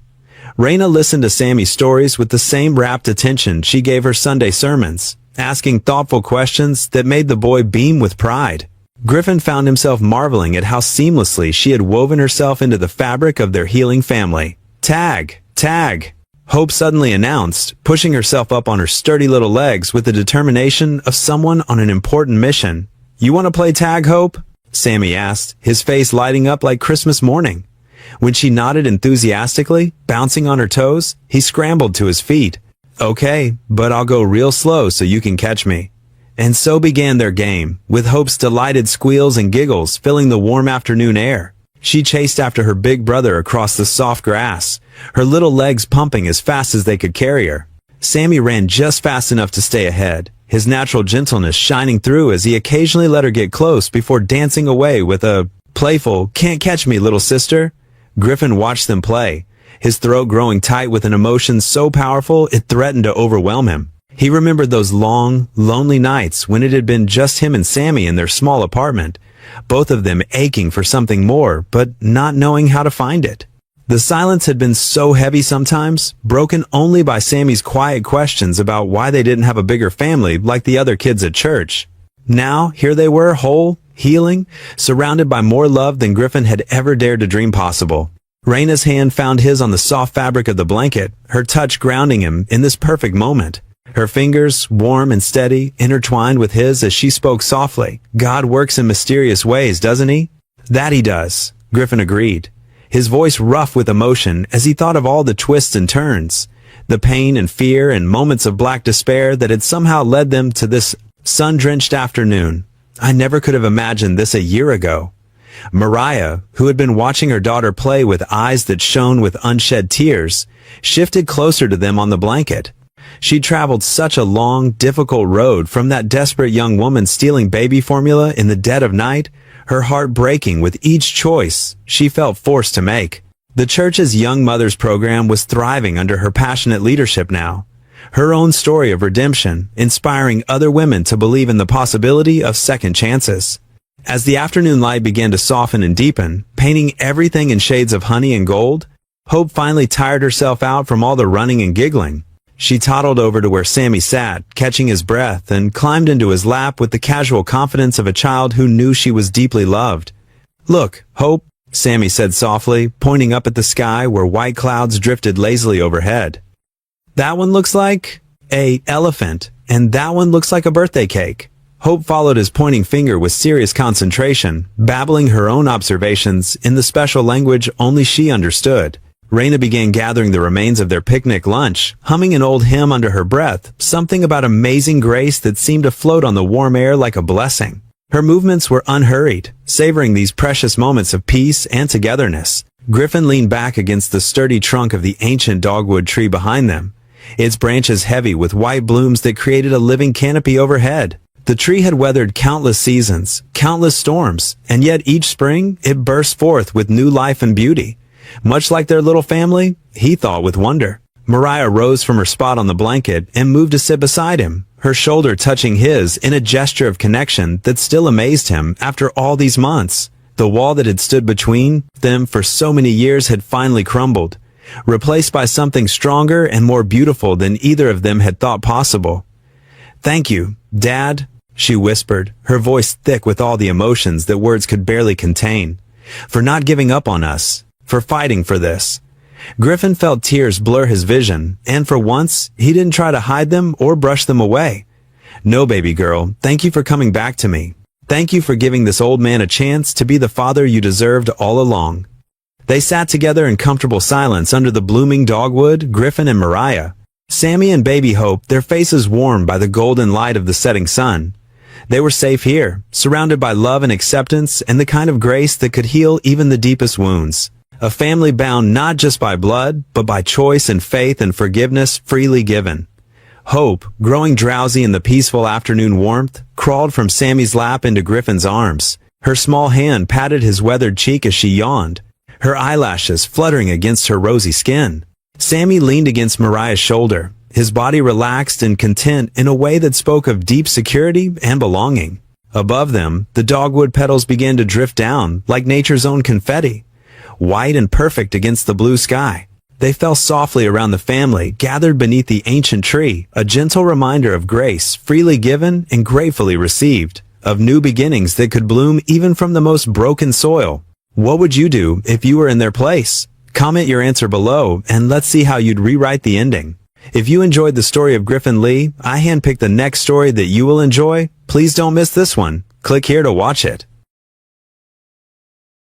Raina listened to Sammy's stories with the same rapt attention she gave her Sunday sermons, asking thoughtful questions that made the boy beam with pride. Griffin found himself marveling at how seamlessly she had woven herself into the fabric of their healing family. "Tag! Tag!" Hope suddenly announced, pushing herself up on her sturdy little legs with the determination of someone on an important mission. "You want to play tag, Hope?" Sammy asked, his face lighting up like Christmas morning. When she nodded enthusiastically, bouncing on her toes, he scrambled to his feet. "Okay, but I'll go real slow so you can catch me." And so began their game, with Hope's delighted squeals and giggles filling the warm afternoon air. She chased after her big brother across the soft grass, her little legs pumping as fast as they could carry her. Sammy ran just fast enough to stay ahead, his natural gentleness shining through as he occasionally let her get close before dancing away with a playful, "Can't catch me, little sister." Griffin watched them play, his throat growing tight with an emotion so powerful it threatened to overwhelm him. He remembered those long, lonely nights when it had been just him and Sammy in their small apartment, both of them aching for something more, but not knowing how to find it. The silence had been so heavy sometimes, broken only by Sammy's quiet questions about why they didn't have a bigger family like the other kids at church. Now, here they were, whole, healing, surrounded by more love than Griffin had ever dared to dream possible. Raina's hand found his on the soft fabric of the blanket, her touch grounding him in this perfect moment. Her fingers, warm and steady, intertwined with his as she spoke softly. "God works in mysterious ways, doesn't he?" "That he does," Griffin agreed, his voice rough with emotion as he thought of all the twists and turns, the pain and fear and moments of black despair that had somehow led them to this sun-drenched afternoon. "I never could have imagined this a year ago." Mariah, who had been watching her daughter play with eyes that shone with unshed tears, shifted closer to them on the blanket. She'd traveled such a long, difficult road from that desperate young woman stealing baby formula in the dead of night, her heart breaking with each choice she felt forced to make. The church's Young Mothers program was thriving under her passionate leadership now. Her own story of redemption, inspiring other women to believe in the possibility of second chances. As the afternoon light began to soften and deepen, painting everything in shades of honey and gold, Hope finally tired herself out from all the running and giggling. She toddled over to where Sammy sat, catching his breath, and climbed into his lap with the casual confidence of a child who knew she was deeply loved. "Look, Hope," Sammy said softly, pointing up at the sky where white clouds drifted lazily overhead. "That one looks like a elephant, and that one looks like a birthday cake." Hope followed his pointing finger with serious concentration, babbling her own observations in the special language only she understood. Raina began gathering the remains of their picnic lunch, humming an old hymn under her breath, something about amazing grace that seemed to float on the warm air like a blessing. Her movements were unhurried, savoring these precious moments of peace and togetherness. Griffin leaned back against the sturdy trunk of the ancient dogwood tree behind them, its branches heavy with white blooms that created a living canopy overhead. The tree had weathered countless seasons, countless storms, and yet each spring it burst forth with new life and beauty. Much like their little family, he thought with wonder. Mariah rose from her spot on the blanket and moved to sit beside him, her shoulder touching his in a gesture of connection that still amazed him after all these months. The wall that had stood between them for so many years had finally crumbled, replaced by something stronger and more beautiful than either of them had thought possible. "Thank you, Dad," she whispered, her voice thick with all the emotions that words could barely contain. "For not giving up on us. For fighting for this." Griffin felt tears blur his vision, and for once, he didn't try to hide them or brush them away. "No, baby girl, thank you for coming back to me. Thank you for giving this old man a chance to be the father you deserved all along." They sat together in comfortable silence under the blooming dogwood, Griffin and Mariah. Sammy and Baby Hope, their faces warmed by the golden light of the setting sun. They were safe here, surrounded by love and acceptance and the kind of grace that could heal even the deepest wounds. A family bound not just by blood, but by choice and faith and forgiveness freely given. Hope, growing drowsy in the peaceful afternoon warmth, crawled from Sammy's lap into Griffin's arms. Her small hand patted his weathered cheek as she yawned, her eyelashes fluttering against her rosy skin. Sammy leaned against Mariah's shoulder, his body relaxed and content in a way that spoke of deep security and belonging. Above them, the dogwood petals began to drift down, like nature's own confetti, white and perfect against the blue sky. They fell softly around the family, gathered beneath the ancient tree, a gentle reminder of grace, freely given and gratefully received, of new beginnings that could bloom even from the most broken soil. What would you do if you were in their place? Comment your answer below, and let's see how you'd rewrite the ending. If you enjoyed the story of Griffin Lee, I handpicked the next story that you will enjoy. Please don't miss this one. Click here to watch it.